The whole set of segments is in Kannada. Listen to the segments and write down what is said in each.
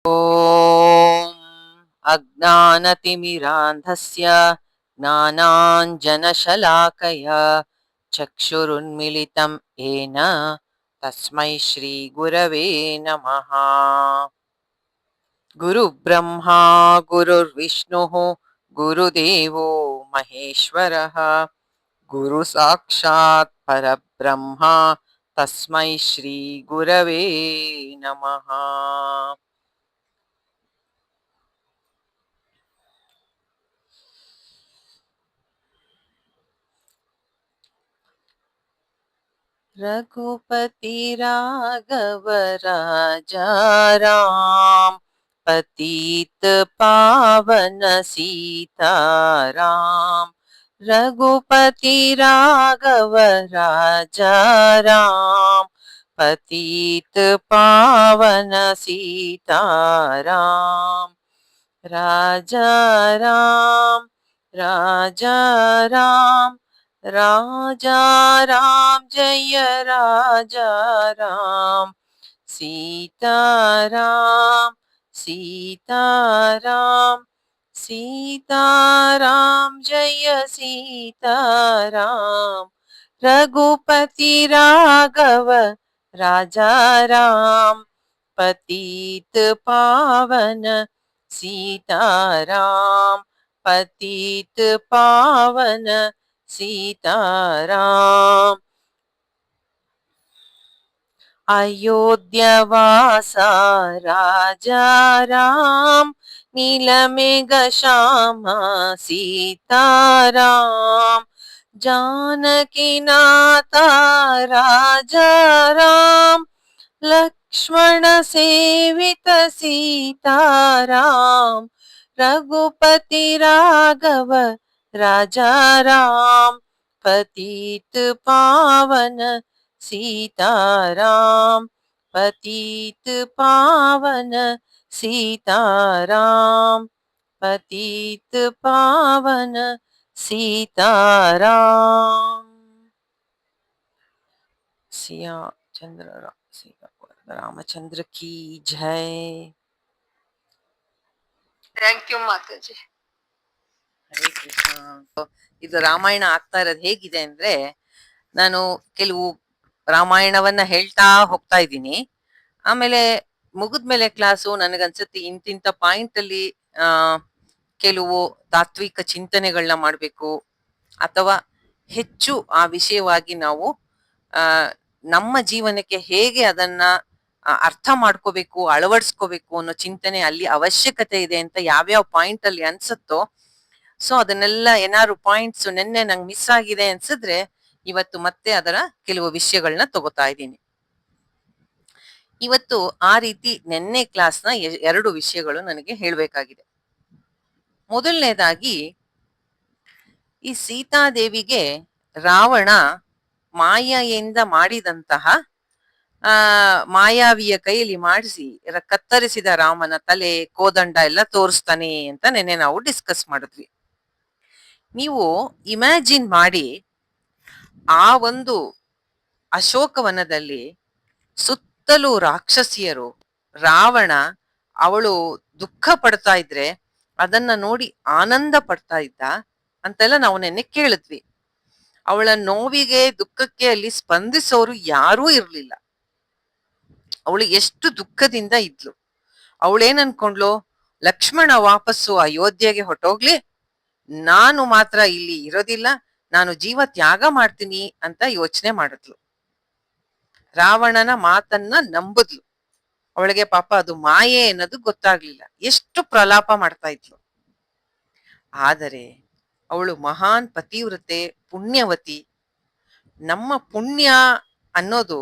ॐ अज्ञानतिमिरान्धस्य ज्ञानाञ्जनशलाकया चक्षुरुन्मिलितं येन तस्मै श्रीगुरवे नमः। गुरुब्रह्मा गुरुर्विष्णुः गुरुदेवो महेश्वरः गुरुसाक्षात् परब्रह्म तस्मै श्रीगुरवे नमः। रघुपति राघव राजा राम पतित पावन सीताराम। रघुपति राघव राजा राम पतित पावन सीताराम। राजा राम राजा राम राजा राम जय राजा राम। सीताराम सीताराम सीताराम जय सीताराम। रघुपति राघव राजा राम पतित पावन सीताराम पतित पावन सीताराम। अयोध्यावासा राजा राम नीलमेघ श्यामा सीताराम। जानकी नाथा राजा राम लक्ष्मण सेवित सीताराम। रघुपति राघव राजा राम पतित पावन सीताराम पतित पावन सीताराम पतित पावन सीताराम। सिया चंद्र रामचंद्र की जय। ಥ್ಯಾಂಕ್ ಯು ಮಾತಾಜಿ. ಹರೇ ಕೃಷ್ಣ. ಇದು ರಾಮಾಯಣ ಆಗ್ತಾ ಇರೋದು ಹೇಗಿದೆ ಅಂದ್ರೆ, ನಾನು ಕೆಲವು ರಾಮಾಯಣವನ್ನ ಹೇಳ್ತಾ ಹೋಗ್ತಾ ಇದ್ದೀನಿ. ಆಮೇಲೆ ಮುಗಿದ್ಮೇಲೆ ಕ್ಲಾಸು ನನಗನ್ಸುತ್ತೆ ಇಂತಿಂತ ಪಾಯಿಂಟ್ ಅಲ್ಲಿ ಆ ಕೆಲವು ತಾತ್ವಿಕ ಚಿಂತನೆಗಳನ್ನ ಮಾಡ್ಬೇಕು, ಅಥವಾ ಹೆಚ್ಚು ಆ ವಿಷಯವಾಗಿ ನಾವು ಆ ನಮ್ಮ ಜೀವನಕ್ಕೆ ಹೇಗೆ ಅದನ್ನ ಅರ್ಥ ಮಾಡ್ಕೋಬೇಕು, ಅಳವಡಿಸ್ಕೋಬೇಕು ಅನ್ನೋ ಚಿಂತನೆ ಅಲ್ಲಿ ಅವಶ್ಯಕತೆ ಇದೆ ಅಂತ ಯಾವ್ಯಾವ ಪಾಯಿಂಟ್ ಅಲ್ಲಿ ಅನ್ಸುತ್ತೋ, ಸೊ ಅದನ್ನೆಲ್ಲ ಏನಾದ್ರು ಪಾಯಿಂಟ್ಸ್ ನಿನ್ನೆ ನಂಗೆ ಮಿಸ್ ಆಗಿದೆ ಅನ್ಸಿದ್ರೆ ಇವತ್ತು ಮತ್ತೆ ಅದರ ಕೆಲವು ವಿಷಯಗಳನ್ನ ತಗೋತಾ ಇದ್ದೀನಿ. ಇವತ್ತು ಆ ರೀತಿ ನಿನ್ನೆ ಕ್ಲಾಸ್ನ 2 ವಿಷಯಗಳು ನನಗೆ ಹೇಳ್ಬೇಕಾಗಿದೆ. ಮೊದಲನೇದಾಗಿ, ಈ ಸೀತಾದೇವಿಗೆ ರಾವಣ ಮಾಯೆಯಿಂದ ಮಾಡಿದಂತಹ ಮಾಯಾವಿಯ ಕೈಯಲ್ಲಿ ಮಾಡಿಸಿ ಕತ್ತರಿಸಿದ ರಾಮನ ತಲೆ ಕೋದಂಡ ಎಲ್ಲ ತೋರಿಸ್ತಾನೆ ಅಂತ ನೆನ್ನೆ ನಾವು ಡಿಸ್ಕಸ್ ಮಾಡಿದ್ವಿ. ನೀವು ಇಮ್ಯಾಜಿನ್ ಮಾಡಿ, ಆ ಒಂದು ಅಶೋಕವನದಲ್ಲಿ ಸುತ್ತಲೂ ರಾಕ್ಷಸಿಯರು, ರಾವಣ ಅವಳು ದುಃಖ ಪಡ್ತಾ ಇದ್ರೆ ಅದನ್ನ ನೋಡಿ ಆನಂದ ಪಡ್ತಾ ಇದ್ದ ಅಂತೆಲ್ಲ ನಾವು ನೆನ್ನೆ ಕೇಳಿದ್ವಿ. ಅವಳ ನೋವಿಗೆ ದುಃಖಕ್ಕೆ ಅಲ್ಲಿ ಸ್ಪಂದಿಸೋರು ಯಾರೂ ಇರ್ಲಿಲ್ಲ. ಅವಳು ಎಷ್ಟು ದುಃಖದಿಂದ ಇದ್ಲು. ಅವಳೇನ್ ಅನ್ಕೊಂಡ್ಲು, ಲಕ್ಷ್ಮಣ ವಾಪಸ್ಸು ಅಯೋಧ್ಯೆಗೆ ಹೊಟ್ಟೋಗ್ಲಿ, ನಾನು ಮಾತ್ರ ಇಲ್ಲಿ ಇರೋದಿಲ್ಲ, ನಾನು ಜೀವ ತ್ಯಾಗ ಮಾಡ್ತೀನಿ ಅಂತ ಯೋಚನೆ ಮಾಡಿದ್ಲು. ರಾವಣನ ಮಾತನ್ನ ನಂಬುದ್ಲು. ಅವಳಿಗೆ ಪಾಪ ಅದು ಮಾಯೆ ಅನ್ನೋದು ಗೊತ್ತಾಗ್ಲಿಲ್ಲ. ಎಷ್ಟು ಪ್ರಲಾಪ ಮಾಡ್ತಾ ಇದ್ಲು. ಆದರೆ ಅವಳು ಮಹಾನ್ ಪತಿವ್ರತೆ, ಪುಣ್ಯವತಿ. ನಮ್ಮ ಪುಣ್ಯ ಅನ್ನೋದು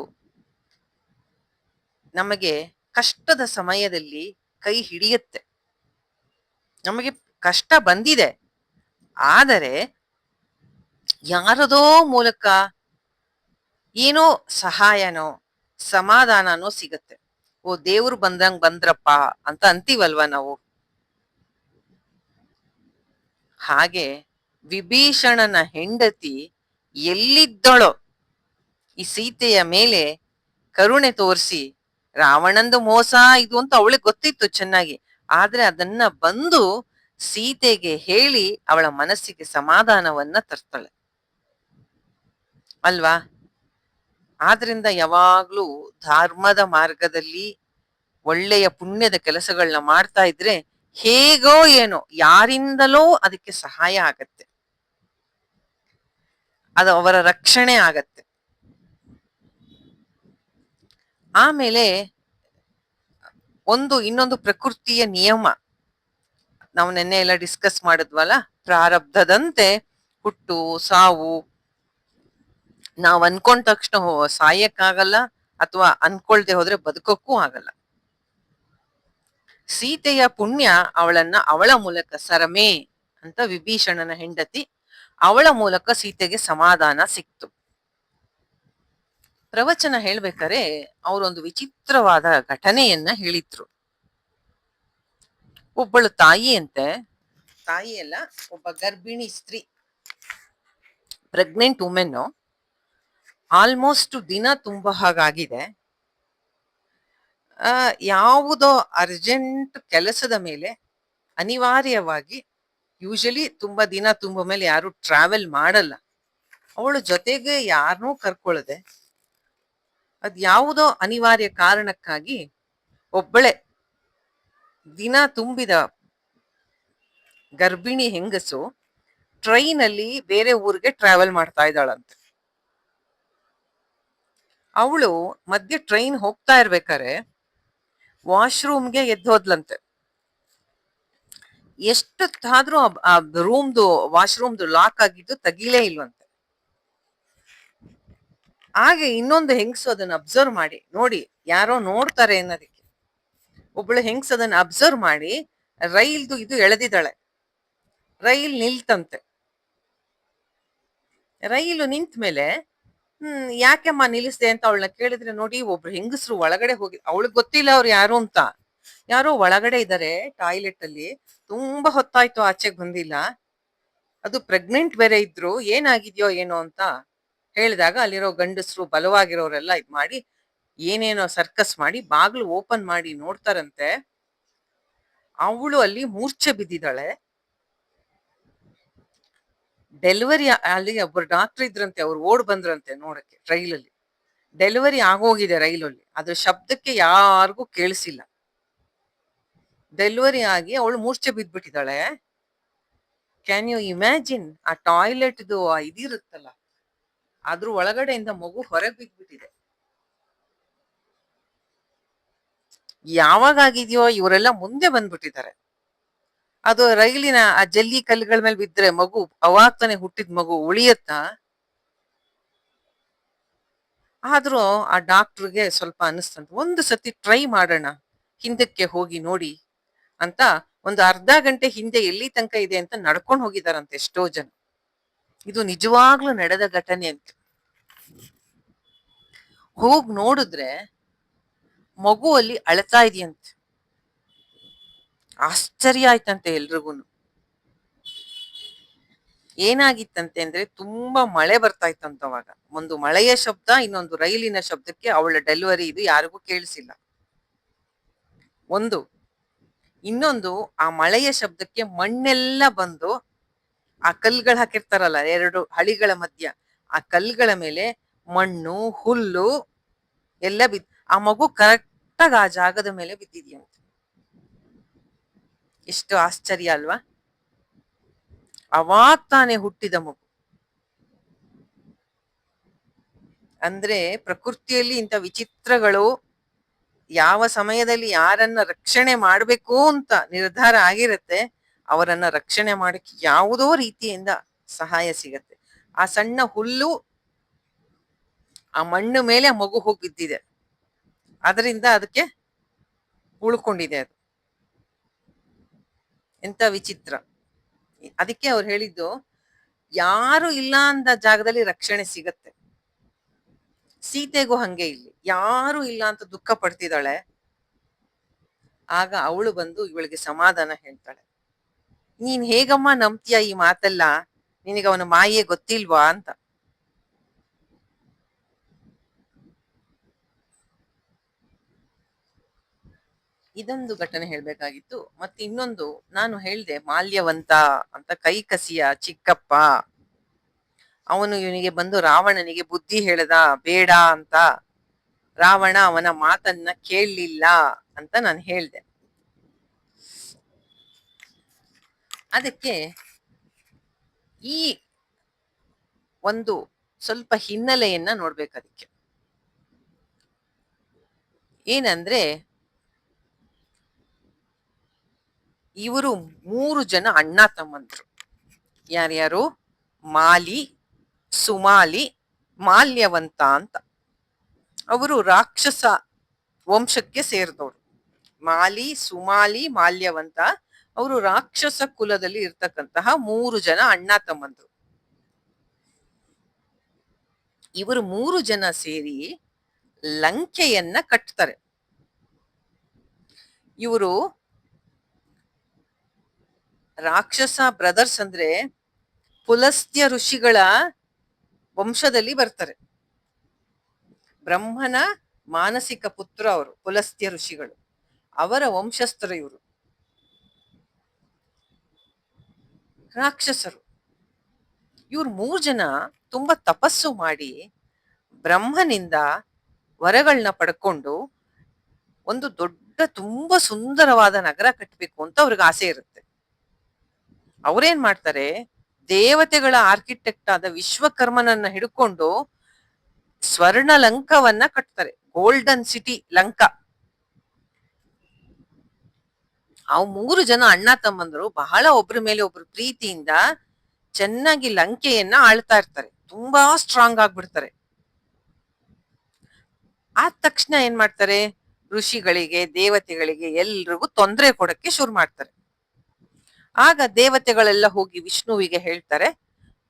ನಮಗೆ ಕಷ್ಟದ ಸಮಯದಲ್ಲಿ ಕೈ ಹಿಡಿಯುತ್ತೆ. ನಮಗೆ ಕಷ್ಟ ಬಂದಿದೆ, ಆದರೆ ಯಾರದೋ ಮೂಲಕ ಏನೋ ಸಹಾಯನೋ ಸಮಾಧಾನನೋ ಸಿಗತ್ತೆ. ಓ, ದೇವ್ರು ಬಂದಂಗ್ ಬಂದ್ರಪ್ಪ ಅಂತ ಅಂತೀವಲ್ವ ನಾವು. ಹಾಗೆ ವಿಭೀಷಣನ ಹೆಂಡತಿ ಎಲ್ಲಿದ್ದಳೋ ಈ ಸೀತೆಯ ಮೇಲೆ ಕರುಣೆ ತೋರಿಸಿ ರಾವಣಂದು ಮೋಸ ಇದು ಅಂತ ಅವಳಿಗೆ ಗೊತ್ತಿತ್ತು ಚೆನ್ನಾಗಿ. ಆದ್ರೆ ಅದನ್ನ ಬಂದು ಸೀತೆಗೆ ಹೇಳಿ ಅವಳ ಮನಸ್ಸಿಗೆ ಸಮಾಧಾನವನ್ನ ತರ್ತಾಳೆ ಅಲ್ವಾ. ಆದ್ರಿಂದ ಯಾವಾಗ್ಲೂ ಧರ್ಮದ ಮಾರ್ಗದಲ್ಲಿ ಒಳ್ಳೆಯ ಪುಣ್ಯದ ಕೆಲಸಗಳನ್ನ ಮಾಡ್ತಾ ಇದ್ರೆ ಹೇಗೋ ಏನೋ ಯಾರಿಂದಲೋ ಅದಕ್ಕೆ ಸಹಾಯ ಆಗತ್ತೆ, ಅದು ಅವರ ರಕ್ಷಣೆ ಆಗತ್ತೆ. ಆಮೇಲೆ ಇನ್ನೊಂದು ಪ್ರಕೃತಿಯ ನಿಯಮ ನಾವು ನೆನ್ನೆ ಎಲ್ಲ ಡಿಸ್ಕಸ್ ಮಾಡಿದ್ವಲ್ಲ, ಪ್ರಾರಬ್ಧದಂತೆ ಹುಟ್ಟು ಸಾವು. ನಾವ್ ಅನ್ಕೊಂಡ ತಕ್ಷಣ ಸಾಯಕ್ಕಾಗಲ್ಲ, ಅಥವಾ ಅನ್ಕೊಳ್ದೆ ಹೋದ್ರೆ ಬದುಕೋಕ್ಕೂ ಆಗಲ್ಲ. ಸೀತೆಯ ಪುಣ್ಯ ಅವಳನ್ನ ಅವಳ ಮೂಲಕ ಸರಮೆ ಅಂತ ವಿಭೀಷಣನ ಹೆಂಡತಿ, ಅವಳ ಮೂಲಕ ಸೀತೆಗೆ ಸಮಾಧಾನ ಸಿಕ್ತು. ಪ್ರವಚನ ಹೇಳ್ಬೇಕಾರೆ ಅವರೊಂದು ವಿಚಿತ್ರವಾದ ಘಟನೆಯನ್ನ ಹೇಳಿದ್ರು. ಒಬ್ಬಳು ತಾಯಿ ಅಲ್ಲ, ಒಬ್ಬ ಗರ್ಭಿಣಿ ಸ್ತ್ರೀ, ಪ್ರೆಗ್ನೆಂಟ್ ವುಮೆನ್, ಆಲ್ಮೋಸ್ಟ್ ದಿನ ತುಂಬಾ ಹಾಗಾಗಿದೆ. ಯಾವುದೋ ಅರ್ಜೆಂಟ್ ಕೆಲಸದ ಮೇಲೆ ಅನಿವಾರ್ಯವಾಗಿ, ಯೂಶಲಿ ತುಂಬಾ ದಿನ ತುಂಬ ಮೇಲೆ ಯಾರು ಟ್ರಾವೆಲ್ ಮಾಡಲ್ಲ, ಅವಳು ಜೊತೆಗೆ ಯಾರನ್ನೂ ಕರ್ಕೊಳ್ಳದೆ ಅದ್ ಯಾವುದೋ ಅನಿವಾರ್ಯ ಕಾರಣಕ್ಕಾಗಿ ಒಬ್ಬಳೆ ದಿನ ತುಂಬಿದ ಗರ್ಭಿಣಿ ಹೆಂಗಸು ಟ್ರೈನ್ ಅಲ್ಲಿ ಬೇರೆ ಊರಿಗೆ ಟ್ರಾವೆಲ್ ಮಾಡ್ತಾ ಇದ್ದಾಳಂತೆ. ಅವಳು ಮಧ್ಯೆ ಟ್ರೈನ್ ಹೋಗ್ತಾ ಇರ್ಬೇಕಾರೆ ವಾಶ್ರೂಮ್ಗೆ ಎದ್ದೋದ್ಲಂತೆ. ಎಷ್ಟೊತ್ತಾದ್ರೂ ಆ ವಾಶ್ರೂಮ್ದು ಲಾಕ್ ಆಗಿದ್ದು ತೆಗಿಲೇ ಇಲ್ವಂತೆ. ಹಾಗೆ ಇನ್ನೊಂದು ಹೆಂಗಸು ಅದನ್ನ ಅಬ್ಸರ್ವ್ ಮಾಡಿ, ನೋಡಿ ಯಾರೋ ನೋಡ್ತಾರೆ ಅನ್ನೋದಕ್ಕೆ ಒಬ್ಬಳು ಹೆಂಗಸು ಅದನ್ನ ಅಬ್ಸರ್ವ್ ಮಾಡಿ ರೈಲ್ದು ಇದು ಎಳೆದಿದ್ದಾಳೆ. ರೈಲ್ ನಿಲ್ತಂತೆ. ರೈಲು ನಿಂತ ಮೇಲೆ ಯಾಕೆಮ್ಮ ನಿಲ್ಲಿಸ್ದೆ ಅಂತ ಅವಳನ್ನ ಕೇಳಿದ್ರೆ, ನೋಡಿ ಒಬ್ರು ಹೆಂಗಸರು ಒಳಗಡೆ ಹೋಗಿ, ಅವಳಿಗೆ ಗೊತ್ತಿಲ್ಲ ಅವ್ರು ಯಾರು ಅಂತ, ಯಾರೋ ಒಳಗಡೆ ಇದ್ದಾರೆ ಟಾಯ್ಲೆಟ್ ಅಲ್ಲಿ, ತುಂಬಾ ಹೊತ್ತಾಯ್ತು ಆಚೆಗೆ ಬಂದಿಲ್ಲ, ಅದು ಪ್ರೆಗ್ನೆಂಟ್ ಬೇರೆ ಇದ್ರು, ಏನಾಗಿದ್ಯೋ ಏನೋ ಅಂತ ಹೇಳಿದಾಗ ಅಲ್ಲಿರೋ ಗಂಡಸರು ಬಲವಾಗಿರೋರೆಲ್ಲ ಇದ್ ಮಾಡಿ ಏನೇನೋ ಸರ್ಕಸ್ ಮಾಡಿ ಬಾಗ್ಲು ಓಪನ್ ಮಾಡಿ ನೋಡ್ತಾರಂತೆ. ಅವಳು ಅಲ್ಲಿ ಮೂರ್ಛೆ ಬಿದ್ದಿದ್ದಾಳೆ. ಡೆಲಿವರಿ ಅಲ್ಲಿ ಒಬ್ಬರು ಡಾಕ್ಟರ್ ಇದ್ರಂತೆ, ಅವ್ರು ಓಡ್ ಬಂದ್ರಂತೆ ನೋಡಕ್ಕೆ. ರೈಲಲ್ಲಿ ಡೆಲಿವರಿ ಆಗೋಗಿದೆ, ರೈಲಲ್ಲಿ ಅದ್ರ ಶಬ್ದಕ್ಕೆ ಯಾರಿಗೂ ಕೇಳಿಸಿಲ್ಲ. ಡೆಲಿವರಿ ಆಗಿ ಅವಳು ಮೂರ್ಛೆ ಬಿದ್ಬಿಟ್ಟಿದ್ದಾಳೆ. Can you imagine? ಆ ಟಾಯ್ಲೆಟ್ದು ಇದಿರುತ್ತಲ್ಲ, ಅದ್ರ ಒಳಗಡೆಯಿಂದ ಮಗು ಹೊರಗೆ ಬಿದ್ಬಿಟ್ಟಿದೆ. ಯಾವಾಗ ಆಗಿದೆಯೋ ಇವರೆಲ್ಲ ಮುಂದೆ ಬಂದ್ಬಿಟ್ಟಿದ್ದಾರೆ. ಅದು ರೈಲಿನ ಆ ಜಲ್ಲಿ ಕಲ್ಲುಗಳ ಮೇಲೆ ಬಿದ್ರೆ ಮಗು, ಅವಾಗ ತಾನೆ ಹುಟ್ಟಿದ ಮಗು ಉಳಿಯತ್ತಾ? ಆದ್ರೂ ಆ ಡಾಕ್ಟರ್ಗೆ ಸ್ವಲ್ಪ ಅನಿಸ್ತಂತ, ಒಂದು ಸತಿ ಟ್ರೈ ಮಾಡೋಣ, ಹಿಂದಕ್ಕೆ ಹೋಗಿ ನೋಡಿ ಅಂತ ಒಂದು ಅರ್ಧ ಗಂಟೆ ಹಿಂದೆ ಎಲ್ಲಿ ತನಕ ಇದೆ ಅಂತ ನಡ್ಕೊಂಡು ಹೋಗಿದಾರಂತೆ ಎಷ್ಟೋ ಜನ. ಇದು ನಿಜವಾಗ್ಲೂ ನಡೆದ ಘಟನೆ ಅಂತ. ಹೋಗ್ ನೋಡಿದ್ರೆ ಮಗು ಅಲ್ಲಿ ಅಳ್ತಾ ಇದೆಯಂತೆ. ಆಶ್ಚರ್ಯ ಆಯ್ತಂತೆ ಎಲ್ರಿಗೂನು. ಏನಾಗಿತ್ತಂತೆ ಅಂದ್ರೆ, ತುಂಬಾ ಮಳೆ ಬರ್ತಾ ಇತ್ತಂತ ಅವಾಗ. ಒಂದು ಮಳೆಯ ಶಬ್ದ, ಇನ್ನೊಂದು ರೈಲಿನ ಶಬ್ದಕ್ಕೆ ಅವಳ ಡೆಲಿವರಿ ಇದು ಯಾರಿಗೂ ಕೇಳಿಸಿಲ್ಲ. ಇನ್ನೊಂದು ಆ ಮಳೆಯ ಶಬ್ದಕ್ಕೆ ಮಣ್ಣೆಲ್ಲ ಬಂದು ಆ ಕಲ್ಗಳು ಹಾಕಿರ್ತಾರಲ್ಲ ಎರಡು ಹಳಿಗಳ ಮಧ್ಯ, ಆ ಕಲ್ಗಳ ಮೇಲೆ ಮಣ್ಣು ಹುಲ್ಲು ಎಲ್ಲ ಆ ಮಗು ಕರೆಕ್ಟಾಗಿ ಆ ಜಾಗದ ಮೇಲೆ ಬಿದ್ದಿದ್ಯಂತೆ. ಎಷ್ಟು ಆಶ್ಚರ್ಯ ಅಲ್ವಾ? ಅವಾಗ ತಾನೇ ಹುಟ್ಟಿದ ಮಗು. ಅಂದ್ರೆ ಪ್ರಕೃತಿಯಲ್ಲಿ ಇಂಥ ವಿಚಿತ್ರಗಳು, ಯಾವ ಸಮಯದಲ್ಲಿ ಯಾರನ್ನ ರಕ್ಷಣೆ ಮಾಡ್ಬೇಕು ಅಂತ ನಿರ್ಧಾರ ಆಗಿರತ್ತೆ, ಅವರನ್ನ ರಕ್ಷಣೆ ಮಾಡಕ್ಕೆ ಯಾವುದೋ ರೀತಿಯಿಂದ ಸಹಾಯ ಸಿಗತ್ತೆ. ಆ ಸಣ್ಣ ಹುಲ್ಲು ಆ ಮಣ್ಣು ಮೇಲೆ ಮಗು ಹೋಗಿ ಬಿದ್ದಿದೆ, ಅದರಿಂದ ಅದಕ್ಕೆ ಉಳ್ಕೊಂಡಿದೆ. ಅದು ಎಂತ ವಿಚಿತ್ರ. ಅದಕ್ಕೆ ಅವ್ರು ಹೇಳಿದ್ದು, ಯಾರು ಇಲ್ಲ ಅಂದ ಜಾಗದಲ್ಲಿ ರಕ್ಷಣೆ ಸಿಗತ್ತೆ. ಸೀತೆಗೂ ಹಂಗೆ, ಇಲ್ಲಿ ಯಾರು ಇಲ್ಲ ಅಂತ ದುಃಖ ಪಡ್ತಿದ್ದಾಳೆ, ಆಗ ಅವಳು ಬಂದು ಇವಳಿಗೆ ಸಮಾಧಾನ ಹೇಳ್ತಾಳೆ. ನೀನ್ ಹೇಗಮ್ಮ ನಂಬ್ತೀಯ ಈ ಮಾತೆಲ್ಲ, ನಿನಗೆ ಅವನ ಮಾಯೆ ಗೊತ್ತಿಲ್ವಾ ಅಂತ. ಇದೊಂದು ಘಟನೆ ಹೇಳ್ಬೇಕಾಗಿತ್ತು. ಮತ್ತೆ ಇನ್ನೊಂದು, ನಾನು ಹೇಳ್ದೆ ಮಾಲ್ಯವಂತ ಅಂತ, ಕೈಕಸಿಯ ಚಿಕ್ಕಪ್ಪ. ಅವನು ಇವನಿಗೆ ಬಂದು ರಾವಣನಿಗೆ ಬುದ್ಧಿ ಹೇಳ್ದ ಬೇಡ ಅಂತ. ರಾವಣ ಅವನ ಮಾತನ್ನ ಕೇಳಲಿಲ್ಲ ಅಂತ ನಾನು ಹೇಳ್ದೆ. ಅದಕ್ಕೆ ಈ ಒಂದು ಸ್ವಲ್ಪ ಹಿನ್ನೆಲೆಯನ್ನ ನೋಡ್ಬೇಕು ಅದಕ್ಕೆ. ಏನಂದ್ರೆ, ಇವರು 3 ಜನ ಅಣ್ಣ ತಮ್ಮಂದ್ರು. ಯಾರ್ಯಾರು? ಮಾಲಿ, ಸುಮಾಲಿ, ಮಾಲ್ಯವಂತ ಅಂತ. ಅವರು ರಾಕ್ಷಸ ವಂಶಕ್ಕೆ ಸೇರಿದವರು. ಮಾಲಿ, ಸುಮಾಲಿ, ಮಾಲ್ಯವಂತ ಅವರು ರಾಕ್ಷಸ ಕುಲದಲ್ಲಿ ಇರ್ತಕ್ಕಂತಹ 3 ಜನ ಅಣ್ಣ ತಮ್ಮಂದ್ರು. ಇವರು 3 ಜನ ಸೇರಿ ಲಂಕೆಯನ್ನ ಕಟ್ತಾರೆ. ಇವರು ರಾಕ್ಷಸ ಬ್ರದರ್ಸ್ ಅಂದ್ರೆ ಪುಲಸ್ತ್ಯ ಋಷಿಗಳ ವಂಶದಲ್ಲಿ ಬರ್ತಾರೆ. ಬ್ರಹ್ಮನ ಮಾನಸಿಕ ಪುತ್ರ ಅವರು, ಪುಲಸ್ತ್ಯ ಋಷಿಗಳು, ಅವರ ವಂಶಸ್ಥರು ಇವರು. ರಾಕ್ಷಸರು. ಇವ್ರು 3 ಜನ ತುಂಬಾ ತಪಸ್ಸು ಮಾಡಿ ಬ್ರಹ್ಮನಿಂದ ವರಗಳನ್ನ ಪಡ್ಕೊಂಡು ಒಂದು ದೊಡ್ಡ ತುಂಬಾ ಸುಂದರವಾದ ನಗರ ಕಟ್ಟಬೇಕು ಅಂತ ಅವ್ರಿಗೆ ಆಸೆ ಇರುತ್ತೆ. ಅವ್ರೇನ್ ಮಾಡ್ತಾರೆ, ದೇವತೆಗಳ ಆರ್ಕಿಟೆಕ್ಟ್ ಆದ ವಿಶ್ವಕರ್ಮನನ್ನ ಹಿಡ್ಕೊಂಡು ಸ್ವರ್ಣ ಲಂಕವನ್ನ ಕಟ್ತಾರೆ. Golden city Lanka. ಆ 3 ಜನ ಅಣ್ಣ ತಮ್ಮಂದ್ರು ಬಹಳ ಒಬ್ರ ಮೇಲೆ ಒಬ್ರು ಪ್ರೀತಿಯಿಂದ ಚೆನ್ನಾಗಿ ಲಂಕೆಯನ್ನ ಆಳ್ತಾ ಇರ್ತಾರೆ. ತುಂಬಾ ಸ್ಟ್ರಾಂಗ್ ಆಗ್ಬಿಡ್ತಾರೆ. ಆದ ತಕ್ಷಣ ಏನ್ ಮಾಡ್ತಾರೆ, ಋಷಿಗಳಿಗೆ, ದೇವತೆಗಳಿಗೆ ಎಲ್ರಿಗೂ ತೊಂದರೆ ಕೊಡಕ್ಕೆ ಶುರು ಮಾಡ್ತಾರೆ. ಆಗ ದೇವತೆಗಳೆಲ್ಲ ಹೋಗಿ ವಿಷ್ಣುವಿಗೆ ಹೇಳ್ತಾರೆ.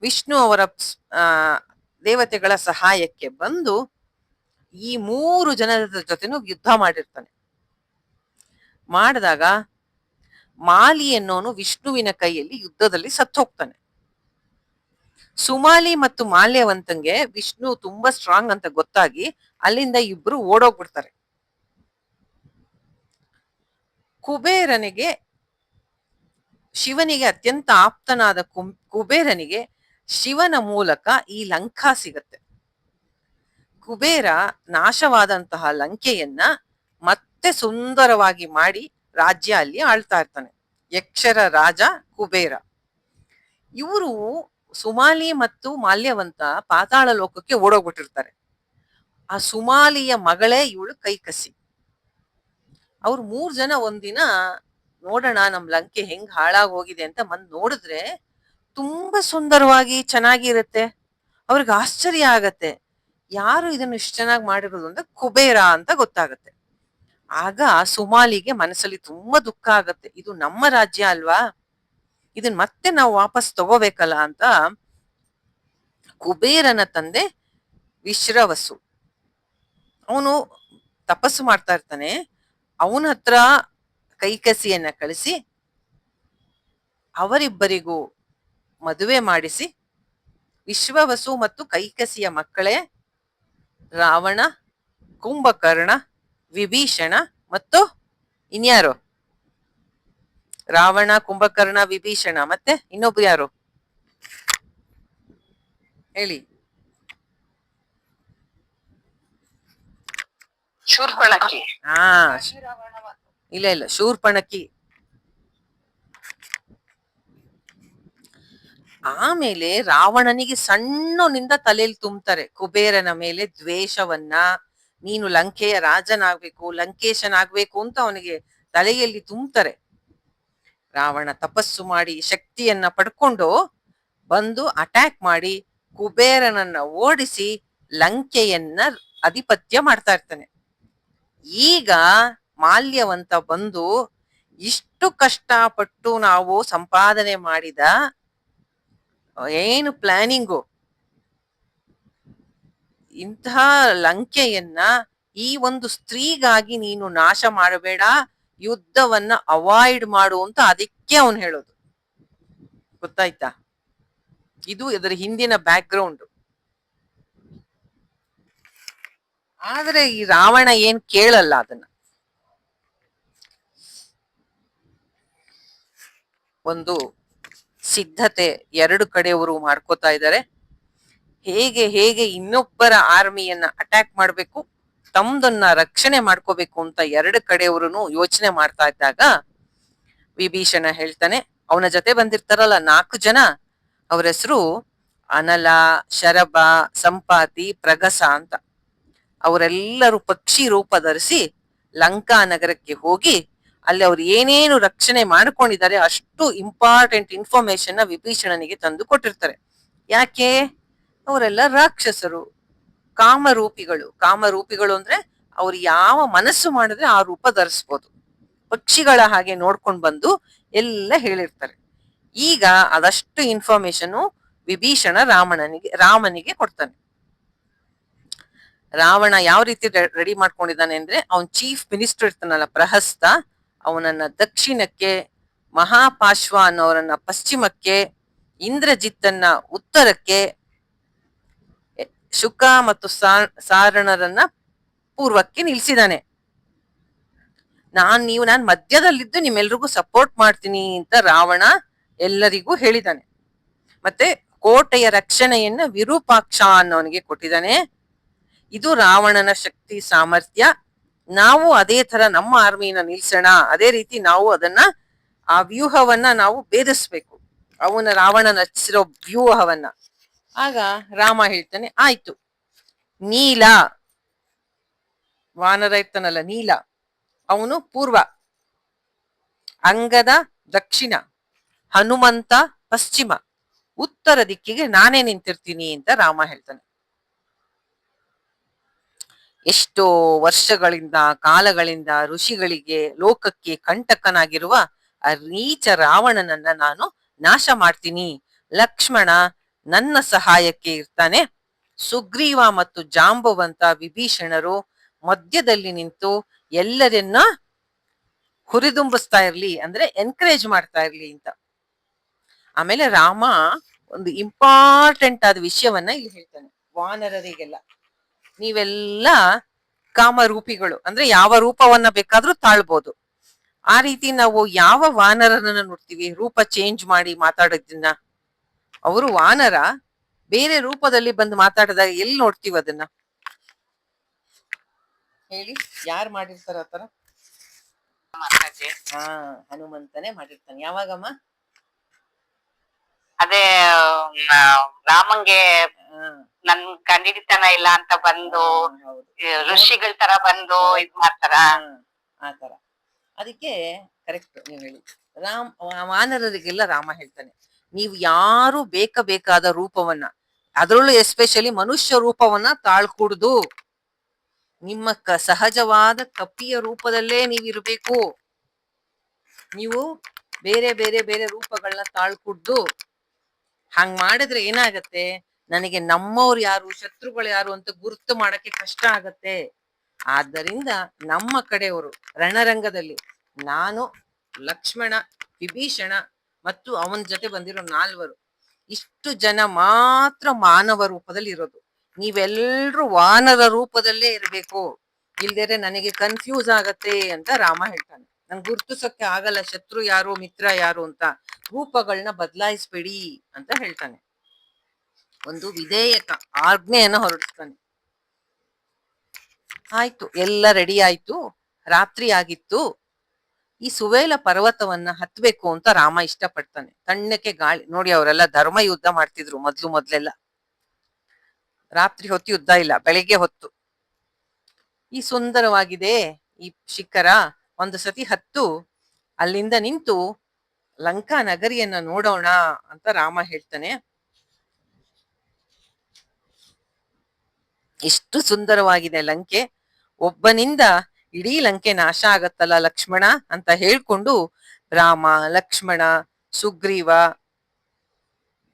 ವಿಷ್ಣು ಅವರ ಆ ದೇವತೆಗಳ ಸಹಾಯಕ್ಕೆ ಬಂದು ಈ 3 ಜನರ ಜೊತೆನೂ ಯುದ್ಧ ಮಾಡಿರ್ತಾನೆ. ಮಾಡಿದಾಗ ಮಾಲಿ ಅನ್ನೋನು ವಿಷ್ಣುವಿನ ಕೈಯಲ್ಲಿ ಯುದ್ಧದಲ್ಲಿ ಸತ್ತು ಹೋಗ್ತಾನೆ. ಸುಮಾಲಿ ಮತ್ತು ಮಾಲ್ಯವಂತಂಗೆ ವಿಷ್ಣು ತುಂಬಾ ಸ್ಟ್ರಾಂಗ್ ಅಂತ ಗೊತ್ತಾಗಿ ಅಲ್ಲಿಂದ ಇಬ್ರು ಓಡೋಗ್ಬಿಡ್ತಾರೆ. ಕುಬೇರನಿಗೆ, ಶಿವನಿಗೆ ಅತ್ಯಂತ ಆಪ್ತನಾದ ಕುಬೇರನಿಗೆ ಶಿವನ ಮೂಲಕ ಈ ಲಂಕಾ ಸಿಗತ್ತೆ. ಕುಬೇರ ನಾಶವಾದಂತಹ ಲಂಕೆಯನ್ನ ಮತ್ತೆ ಸುಂದರವಾಗಿ ಮಾಡಿ ರಾಜ್ಯ ಅಲ್ಲಿ ಆಳ್ತಾ ಇರ್ತಾನೆ. ಯಕ್ಷರ ರಾಜ ಕುಬೇರ. ಇವರು ಸುಮಾಲಿ ಮತ್ತು ಮಾಲ್ಯವಂತ ಪಾತಾಳ ಲೋಕಕ್ಕೆ ಓಡೋಗ್ಬಿಟ್ಟಿರ್ತಾರೆ. ಆ ಸುಮಾಲಿಯ ಮಗಳೇ ಇವಳು ಕೈಕಸಿ. ಅವ್ರು 3 ಜನ ಒಂದಿನ ನೋಡೋಣ ನಮ್ ಲಂಕೆ ಹೆಂಗ್ ಹಾಳಾಗ್ ಹೋಗಿದೆ ಅಂತ ಬಂದ್ ನೋಡಿದ್ರೆ ತುಂಬಾ ಸುಂದರವಾಗಿ ಚೆನ್ನಾಗಿರುತ್ತೆ. ಅವ್ರಿಗೆ ಆಶ್ಚರ್ಯ ಆಗತ್ತೆ, ಯಾರು ಇದನ್ನು ಇಷ್ಟು ಚೆನ್ನಾಗಿ ಮಾಡಿರೋದು ಅಂತ. ಕುಬೇರ ಅಂತ ಗೊತ್ತಾಗತ್ತೆ. ಆಗ ಸುಮಾಲಿಗೆ ಮನಸ್ಸಲ್ಲಿ ತುಂಬಾ ದುಃಖ ಆಗತ್ತೆ. ಇದು ನಮ್ಮ ರಾಜ್ಯ ಅಲ್ವಾ, ಇದನ್ ಮತ್ತೆ ನಾವು ವಾಪಸ್ ತಗೋಬೇಕಲ್ಲ ಅಂತ ಕುಬೇರನ ತಂದೆ ವಿಶ್ರವಸು, ಅವನು ತಪಸ್ಸು ಮಾಡ್ತಾ ಇರ್ತಾನೆ. ಅವನ ಹತ್ರ ಕೈಕಸಿಯನ್ನ ಕಳಿಸಿ ಅವರಿಬ್ಬರಿಗೂ ಮದುವೆ ಮಾಡಿಸಿ, ವಿಶ್ವವಸು ಮತ್ತು ಕೈಕಸಿಯ ಮಕ್ಕಳೇ ರಾವಣ, ಕುಂಭಕರ್ಣ, ವಿಭೀಷಣ ಮತ್ತು ಇನ್ಯಾರು? ರಾವಣ, ಕುಂಭಕರ್ಣ, ವಿಭೀಷಣ ಮತ್ತೆ ಇನ್ನೊಬ್ರು ಯಾರು ಹೇಳಿ? ಶೂರ್ಪಣಖಿ. ಹಾ, ಇಲ್ಲ ಶೂರ್ಪಣಖಿ. ಆಮೇಲೆ ರಾವಣನಿಗೆ ಸಣ್ಣನಿಂದ ತಲೆಯಲ್ಲಿ ತುಂಬ್ತಾರೆ ಕುಬೇರನ ಮೇಲೆ ದ್ವೇಷವನ್ನ. ನೀನು ಲಂಕೆಯ ರಾಜನಾಗ್ಬೇಕು, ಲಂಕೇಶನಾಗ್ಬೇಕು ಅಂತ ಅವನಿಗೆ ತಲೆಯಲ್ಲಿ ತುಂಬ್ತಾರೆ. ರಾವಣ ತಪಸ್ಸು ಮಾಡಿ ಶಕ್ತಿಯನ್ನ ಪಡ್ಕೊಂಡು ಬಂದು ಅಟ್ಯಾಕ್ ಮಾಡಿ ಕುಬೇರನನ್ನ ಓಡಿಸಿ ಲಂಕೆಯನ್ನ ಅಧಿಪತ್ಯ ಮಾಡ್ತಾ ಇರ್ತಾನೆ. ಈಗ ಮಾಲ್ಯವಂತ ಬಂದು ಇಷ್ಟು ಕಷ್ಟಪಟ್ಟು ನಾವು ಸಂಪಾದನೆ ಮಾಡಿದ ಏನು ಪ್ಲಾನಿಂಗು, ಇಂತಹ ಲಂಕೆಯನ್ನ ಈ ಒಂದು ಸ್ತ್ರೀಗಾಗಿ ನೀನು ನಾಶ ಮಾಡಬೇಡ, ಯುದ್ಧವನ್ನ ಅವಾಯ್ಡ್ ಮಾಡು ಅಂತ ಅದಕ್ಕೆ ಅವನು ಹೇಳೋದು. ಗೊತ್ತಾಯ್ತಾ? ಇದು ಇದರ ಹಿಂದಿನ ಬ್ಯಾಕ್ ಗ್ರೌಂಡ್. ಆದ್ರೆ ಈ ರಾವಣ ಏನ್ ಕೇಳಲ್ಲ ಅದನ್ನ. ಒಂದು ಸಿದ್ಧತೆ ಎರಡು ಕಡೆಯವರು ಮಾಡ್ಕೋತಾ ಇದ್ದಾರೆ. ಹೇಗೆ ಹೇಗೆ ಇನ್ನೊಬ್ಬರ ಆರ್ಮಿಯನ್ನ ಅಟ್ಯಾಕ್ ಮಾಡ್ಬೇಕು, ತಮ್ದನ್ನ ರಕ್ಷಣೆ ಮಾಡ್ಕೋಬೇಕು ಅಂತ ಎರಡು ಕಡೆಯವರು ಯೋಚನೆ ಮಾಡ್ತಾ ಇದ್ದಾಗ ವಿಭೀಷಣ ಹೇಳ್ತಾನೆ, ಅವನ ಜೊತೆ ಬಂದಿರ್ತಾರಲ್ಲ 4 ಜನ, ಅವ್ರ ಹೆಸರು ಅನಲ, ಶರಭ, ಸಂಪಾತಿ, ಪ್ರಗಸ ಅಂತ. ಅವರೆಲ್ಲರೂ ಪಕ್ಷಿ ರೂಪ ಧರಿಸಿ ಲಂಕಾ ನಗರಕ್ಕೆ ಹೋಗಿ ಅಲ್ಲಿ ಅವ್ರು ಏನೇನು ರಕ್ಷಣೆ ಮಾಡ್ಕೊಂಡಿದ್ದಾರೆ ಅಷ್ಟು ಇಂಪಾರ್ಟೆಂಟ್ ಇನ್ಫಾರ್ಮೇಶನ್ ನ ವಿಭೀಷಣನಿಗೆ ತಂದು ಕೊಟ್ಟಿರ್ತಾರೆ. ಯಾಕೆ? ಅವರೆಲ್ಲ ರಾಕ್ಷಸರು, ಕಾಮರೂಪಿಗಳು. ಕಾಮರೂಪಿಗಳು ಅಂದ್ರೆ ಅವ್ರು ಯಾವ ಮನಸ್ಸು ಮಾಡಿದ್ರೆ ಆ ರೂಪ ಧರಿಸ್ಬೋದು. ಪಕ್ಷಿಗಳ ಹಾಗೆ ನೋಡ್ಕೊಂಡ್ ಬಂದು ಎಲ್ಲ ಹೇಳಿರ್ತಾರೆ. ಈಗ ಅದಷ್ಟು ಇನ್ಫಾರ್ಮೇಶನ್ ವಿಭೀಷಣ ರಾಮನಿಗೆ ಕೊಡ್ತಾನೆ. ರಾವಣ ಯಾವ ರೀತಿ ರೆಡಿ ಮಾಡ್ಕೊಂಡಿದ್ದಾನೆ ಅಂದ್ರೆ, ಅವನ್ ಚೀಫ್ ಮಿನಿಸ್ಟರ್ ಇರ್ತಾನಲ್ಲ ಪ್ರಹಸ್ತ, ಅವನನ್ನ ದಕ್ಷಿಣಕ್ಕೆ, ಮಹಾಪಾಶ್ವ ಅನ್ನೋರನ್ನ ಪಶ್ಚಿಮಕ್ಕೆ, ಇಂದ್ರಜಿತ್ತನ್ನ ಉತ್ತರಕ್ಕೆ, ಶುಕ ಮತ್ತು ಸಾರಣರನ್ನ ಪೂರ್ವಕ್ಕೆ ನಿಲ್ಸಿದಾನೆ. ನಾನ್ ಮಧ್ಯದಲ್ಲಿದ್ದು ನಿಮ್ಮೆಲ್ರಿಗೂ ಸಪೋರ್ಟ್ ಮಾಡ್ತೀನಿ ಅಂತ ರಾವಣ ಎಲ್ಲರಿಗೂ ಹೇಳಿದಾನೆ. ಮತ್ತೆ ಕೋಟೆಯ ರಕ್ಷಣೆಯನ್ನ ವಿರೂಪಾಕ್ಷ ಅನ್ನೋನಿಗೆ ಕೊಟ್ಟಿದ್ದಾನೆ. ಇದು ರಾವಣನ ಶಕ್ತಿ ಸಾಮರ್ಥ್ಯ. ನಾವು ಅದೇ ತರ ನಮ್ಮ ಆರ್ಮಿನ ನಿಲ್ಸೋಣ, ಅದೇ ರೀತಿ ನಾವು ಆ ವ್ಯೂಹವನ್ನ ನಾವು ಭೇದಿಸ್ಬೇಕು, ರಾವಣ ರಚಿಸಿರೋ ವ್ಯೂಹವನ್ನ. ಆಗ ರಾಮ ಹೇಳ್ತಾನೆ, ಆಯ್ತು, ನೀಲ ವಾನರ ಇರ್ತಾನಲ್ಲ ನೀಲ, ಅವನು ಪೂರ್ವ, ಅಂಗದ ದಕ್ಷಿಣ, ಹನುಮಂತ ಪಶ್ಚಿಮ, ಉತ್ತರ ದಿಕ್ಕಿಗೆ ನಾನೇ ನಿಂತಿರ್ತೀನಿ ಅಂತ ರಾಮ ಹೇಳ್ತಾನೆ. ಎಷ್ಟೋ ವರ್ಷಗಳಿಂದ ಕಾಲಗಳಿಂದ ಋಷಿಗಳಿಗೆ ಲೋಕಕ್ಕೆ ಕಂಟಕನಾಗಿರುವ ಆ ನೀಚ ರಾವಣನನ್ನ ನಾನು ನಾಶ ಮಾಡ್ತೀನಿ. ಲಕ್ಷ್ಮಣ ನನ್ನ ಸಹಾಯಕ್ಕೆ ಇರ್ತಾನೆ. ಸುಗ್ರೀವ ಮತ್ತು ಜಾಂಬವಂತ ವಿಭೀಷಣರು ಮಧ್ಯದಲ್ಲಿ ನಿಂತು ಎಲ್ಲರನ್ನ ಹುರಿದುಂಬಿಸ್ತಾ ಇರ್ಲಿ, ಅಂದ್ರೆ ಎನ್ಕರೇಜ್ ಮಾಡ್ತಾ ಇರ್ಲಿ ಅಂತ. ಆಮೇಲೆ ರಾಮ ಒಂದು ಇಂಪಾರ್ಟೆಂಟ್ ಆದ ವಿಷಯವನ್ನ ಇಲ್ಲಿ ಹೇಳ್ತಾನೆ ವಾನರರಿಗೆಲ್ಲ. ನೀವೆಲ್ಲ ಕಾಮರೂಪಿಗಳು, ಅಂದ್ರೆ ಯಾವ ರೂಪವನ್ನ ಬೇಕಾದ್ರೂ ತಾಳ್ಬೋದು. ಆ ರೀತಿ ನಾವು ಯಾವ ವಾನರರನ್ನ ನೋಡ್ತೀವಿ ರೂಪ ಚೇಂಜ್ ಮಾಡಿ ಮಾತಾಡೋದನ್ನ? ಅವರು ವಾನರ ಬೇರೆ ರೂಪದಲ್ಲಿ ಬಂದು ಮಾತಾಡಿದಾಗ ಎಲ್ಲಿ ನೋಡ್ತೀವಿ ಅದನ್ನ? ಹೇಳಿ, ಯಾರು ಮಾಡಿರ್ತಾರ ಆತರ? ಹಾ, ಹನುಮಂತನೇ ಮಾಡಿರ್ತಾನೆ. ಯಾವಾಗಮ್ಮ? ಅದೇ ರಾಮಂಗೆ ನನ್ ಕಂಡಿಡಿತನ ಇಲ್ಲ ಅಂತ ಬಂದು ಋಷಿಗಳ ತರ ಬಂದು ಇದ್ ಮಾಡ್ತಾರ ಆತರ. ಅದಕ್ಕೆ ಕರೆಕ್ಟ್ ನೀವು ಹೇಳಿ. ವಾನರರಿಗೆಲ್ಲ ರಾಮ ಹೇಳ್ತಾನೆ, ನೀವು ಯಾರು ಬೇಕಾದ ರೂಪವನ್ನ, ಅದರಲ್ಲೂ ಎಸ್ಪೆಷಲಿ ಮನುಷ್ಯ ರೂಪವನ್ನ ತಾಳ್ಕೂಡ್ದು. ನಿಮ್ಮ ಸಹಜವಾದ ಕಪಿಯ ರೂಪದಲ್ಲೇ ನೀವಿರ್ಬೇಕು. ನೀವು ಬೇರೆ ಬೇರೆ ಬೇರೆ ರೂಪಗಳನ್ನ ತಾಳ್ಕೂಡ್ದು. ಹಂಗ್ ಮಾಡಿದ್ರೆ ಏನಾಗತ್ತೆ, ನನಗೆ ನಮ್ಮವ್ರು ಯಾರು ಶತ್ರುಗಳು ಯಾರು ಅಂತ ಗುರುತು ಮಾಡಕ್ಕೆ ಕಷ್ಟ ಆಗತ್ತೆ. ಆದ್ದರಿಂದ ನಮ್ಮ ಕಡೆಯವರು ರಣರಂಗದಲ್ಲಿ ನಾನು, ಲಕ್ಷ್ಮಣ, ವಿಭೀಷಣ ಮತ್ತು ಅವನ ಜೊತೆ ಬಂದಿರೋ 4 ಇಷ್ಟು ಜನ ಮಾತ್ರ ಮಾನವ ರೂಪದಲ್ಲಿ ಇರೋದು. ನೀವೆಲ್ರೂ ವಾನರ ರೂಪದಲ್ಲೇ ಇರ್ಬೇಕು, ಇಲ್ದೇರೆ ನನಗೆ ಕನ್ಫ್ಯೂಸ್ ಆಗತ್ತೆ ಅಂತ ರಾಮ ಹೇಳ್ತಾನೆ. ನನ್ ಗುರ್ತಿಸಕ್ಕೆ ಆಗಲ್ಲ ಶತ್ರು ಯಾರು ಮಿತ್ರ ಯಾರು ಅಂತ. ರೂಪಗಳನ್ನ ಬದಲಾಯಿಸ್ಬೇಡಿ ಅಂತ ಹೇಳ್ತಾನೆ. ಒಂದು ವಿಧೇಯಕ ಆಜ್ಞೆಯನ್ನ ಹೊರಡಿಸ್ತಾನೆ. ಆಯ್ತು, ಎಲ್ಲ ರೆಡಿ ಆಯ್ತು. ರಾತ್ರಿ ಆಗಿತ್ತು. ಈ ಸುವೇಲ ಪರ್ವತವನ್ನ ಹತ್ಬೇಕು ಅಂತ ರಾಮ ಇಷ್ಟಪಡ್ತಾನೆ. ತಣ್ಣಕ್ಕೆ ಗಾಳಿ ನೋಡಿ, ಅವರೆಲ್ಲ ಧರ್ಮ ಯುದ್ಧ ಮಾಡ್ತಿದ್ರು ಮೊದ್ಲೆಲ್ಲ. ರಾತ್ರಿ ಹೊತ್ತು ಯುದ್ಧ ಇಲ್ಲ, ಬೆಳಿಗ್ಗೆ ಹೊತ್ತು. ಈ ಸುಂದರವಾಗಿದೆ ಈ ಶಿಖರ, ಒಂದು ಸತಿ ಹತ್ತು ಅಲ್ಲಿಂದ ನಿಂತು ಲಂಕಾ ನಗರಿಯನ್ನ ನೋಡೋಣ ಅಂತ ರಾಮ ಹೇಳ್ತಾನೆ. ಎಷ್ಟು ಸುಂದರವಾಗಿದೆ ಲಂಕೆ, ಒಬ್ಬನಿಂದ ಇಡೀ ಲಂಕೆ ನಾಶ ಆಗತ್ತಲ್ಲ ಲಕ್ಷ್ಮಣ ಅಂತ ಹೇಳ್ಕೊಂಡು ರಾಮ, ಲಕ್ಷ್ಮಣ, ಸುಗ್ರೀವ,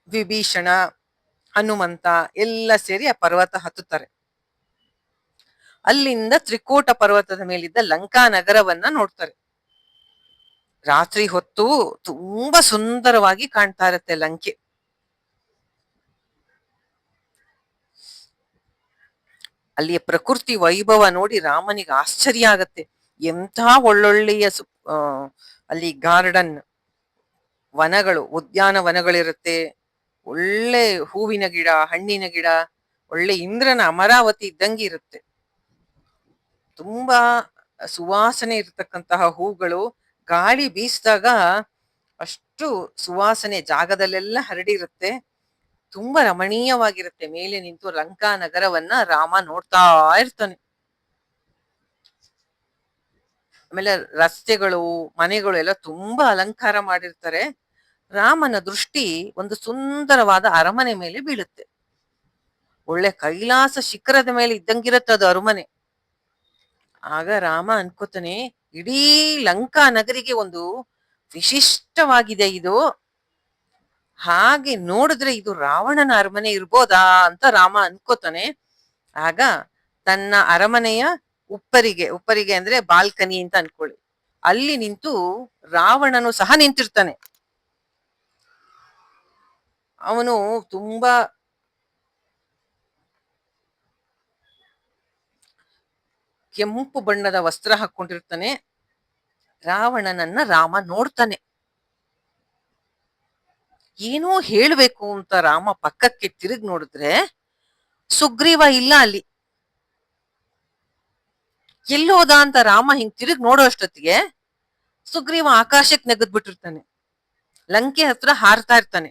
ವಿಭೀಷಣ, ಹನುಮಂತ ಎಲ್ಲ ಸೇರಿ ಆ ಪರ್ವತ ಹತ್ತುತ್ತಾರೆ. ಅಲ್ಲಿಂದ ತ್ರಿಕೂಟ ಪರ್ವತದ ಮೇಲಿದ್ದ ಲಂಕಾ ನಗರವನ್ನ ನೋಡ್ತಾರೆ. ರಾತ್ರಿ ಹೊತ್ತು ತುಂಬಾ ಸುಂದರವಾಗಿ ಕಾಣ್ತಾ ಇರತ್ತೆ ಲಂಕೆ. ಅಲ್ಲಿಯ ಪ್ರಕೃತಿ ವೈಭವ ನೋಡಿ ರಾಮನಿಗೆ ಆಶ್ಚರ್ಯ ಆಗತ್ತೆ. ಎಂಥ ಒಳ್ಳೊಳ್ಳೆಯ ಅಲ್ಲಿ ಗಾರ್ಡನ್, ವನಗಳು, ಉದ್ಯಾನವನಗಳಿರುತ್ತೆ. ಒಳ್ಳೆ ಹೂವಿನ ಗಿಡ, ಹಣ್ಣಿನ ಗಿಡ, ಒಳ್ಳೆ ಇಂದ್ರನ ಅಮರಾವತಿ ಇದ್ದಂಗೆ ಇರುತ್ತೆ. ತುಂಬಾ ಸುವಾಸನೆ ಇರತಕ್ಕಂತಹ ಹೂಗಳು, ಗಾಳಿ ಬೀಸಿದಾಗ ಅಷ್ಟು ಸುವಾಸನೆ ಜಾಗದಲ್ಲೆಲ್ಲ ಹರಡಿರುತ್ತೆ. ತುಂಬಾ ರಮಣೀಯವಾಗಿರುತ್ತೆ. ಮೇಲೆ ನಿಂತು ಲಂಕಾ ನಗರವನ್ನ ರಾಮ ನೋಡ್ತಾ ಇರ್ತಾನೆ. ಆಮೇಲೆ ರಸ್ತೆಗಳು, ಮನೆಗಳು ಎಲ್ಲ ತುಂಬಾ ಅಲಂಕಾರ ಮಾಡಿರ್ತಾರೆ. ರಾಮನ ದೃಷ್ಟಿ ಒಂದು ಸುಂದರವಾದ ಅರಮನೆ ಮೇಲೆ ಬೀಳುತ್ತೆ. ಒಳ್ಳೆ ಕೈಲಾಸ ಶಿಖರದ ಮೇಲೆ ಇದ್ದಂಗಿರತ್ತೆ ಅದು ಅರಮನೆ. ಆಗ ರಾಮ ಅನ್ಕೋತಾನೆ, ಇಡೀ ಲಂಕಾ ನಗರಿಗೆ ಒಂದು ವಿಶಿಷ್ಟವಾಗಿದೆ ಇದು. ಹಾಗೆ ನೋಡಿದ್ರೆ ಇದು ರಾವಣನ ಅರಮನೆ ಇರ್ಬೋದಾ ಅಂತ ರಾಮ ಅನ್ಕೋತಾನೆ. ಆಗ ತನ್ನ ಅರಮನೆಯ ಉಪ್ಪರಿಗೆ ಅಂದ್ರೆ ಬಾಲ್ಕನಿ ಅಂತ ಅನ್ಕೊಳ್ಳಿ, ಅಲ್ಲಿ ನಿಂತು ರಾವಣನು ಸಹ ನಿಂತಿರ್ತಾನೆ. ಅವನು ತುಂಬಾ ಕೆಂಪು ಬಣ್ಣದ ವಸ್ತ್ರ ಹಾಕೊಂಡಿರ್ತಾನೆ. ರಾವಣನನ್ನ ರಾಮ ನೋಡ್ತಾನೆ. ಏನೋ ಹೇಳ್ಬೇಕು ಅಂತ ರಾಮ ಪಕ್ಕಕ್ಕೆ ತಿರುಗಿ ನೋಡಿದ್ರೆ ಸುಗ್ರೀವ ಇಲ್ಲ ಅಲ್ಲಿ. ಎಲ್ಲೋದ ಅಂತ ರಾಮ ಹಿಂಗ್ ತಿರುಗಿ ನೋಡೋ ಅಷ್ಟೊತ್ತಿಗೆ ಸುಗ್ರೀವ ಆಕಾಶಕ್ಕೆ ನೆಗೆದ್ ಬಿಟ್ಟಿರ್ತಾನೆ. ಲಂಕೆ ಹತ್ರ ಹಾರ್ತಾ ಇರ್ತಾನೆ.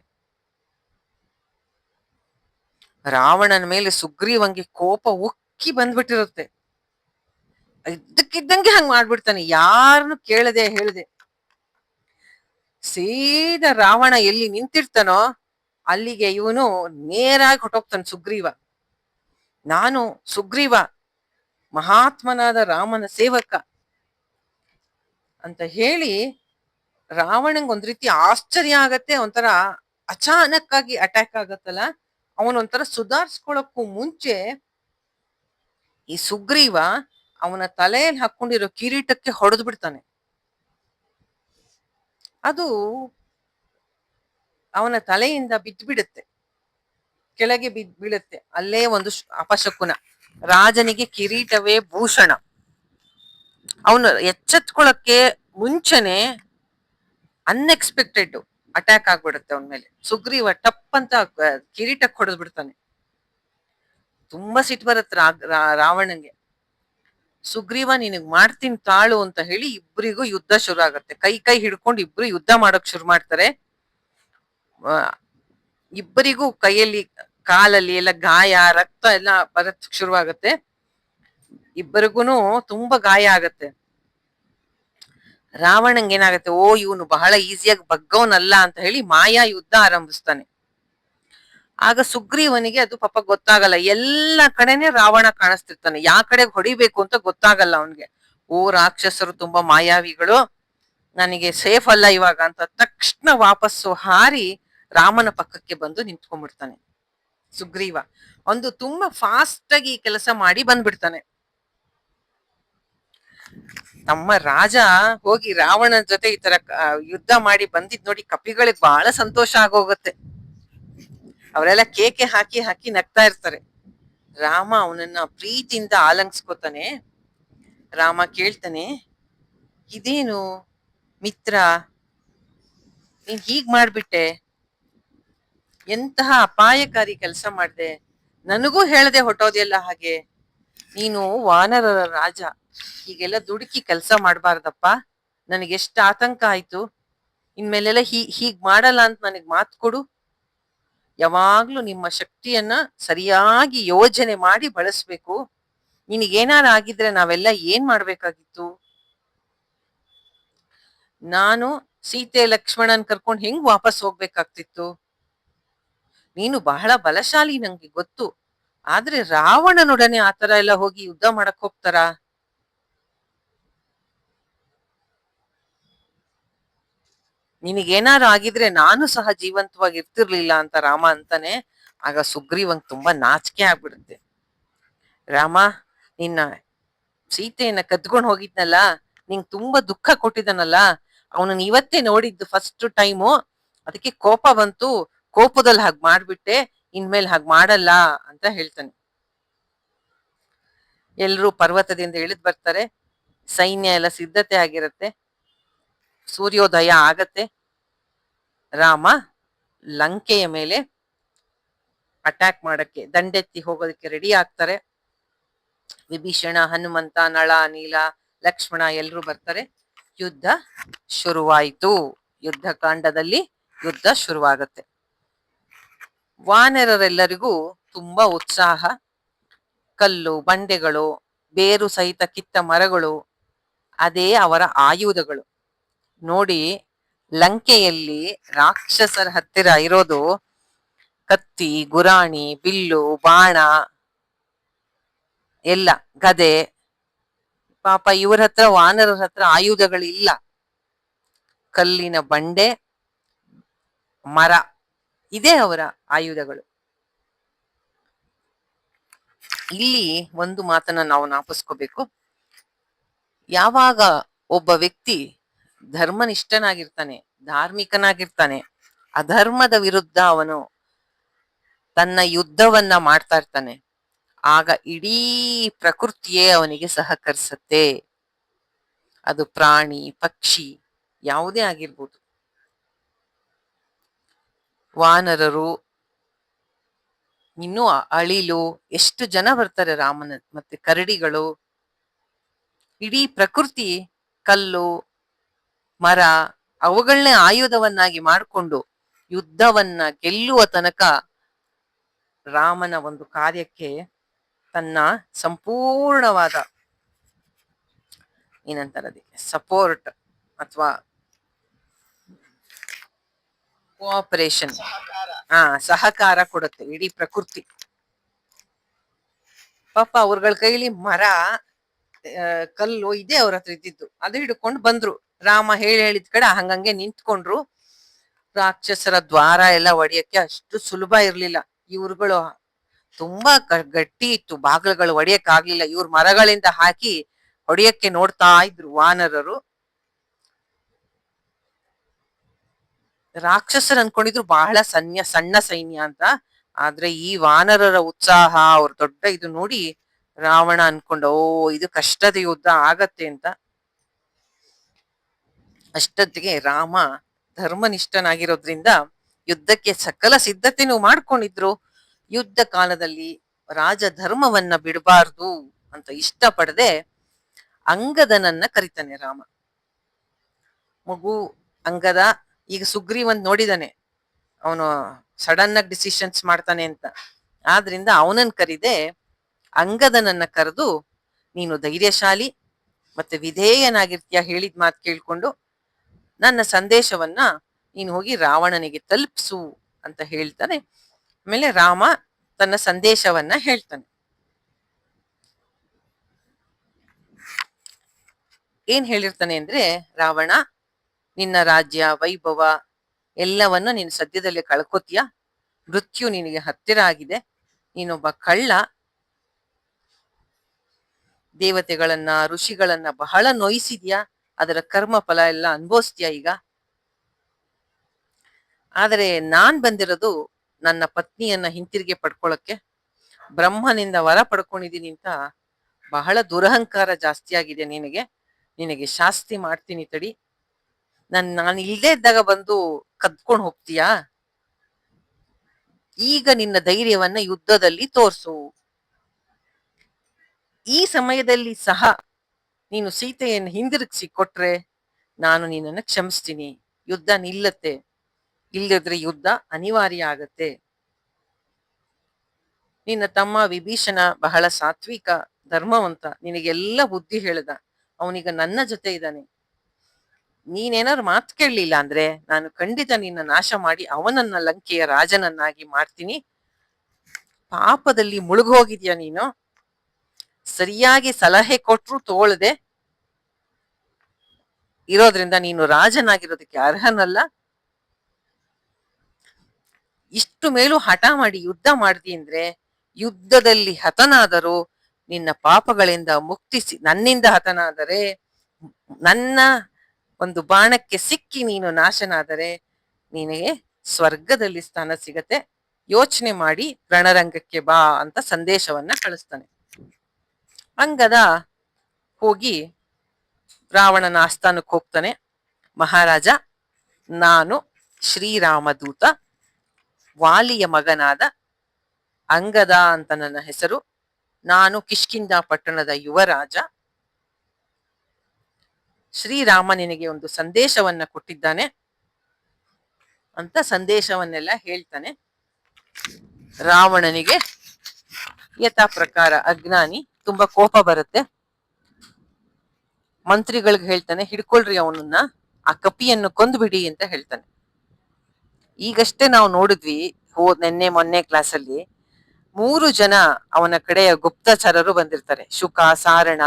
ರಾವಣನ ಮೇಲೆ ಸುಗ್ರೀವಂಗೆ ಕೋಪ ಉಕ್ಕಿ ಬಂದ್ಬಿಟ್ಟಿರುತ್ತೆ. ಇದ್ದಕ್ಕಿದ್ದಂಗೆ ಹಂಗ್ ಮಾಡ್ಬಿಡ್ತಾನೆ, ಯಾರನ್ನು ಕೇಳದೆ ಹೇಳ್ದೆ. ಸೀದಾ ರಾವಣ ಎಲ್ಲಿ ನಿಂತಿರ್ತಾನೋ ಅಲ್ಲಿಗೆ ಇವನು ನೇರಾಗಿ ಹೊಟ್ಟೋಗ್ತಾನೆ ಸುಗ್ರೀವ. ನಾನು ಸುಗ್ರೀವ, ಮಹಾತ್ಮನಾದ ರಾಮನ ಸೇವಕ ಅಂತ ಹೇಳಿ ರಾವಣಂಗ್ ಒಂದ್ ರೀತಿ ಆಶ್ಚರ್ಯ ಆಗತ್ತೆ. ಒಂಥರ ಅಚಾನಕ್ ಆಗಿ ಅಟ್ಯಾಕ್ ಆಗತ್ತಲ್ಲ, ಅವನೊಂಥರ ಸುಧಾರ್ಸ್ಕೊಳಕ್ಕೂ ಮುಂಚೆ ಈ ಸುಗ್ರೀವ ಅವನ ತಲೆಯಲ್ಲಿ ಹಾಕೊಂಡಿರೋ ಕಿರೀಟಕ್ಕೆ ಹೊಡೆದು ಬಿಡ್ತಾನೆ. ಅದು ಅವನ ತಲೆಯಿಂದ ಬಿದ್ದ್ಬಿಡುತ್ತೆ, ಕೆಳಗೆ ಬೀಳುತ್ತೆ. ಅಲ್ಲೇ ಒಂದು ಅಪಶಕುನ. ರಾಜನಿಗೆ ಕಿರೀಟವೇ ಭೂಷಣ. ಅವನು ಎಚ್ಚೆತ್ಕೊಳಕ್ಕೆ ಮುಂಚೆನೆ ಅನ್ಎಕ್ಸ್ಪೆಕ್ಟೆಡ್ ಅಟ್ಯಾಕ್ ಆಗ್ಬಿಡುತ್ತೆ ಅವನ ಮೇಲೆ. ಸುಗ್ರೀವ ಟಪ್ ಅಂತ ಕಿರೀಟಕ್ಕೆ ಹೊಡೆದು ಬಿಡ್ತಾನೆ. ತುಂಬಾ ಸಿಟ್ಟು ಬರುತ್ತೆ ರಾವಣನ್ಗೆ. ಸುಗ್ರೀವ ನಿನಗ್ ಮಾಡ್ತೀನಿ ತಾಳು ಅಂತ ಹೇಳಿ ಇಬ್ಬರಿಗೂ ಯುದ್ಧ ಶುರು ಆಗತ್ತೆ. ಕೈ ಕೈ ಹಿಡ್ಕೊಂಡು ಇಬ್ರು ಯುದ್ಧ ಮಾಡಕ್ ಶುರು ಮಾಡ್ತಾರೆ. ಇಬ್ಬರಿಗೂ ಕೈಯಲ್ಲಿ ಕಾಲಲ್ಲಿ ಎಲ್ಲ ಗಾಯ, ರಕ್ತ ಎಲ್ಲ ಬರಕ್ ಶುರುವಾಗತ್ತೆ. ಇಬ್ಬರಿಗೂನು ತುಂಬಾ ಗಾಯ ಆಗತ್ತೆ. ರಾವಣಂಗೆ ಏನಾಗತ್ತೆ, ಓ ಇವನು ಬಹಳ ಈಸಿಯಾಗಿ ಬಗ್ಗವನಲ್ಲ ಅಂತ ಹೇಳಿ ಮಾಯಾ ಯುದ್ಧ ಆರಂಭಿಸ್ತಾನೆ. ಆಗ ಸುಗ್ರೀವನಿಗೆ ಅದು ಪಾಪ ಗೊತ್ತಾಗಲ್ಲ. ಎಲ್ಲ ಕಡೆನೆ ರಾವಣ ಕಾಣಿಸ್ತಿರ್ತಾನೆ, ಯಾ ಕಡೆಗೆ ಹೊಡಿಬೇಕು ಅಂತ ಗೊತ್ತಾಗಲ್ಲ ಅವನ್ಗೆ. ಓ ರಾಕ್ಷಸರು ತುಂಬಾ ಮಾಯಾವಿಗಳು, ನನಗೆ ಸೇಫ್ ಅಲ್ಲ ಇವಾಗ ಅಂತ ತಕ್ಷಣ ವಾಪಸ್ಸು ಹಾರಿ ರಾಮನ ಪಕ್ಕಕ್ಕೆ ಬಂದು ನಿಂತ್ಕೊಂಡ್ಬಿಡ್ತಾನೆ ಸುಗ್ರೀವ. ಒಂದು ತುಂಬಾ ಫಾಸ್ಟ್ ಆಗಿ ಕೆಲಸ ಮಾಡಿ ಬಂದ್ಬಿಡ್ತಾನೆ. ನಮ್ಮ ರಾಜ ಹೋಗಿ ರಾವಣನ ಜೊತೆ ಈ ತರ ಯುದ್ಧ ಮಾಡಿ ಬಂದಿದ್ ನೋಡಿ ಕಪಿಗಳಿಗೆ ಬಹಳ ಸಂತೋಷ ಆಗೋಗತ್ತೆ. ಅವರೆಲ್ಲ ಕೇಕೆ ಹಾಕಿ ಹಾಕಿ ನಗ್ತಾ ಇರ್ತಾರೆ. ರಾಮ ಅವನನ್ನ ಪ್ರೀತಿಯಿಂದ ಆಲಂಗಿಸ್ಕೊತಾನೆ. ರಾಮ ಕೇಳ್ತಾನೆ, ಇದೇನು ಮಿತ್ರ, ನೀನ್ ಹೀಗ್ ಮಾಡ್ಬಿಟ್ಟೆ, ಎಂತಹ ಅಪಾಯಕಾರಿ ಕೆಲಸ ಮಾಡ್ದೆ, ನನಗೂ ಹೇಳದೆ ಹೊಟ್ಟೋದೆಲ್ಲ ಹಾಗೆ. ನೀನು ವಾನರರ ರಾಜ, ಹೀಗೆಲ್ಲ ದುಡುಕಿ ಕೆಲಸ ಮಾಡ್ಬಾರ್ದಪ್ಪ. ನನಗೆಷ್ಟು ಆತಂಕ ಆಯ್ತು. ಇನ್ಮೇಲೆಲ್ಲ ಹೀಗ್ ಮಾಡಲ್ಲ ಅಂತ ನನಗ್ ಮಾತು ಕೊಡು. ಯಾವಾಗ್ಲೂ ನಿಮ್ಮ ಶಕ್ತಿಯನ್ನ ಸರಿಯಾಗಿ ಯೋಜನೆ ಮಾಡಿ ಬಳಸ್ಬೇಕು. ನಿನಗೇನಾರ ಆಗಿದ್ರೆ ನಾವೆಲ್ಲ ಏನ್ ಮಾಡ್ಬೇಕಾಗಿತ್ತು? ನಾನು ಸೀತೆ ಲಕ್ಷ್ಮಣನ್ ಕರ್ಕೊಂಡು ಹೆಂಗ್ ವಾಪಸ್ ಹೋಗ್ಬೇಕಾಗ್ತಿತ್ತು? ನೀನು ಬಹಳ ಬಲಶಾಲಿ ನಂಗೆ ಗೊತ್ತು, ಆದ್ರೆ ರಾವಣನೊಡನೆ ಆತರ ಎಲ್ಲ ಹೋಗಿ ಯುದ್ಧ ಮಾಡಕ್ ಹೋಗ್ತಾರ? ನಿನಗೇನಾರು ಆಗಿದ್ರೆ ನಾನು ಸಹ ಜೀವಂತವಾಗಿ ಇರ್ತಿರ್ಲಿಲ್ಲ ಅಂತ ರಾಮ ಅಂತಾನೆ. ಆಗ ಸುಗ್ರೀವಂಗ್ ತುಂಬಾ ನಾಚಿಕೆ ಆಗ್ಬಿಡುತ್ತೆ. ರಾಮ, ನಿನ್ನ ಸೀತೆಯನ್ನ ಕದ್ಕೊಂಡ್ ಹೋಗಿದ್ನಲ್ಲ, ನಿಂಗ್ ತುಂಬಾ ದುಃಖ ಕೊಟ್ಟಿದ್ದಾನಲ್ಲ, ಅವನನ್ನ ಇವತ್ತೇ ನೋಡಿದ್ದು ಫಸ್ಟ್ ಟೈಮು, ಅದಕ್ಕೆ ಕೋಪ ಬಂತು, ಕೋಪದಲ್ಲಿ ಹಾಗೆ ಮಾಡ್ಬಿಟ್ಟೆ, ಇನ್ಮೇಲೆ ಹಾಗೆ ಮಾಡಲ್ಲ ಅಂತ ಹೇಳ್ತಾನೆ. ಎಲ್ರೂ ಪರ್ವತದಿಂದ ಇಳಿದ್ ಬರ್ತಾರೆ. ಸೈನ್ಯ ಎಲ್ಲ ಸಿದ್ಧತೆ ಆಗಿರುತ್ತೆ. ಸೂರ್ಯೋದಯ ಆಗತ್ತೆ. ರಾಮ ಲಂಕೆಯ ಮೇಲೆ ಅಟ್ಯಾಕ್ ಮಾಡಕ್ಕೆ ದಂಡೆತ್ತಿ ಹೋಗೋದಕ್ಕೆ ರೆಡಿ ಆಗ್ತಾರೆ. ವಿಭೀಷಣ, ಹನುಮಂತ, ನಳ, ನೀಲ, ಲಕ್ಷ್ಮಣ ಎಲ್ರು ಬರ್ತಾರೆ. ಯುದ್ಧ ಶುರುವಾಯಿತು. ಯುದ್ಧ ಕಾಂಡದಲ್ಲಿ ಯುದ್ಧ ಶುರುವಾಗತ್ತೆ. ವಾನರರೆಲ್ಲರಿಗೂ ತುಂಬಾ ಉತ್ಸಾಹ. ಕಲ್ಲು ಬಂಡೆಗಳು, ಬೇರು ಸಹಿತ ಕಿತ್ತ ಮರಗಳು, ಅದೇ ಅವರ ಆಯುಧಗಳು. ನೋಡಿ, ಲಂಕೆಯಲ್ಲಿ ರಾಕ್ಷಸರ ಹತ್ತಿರ ಇರೋದು ಕತ್ತಿ, ಗುರಾಣಿ, ಬಿಲ್ಲು, ಬಾಣ, ಎಲ್ಲ ಗದೆ. ಪಾಪ ಇವ್ರ ಹತ್ರ, ವಾನರರ ಹತ್ರ ಆಯುಧಗಳಿಲ್ಲ. ಕಲ್ಲಿನ ಬಂಡೆ, ಮರ, ಇದೇ ಅವರ ಆಯುಧಗಳು. ಇಲ್ಲಿ ಒಂದು ಮಾತನ್ನ ನಾವು ಜ್ಞಾಪಿಸ್ಕೋಬೇಕು. ಯಾವಾಗ ಒಬ್ಬ ವ್ಯಕ್ತಿ ಧರ್ಮನಿಷ್ಠನಾಗಿರ್ತಾನೆ, ಧಾರ್ಮಿಕನಾಗಿರ್ತಾನೆ, ಅಧರ್ಮದ ವಿರುದ್ಧ ಅವನು ತನ್ನ ಯುದ್ಧವನ್ನ ಮಾಡ್ತಾ ಇರ್ತಾನೆ, ಆಗ ಇಡೀ ಪ್ರಕೃತಿಯೇ ಅವನಿಗೆ ಸಹಕರಿಸತ್ತೆ. ಅದು ಪ್ರಾಣಿ, ಪಕ್ಷಿ, ಯಾವುದೇ ಆಗಿರ್ಬೋದು. ವಾನರರು, ಇನ್ನು ಅಳಿಲು, ಎಷ್ಟು ಜನ ಬರ್ತಾರೆ ರಾಮನ, ಮತ್ತೆ ಕರಡಿಗಳು, ಇಡೀ ಪ್ರಕೃತಿ, ಕಲ್ಲು, ಮರ, ಅವುಗಳನ್ನೇ ಆಯುಧವನ್ನಾಗಿ ಮಾಡಿಕೊಂಡು ಯುದ್ಧವನ್ನ ಗೆಲ್ಲುವ ತನಕ ರಾಮನ ಒಂದು ಕಾರ್ಯಕ್ಕೆ ತನ್ನ ಸಂಪೂರ್ಣವಾದ ಏನಂತಾರೆ ಸಪೋರ್ಟ್ ಅಥವಾ ಕೋಆಪರೇಷನ್, ಸಹಕಾರ ಕೊಡುತ್ತೆ ಇಡೀ ಪ್ರಕೃತಿ. ಪಾಪ ಅವ್ರಗಳ ಕೈಲಿ ಮರ, ಕಲ್ಲು ಇದೇ ಅವ್ರ ಹತ್ರ ಇದ್ದಿದ್ದು, ಅದು ಹಿಡ್ಕೊಂಡು ಬಂದ್ರು. ರಾಮ ಹೇಳಿದ ಕಡೆ ಹಂಗಂಗೆ ನಿಂತ್ಕೊಂಡ್ರು. ರಾಕ್ಷಸರ ದ್ವಾರ ಎಲ್ಲ ಒಡೆಯಕ್ಕೆ ಅಷ್ಟು ಸುಲಭ ಇರ್ಲಿಲ್ಲ. ಇವ್ರುಗಳು ತುಂಬಾ ಗಟ್ಟಿ ಇತ್ತು, ಬಾಗಿಲುಗಳು ಒಡೆಯಕ್ ಆಗ್ಲಿಲ್ಲ. ಇವ್ರ ಮರಗಳಿಂದ ಹಾಕಿ ಹೊಡೆಯಕ್ಕೆ ನೋಡ್ತಾ ಇದ್ರು ವಾನರರು. ರಾಕ್ಷಸರು ಅನ್ಕೊಂಡಿದ್ರು ಬಹಳ ಸಣ್ಣ ಸೈನ್ಯ ಅಂತ. ಆದ್ರೆ ಈ ವಾನರರ ಉತ್ಸಾಹ, ಅವ್ರ ದೊಡ್ಡ ಇದು ನೋಡಿ ರಾವಣ ಅನ್ಕೊಂಡ, ಓ ಇದು ಕಷ್ಟದ ಯುದ್ಧ ಆಗತ್ತೆ ಅಂತ. ಅಷ್ಟೊತ್ತಿಗೆ ರಾಮ ಧರ್ಮನಿಷ್ಠನಾಗಿರೋದ್ರಿಂದ ಯುದ್ಧಕ್ಕೆ ಸಕಲ ಸಿದ್ಧತೆನೂ ಮಾಡ್ಕೊಂಡಿದ್ರು. ಯುದ್ಧ ಕಾಲದಲ್ಲಿ ರಾಜ ಧರ್ಮವನ್ನ ಬಿಡಬಾರ್ದು ಅಂತ ಇಷ್ಟಪಡದೆ ಅಂಗದನನ್ನ ಕರಿತಾನೆ ರಾಮ. ಮಗು ಅಂಗದ, ಈಗ ಸುಗ್ರೀವಂತ್ ನೋಡಿದಾನೆ, ಅವನು ಸಡನ್ ಆಗಿ ಡಿಸಿಷನ್ಸ್ ಮಾಡ್ತಾನೆ ಅಂತ. ಆದ್ರಿಂದ ಅವನನ್ನ ಕರಿದೆ ಅಂಗದನನ್ನ ಕರೆದು, ನೀನು ಧೈರ್ಯಶಾಲಿ ಮತ್ತೆ ವಿಧೇಯನಾಗಿರ್ತೀಯ, ಹೇಳಿದ ಮಾತು ಕೇಳ್ಕೊಂಡು ನನ್ನ ಸಂದೇಶವನ್ನ ನೀನು ಹೋಗಿ ರಾವಣನಿಗೆ ತಲುಪಿಸು ಅಂತ ಹೇಳ್ತಾನೆ. ಆಮೇಲೆ ರಾಮ ತನ್ನ ಸಂದೇಶವನ್ನ ಹೇಳ್ತಾನೆ. ಏನ್ ಹೇಳಿರ್ತಾನೆ ಅಂದ್ರೆ, ರಾವಣ, ನಿನ್ನ ರಾಜ್ಯ ವೈಭವ ಎಲ್ಲವನ್ನ ನೀನು ಸದ್ಯದಲ್ಲೇ ಕಳ್ಕೊತೀಯ. ಮೃತ್ಯು ನಿನಗೆ ಹತ್ತಿರ ಆಗಿದೆ. ನೀನೊಬ್ಬ ಕಳ್ಳ. ದೇವತೆಗಳನ್ನ, ಋಷಿಗಳನ್ನ ಬಹಳ ನೋಯಿಸಿದ್ಯಾ. ಅದರ ಕರ್ಮ ಫಲ ಎಲ್ಲ ಅನುಭವಿಸ್ತೀಯ ಈಗ. ಆದರೆ ನಾನ್ ಬಂದಿರೋದು ನನ್ನ ಪತ್ನಿಯನ್ನ ಹಿಂತಿರುಗಿ ಪಡ್ಕೊಳಕ್ಕೆ. ಬ್ರಹ್ಮನಿಂದ ವರ ಪಡ್ಕೊಂಡಿದೀನಿ ಅಂತ ಬಹಳ ದುರಹಂಕಾರ ಜಾಸ್ತಿ ಆಗಿದೆ ನಿನಗೆ. ನಿನಗೆ ಶಾಸ್ತಿ ಮಾಡ್ತೀನಿ ತಡಿ. ನಾನು ಇಲ್ಲದೆ ಇದ್ದಾಗ ಬಂದು ಕದ್ಕೊಂಡು ಹೋಗ್ತೀಯಾ? ಈಗ ನಿನ್ನ ಧೈರ್ಯವನ್ನ ಯುದ್ಧದಲ್ಲಿ ತೋರ್ಸು. ಈ ಸಮಯದಲ್ಲಿ ಸಹ ನೀನು ಸೀತೆಯನ್ನು ಹಿಂದಿರುಗಿಸಿ ಕೊಟ್ರೆ ನಾನು ನಿನ್ನನ್ನು ಕ್ಷಮಿಸ್ತೀನಿ. ಯುದ್ಧ ನಿಲ್ಲತ್ತೆ. ಇಲ್ಲದ್ರೆ ಯುದ್ಧ ಅನಿವಾರ್ಯ ಆಗತ್ತೆ. ನಿನ್ನ ತಮ್ಮ ವಿಭೀಷಣ ಬಹಳ ಸಾತ್ವಿಕ, ಧರ್ಮವಂತ, ನಿನಗೆಲ್ಲ ಬುದ್ಧಿ ಹೇಳ್ದ. ಅವನೀಗ ನನ್ನ ಜೊತೆ ಇದ್ದಾನೆ. ನೀನೇನಾದ್ರು ಮಾತು ಕೇಳಲಿಲ್ಲ ಅಂದ್ರೆ ನಾನು ಖಂಡಿತ ನಿನ್ನ ನಾಶ ಮಾಡಿ ಅವನನ್ನ ಲಂಕೆಯ ರಾಜನನ್ನಾಗಿ ಮಾಡ್ತೀನಿ. ಪಾಪದಲ್ಲಿ ಮುಳುಗೋಗಿದ್ಯಾ ನೀನು. ಸರಿಯಾಗಿ ಸಲಹೆ ಕೊಟ್ರು ತೋಳದೆ ಇರೋದ್ರಿಂದ ನೀನು ರಾಜನಾಗಿರೋದಕ್ಕೆ ಅರ್ಹನಲ್ಲ. ಇಷ್ಟು ಮೇಲೂ ಹಠ ಮಾಡಿ ಯುದ್ಧ ಮಾಡ್ದಿ ಅಂದ್ರೆ, ಯುದ್ಧದಲ್ಲಿ ಹತನಾದರೂ ನಿನ್ನ ಪಾಪಗಳಿಂದ ಮುಕ್ತಿಸಿ, ನನ್ನಿಂದ ಹತನಾದರೆ, ನನ್ನ ಒಂದು ಬಾಣಕ್ಕೆ ಸಿಕ್ಕಿ ನೀನು ನಾಶನಾದರೆ ನಿನಗೆ ಸ್ವರ್ಗದಲ್ಲಿ ಸ್ಥಾನ ಸಿಗತ್ತೆ. ಯೋಚನೆ ಮಾಡಿ ರಣರಂಗಕ್ಕೆ ಬಾ ಅಂತ ಸಂದೇಶವನ್ನ ಕಳಿಸ್ತಾನೆ. ಅಂಗದ ಹೋಗಿ ರಾವಣನ ಆಸ್ಥಾನಕ್ಕೆ ಹೋಗ್ತಾನೆ. ಮಹಾರಾಜ, ನಾನು ಶ್ರೀರಾಮದೂತ, ವಾಲಿಯ ಮಗನಾದ ಅಂಗದ ಅಂತ ನನ್ನ ಹೆಸರು. ನಾನು ಕಿಷ್ಕಿಂಧ ಪಟ್ಟಣದ ಯುವರಾಜ. ಶ್ರೀರಾಮ ನಿನಗೆ ಒಂದು ಸಂದೇಶವನ್ನ ಕೊಟ್ಟಿದ್ದಾನೆ ಅಂತ ಸಂದೇಶವನ್ನೆಲ್ಲ ಹೇಳ್ತಾನೆ. ರಾವಣನಿಗೆ ಯಥಾ ಪ್ರಕಾರ ಅಜ್ಞಾನಿ, ತುಂಬಾ ಕೋಪ ಬರುತ್ತೆ. ಮಂತ್ರಿಗಳಿಗೆ ಹೇಳ್ತಾನೆ, ಹಿಡ್ಕೊಳ್ರಿ ಅವನನ್ನ, ಆ ಕಪಿಯನ್ನು ಕೊಂದ್ಬಿಡಿ ಅಂತ ಹೇಳ್ತಾನೆ. ಈಗಷ್ಟೇ ನಾವು ನೋಡಿದ್ವಿ ನಿನ್ನೆ ಮೊನ್ನೆ ಕ್ಲಾಸಲ್ಲಿ 3 ಜನ ಅವನ ಕಡೆಯ ಗುಪ್ತಚರರು ಬಂದಿರ್ತಾರೆ. ಶುಕ, ಸಾರಣ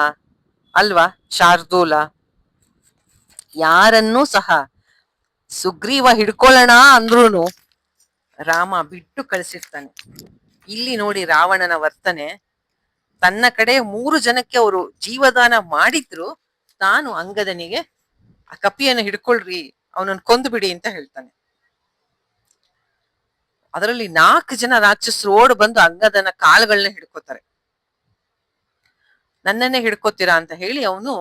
ಅಲ್ವಾ, ಶಾರ್ದೂಲ. ಯಾರನ್ನೂ ಸಹ ಸುಗ್ರೀವ ಹಿಡ್ಕೊಳ್ಳೋಣ ಅಂದ್ರೂನು ರಾಮ ಬಿಟ್ಟು ಕಳಿಸಿರ್ತಾನೆ. ಇಲ್ಲಿ ನೋಡಿ ರಾವಣನ ವರ್ತನೆ. ತನ್ನ ಕಡೆ 3 ಜನಕ್ಕೆ ಅವರು ಜೀವದಾನ ಮಾಡಿದ್ರು, ತಾನು ಅಂಗದನಿಗೆ ಆ ಕಪಿಯನ್ನು ಹಿಡ್ಕೊಳ್ರಿ, ಅವನನ್ನು ಕೊಂದು ಬಿಡಿ ಅಂತ ಹೇಳ್ತಾನೆ. ಅದರಲ್ಲಿ 4 ಜನ ರಾಕ್ಷಸರು ಓಡ್ ಬಂದು ಅಂಗದನ ಕಾಲುಗಳನ್ನ ಹಿಡ್ಕೋತಾರೆ. ನನ್ನನ್ನೇ ಹಿಡ್ಕೋತೀರಾ ಅಂತ ಹೇಳಿ ಅವನು